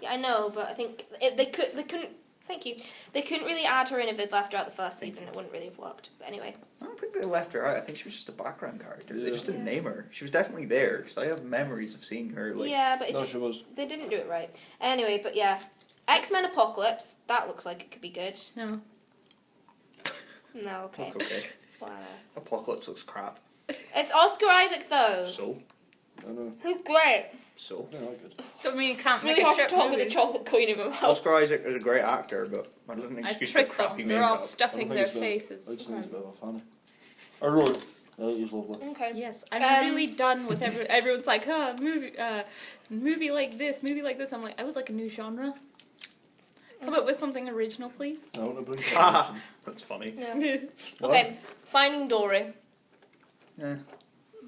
yeah, I know, but I think they couldn't. Thank you. They couldn't really add her in if they'd left her out the first season. It wouldn't really have worked. But anyway. I don't think they left her out. I think she was just a background character. They Yeah. just didn't Yeah. name her. She was definitely there because I have memories of seeing her. Like, Yeah, but it no, just she was. they didn't do it right. Anyway, but yeah, X-Men Apocalypse. That looks like it could be good. No. No, okay. Okay. Whatever. Apocalypse looks crap. It's Oscar Isaac though. So. I know. Who's great. So. Yeah, not good. Don't mean you can't It's make really a hard to shit talk with movie. the chocolate queen in my mouth. Oscar Isaac is a great actor, but that doesn't I've excuse the tricked crappy them. They're all makeup. stuffing their I just think faces. he's a bit of a fan. I wrote it. I think he's lovely. Okay. Yes, I'm really Um, done with everyone's like, movie like this, movie like this. I'm like, I would like a new genre. Come up with something original, please. I want to bring Ah, that's funny. Yeah. Okay. Finding Dory. Eh,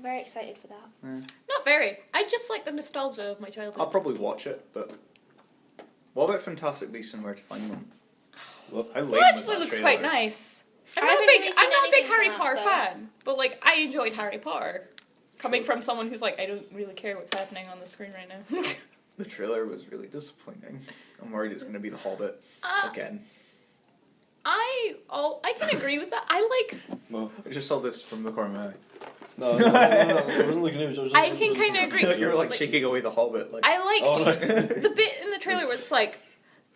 Very excited for that. Not very. I just like the nostalgia of my childhood. I'll probably watch it, but what about Fantastic Beasts and Where to Find Them? What? How lame Well, was actually that looks trailer? quite nice. I'm I not a haven't big, really I'm seen not a big anything Harry from that, Potter so- fan, but like I enjoyed Harry Potter. Coming from someone who's like, I don't really care what's happening on the screen right now. The trailer was really disappointing. I'm worried it's going to be The Hobbit again. I can agree with that. I like. No. I just saw this from the corner of my eye. No, I wasn't looking at it. I can kind of agree. You were like Like, shaking away The Hobbit. Like, I liked Oh, right. the bit in the trailer where it's like,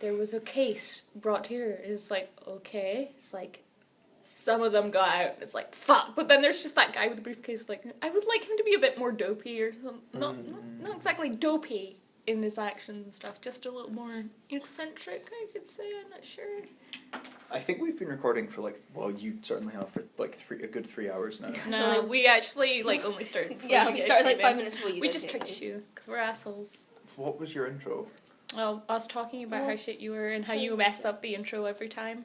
there was a case brought here. It's like, okay. It's like, some of them got out. It's like, fuck. But then there's just that guy with the briefcase. Like, I would like him to be a bit more dopey or something. Not exactly dopey in his actions and stuff. Just a little more eccentric, I could say. I'm not sure. I think we've been recording for like, well, you certainly have for like a good 3 hours now. No, we actually like only started. before Yeah, you we guys started like came 5 in. minutes before you We guys just came tricked in. you because we're assholes. What was your intro? Well, us talking about how shit you were and how you mess up the intro every time.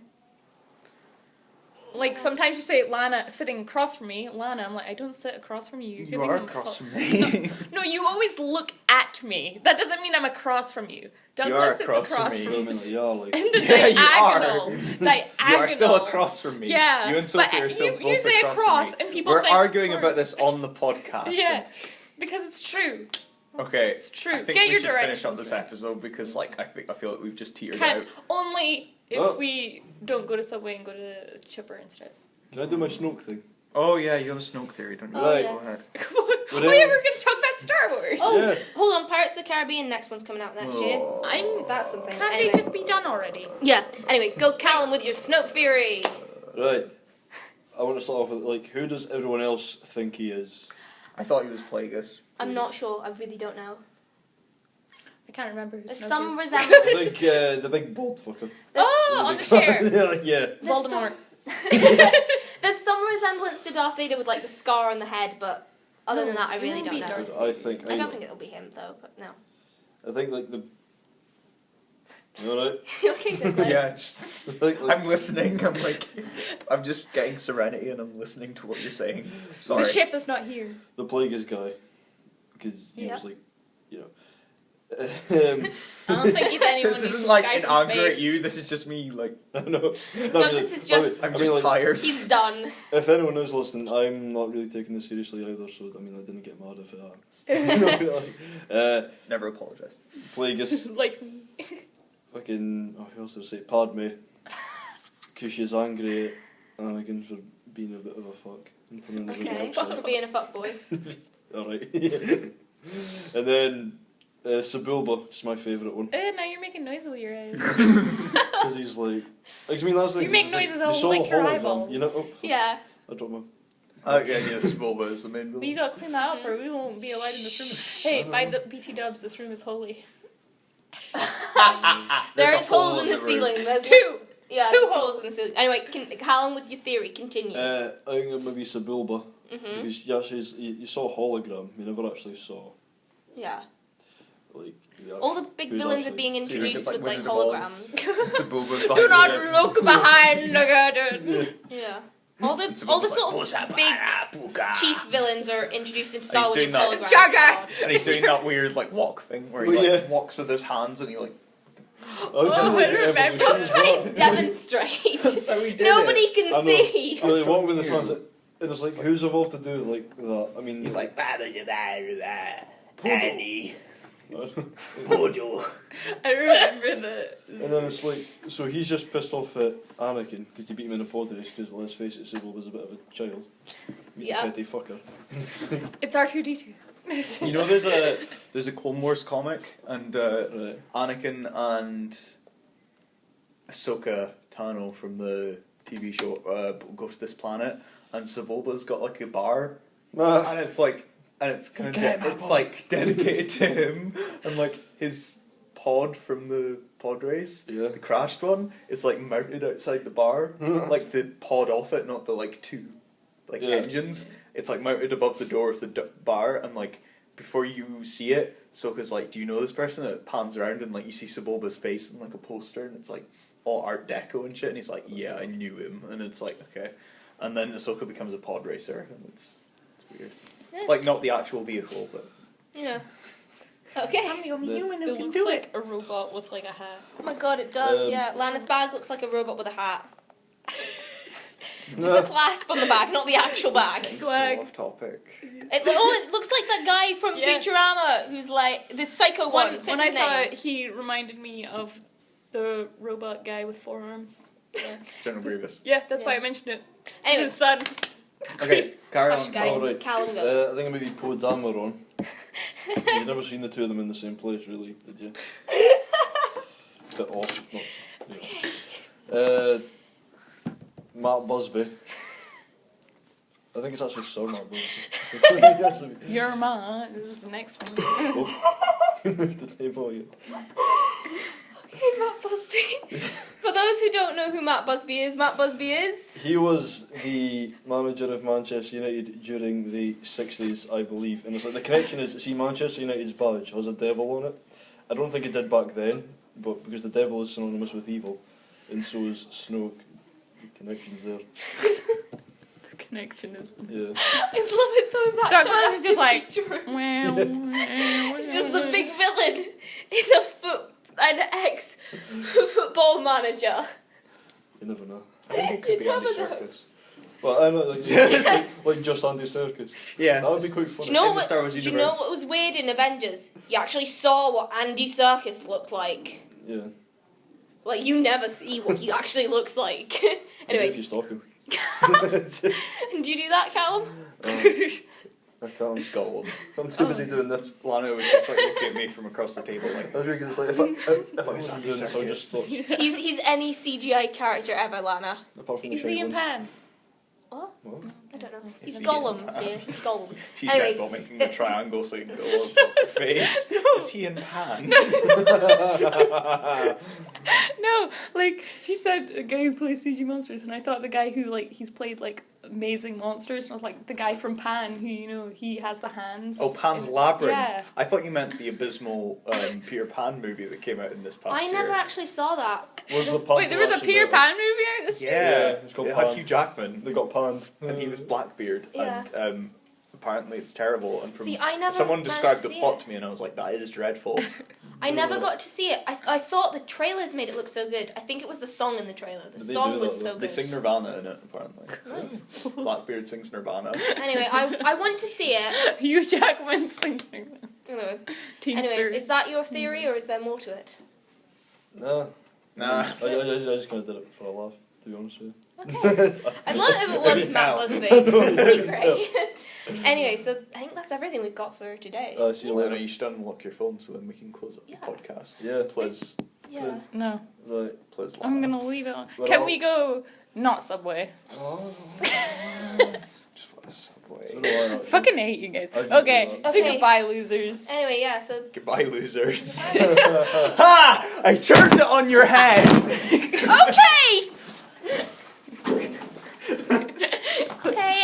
Like, sometimes you say Lana sitting across from me. Lana, I'm like, I don't sit across from you. You're You giving are them across fu- from me. No, you always look at me. That doesn't mean I'm across from you. Douglas sits across from across me. from I me. mean, like, yeah, like. In the Yeah, you are. diagonal. Diagonal. You are still across from me. Yeah. You and Sophie but are still both you say across across from me. and people We're think arguing we're- about this on the podcast. Yeah. Because it's true. Okay. It's true. I think Get we your should finish up directions this right. episode because, like, I feel like we've just teetered Can't out. only if Oh. we don't go to Subway and go to Chipper instead. Can I do my Snoke thing? Oh yeah, you have a Snoke theory, don't you? Oh, Right. Go ahead. yes. Oh yeah, Whatever. we're gonna talk about Star Wars. Oh, Yeah. hold on. Pirates of the Caribbean next one's coming out next year. Oh. That's something. Can't Anyway. they just be done already? Yeah. Anyway, go Callum with your Snoke theory. Right. I want to start off with, like, who does everyone else think he is? I thought he was Plagueis. I'm not sure. I really don't know. I can't remember who There's Snoke some is. resemblance. The big bald fucker. Oh, on the chair. Yeah, like, yeah. There's Voldemort. There's some resemblance to Darth Vader with like the scar on the head, but other than that, I it really won't don't be know. Darth I think. I don't think it'll be him though. But no. I think, like, the. You alright? Okay, Douglas. Yeah, just, I think, like, I'm listening. I'm like, I'm just getting serenity and I'm listening to what you're saying. Sorry. The ship is not here. the Plagueis guy. Because he Yeah. was, like, you know. I don't think he's anyone. This he's isn't just like a guy an from anger at space. you. This is just me. Like, I know. Douglas is just- I'm just tired. He's done. If anyone is listening, I'm not really taking this seriously either, so I mean, I didn't get mad if it happened. Never apologize. Plagueis, Like me. fucking, who else did I say? Padme. Because she's angry at Anakin for being a bit of a fuck. And coming as a Okay, gangster. for being a fuckboy. Alright. And then, Sebulba is my favourite one. Now you're making noises with your eyes. Because he's like, I mean, that's the You thing, make it's like, noises, you I'll saw lick the your hologram, eyeballs. You know? Oh, Yeah. I don't know. I like the idea that Sebulba is the main But you villain. gotta clean that up or we won't be allowed in this room. Hey, by the BT dubs, this room is holy. There's holes in the ceiling. There's Two! Yeah, Two there's holes. holes in the ceiling. Anyway, Callum with your theory. Continue. I think it might be Sebulba. Mhm. Because you saw a hologram, you never actually saw, Yeah. like, All the big who's villains are actually- being So you think introduced it's with like Wizard of Oz. holograms. Sebulba's Do behind not the- look behind the curtain! Yeah. All the Sebulba's sort like, of big chief villains are introduced into Star He's Wars doing with that. holograms. It's Jar Jar. And he's doing that weird like walk thing where he Oh, like yeah. walks with his hands and he like. Oh, I remember. Don't try and demonstrate. That's how he did Nobody it. can I know. see. Well, they I'm walk with the showing hands, and it's like, who's evolved to do like that? I mean, He's like, Annie, and Poodle. I remember the. then it's like, so he's just pissed off at Anakin because he beat him in a pod race. Because let's face it, Sybil was a bit of a child. He's Yep. a petty fucker. It's R2D2. You know, there's a Clone Wars comic, and Right. Anakin and Ahsoka Tano from the TV show goes to this planet, and Sebulba's got like a bar, and it's like, and it's kind of it's like dedicated to him, and like his pod from the pod race, the crashed one, is like mounted outside the bar, like the pod off it, not the like two like engines. It's like mounted above the door of the bar, and like before you see it, Soka's like, "Do you know this person?" And it pans around, and like you see Sebulba's face in like a poster, and it's like all Art Deco and shit, and he's like, "Yeah, I knew him," and it's like, okay, and then Ahsoka becomes a pod racer, and it's weird, like not the actual vehicle, but yeah. Okay. I'm the only human who can do it. A robot with like a hat. Oh my god, it does. Yeah, Lana's bag looks like a robot with a hat. Just the clasp on the bag, not the actual bag. Swag. Off topic. It looks like that guy from Futurama who's like this psycho one. When I saw it, he reminded me of the robot guy with 4 arms. Yeah. General Grievous. Yeah, that's why I mentioned it. Anyway, His son. Okay, carry Hush, on. guy. Alright. Callum, go. I think I maybe Poe Dameron. You've never seen the two of them in the same place, really, did you? Bit off. Not, yeah. Matt Busby. I think it's actually Sir Matt Busby. Your ma. This is the next one. Move the table. Yeah. Okay, Matt Busby. For those who don't know who Matt Busby is... He was the manager of Manchester United during the 60s, I believe. And it's like the connection is, see, Manchester United's badge has a devil on it. I don't think it did back then, but because the devil is synonymous with evil, and so is Snoke. The connection's there. The connection is. Yeah. I love it though, that Douglas is just like, it's just the big villain. It's an ex-football manager. You never know. I think it could be Andy Serkis. Well, I know, like, like just Andy Serkis. Yeah, that would be quite funny. Do you know In the Star Wars do you know universe. what was weird in Avengers? You actually saw what Andy Serkis looked like. Yeah. Like, you never see what he actually looks like. Maybe Anyway. if you stalk him. Do you do that, Callum? I can't. Gollum. I'm too busy doing this. Lana was just like looking at me from across the table like. I was thinking, it's like, if I Like wasn't Andy doing this, I would just thought. He's any CGI character ever, Lana. Apart from the Is shiny he in ones. Pan? What? What? I don't know. Is He's he Gollum, in Pan? dear. He's Gollum. She Anyway. said while making the triangle signal of her face. Is he in Pan? No, like she said, a guy who plays CG monsters, and I thought the guy who like he's played like amazing monsters, and I was like the guy from Pan, who he has the hands. Oh, Pan's Labyrinth. Yeah. I thought you meant the abysmal Peter Pan movie that came out in this past I year. never actually saw that. Was the Pan Wait, there was a actually Peter better? Pan movie out this year. Yeah, it's called it had Pan. Hugh Jackman, They got panned. and he was Blackbeard, Yeah. and apparently it's terrible. And from See, I never someone managed described to the see plot it. to me, and I was like, that is dreadful. I never got to see it. I thought the trailers made it look so good. I think it was the song in the trailer. The Did they song do was that, so though? good. They sing Nirvana in it, apparently. Nice. Blackbeard sings Nirvana. Anyway, I want to see it. Hugh Jackman sings Anyway, Teenster. is that your theory or is there more to it? Nah. Nah. I just kind of did it for a laugh, to be honest with you. Okay. I'd love it if it was You can Matt tell. Busby. That'd be great. Anyway, so I think that's everything we've got for today. See you Lena, later. you should unlock your phone so then we can close up the Yeah. podcast. Yeah. Please. Yeah. No, Right. Please, Lana. I'm gonna leave it on. Well, Can we go not Subway? Just want a Subway. Fucking hate you guys. I've Okay, used that. say Okay. goodbye, losers. Anyway, yeah, so Goodbye, losers. Ha! I turned it on your head! okay. Okay,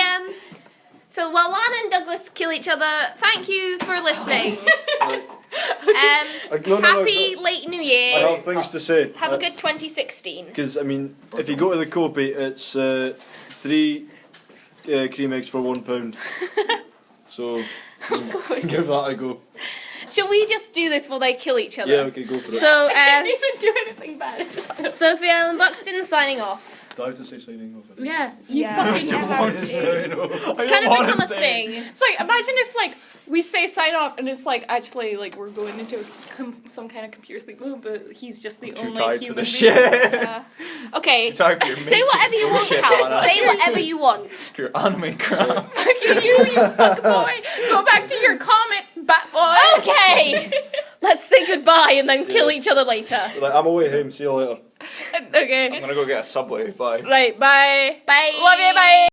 so while Lana and Douglas kill each other, thank you for listening. No, Happy late New I Year. have things to say. Have a good 2016. Because, I mean, if you go to the Copy, it's 3 cream eggs for £1. So, give that a go. Shall we just do this while they kill each other? Yeah, okay, go for it. So, I didn't even do anything bad. It just Sophie Ellen Buxton signing off. Do I have to say signing off? yeah, you Yeah. fucking never do. It's kind of become a thing. It's like, imagine if like we say sign off and it's like actually like we're going into some kind of computer sleep mode, but he's just the Too only tired for human this being. shit. Okay, Tired for your say mates, whatever you want, bullshit, Callum. Lana. Say whatever you want. Your anime crap. Fuck you fuck boy. Go back to your comments, bat boy. Okay, let's say goodbye and then kill Yeah. each other later. Right, I'm away home. See you later. I'm Okay. gonna go get a Subway. Bye. Right. Bye. Bye. Love you. Bye.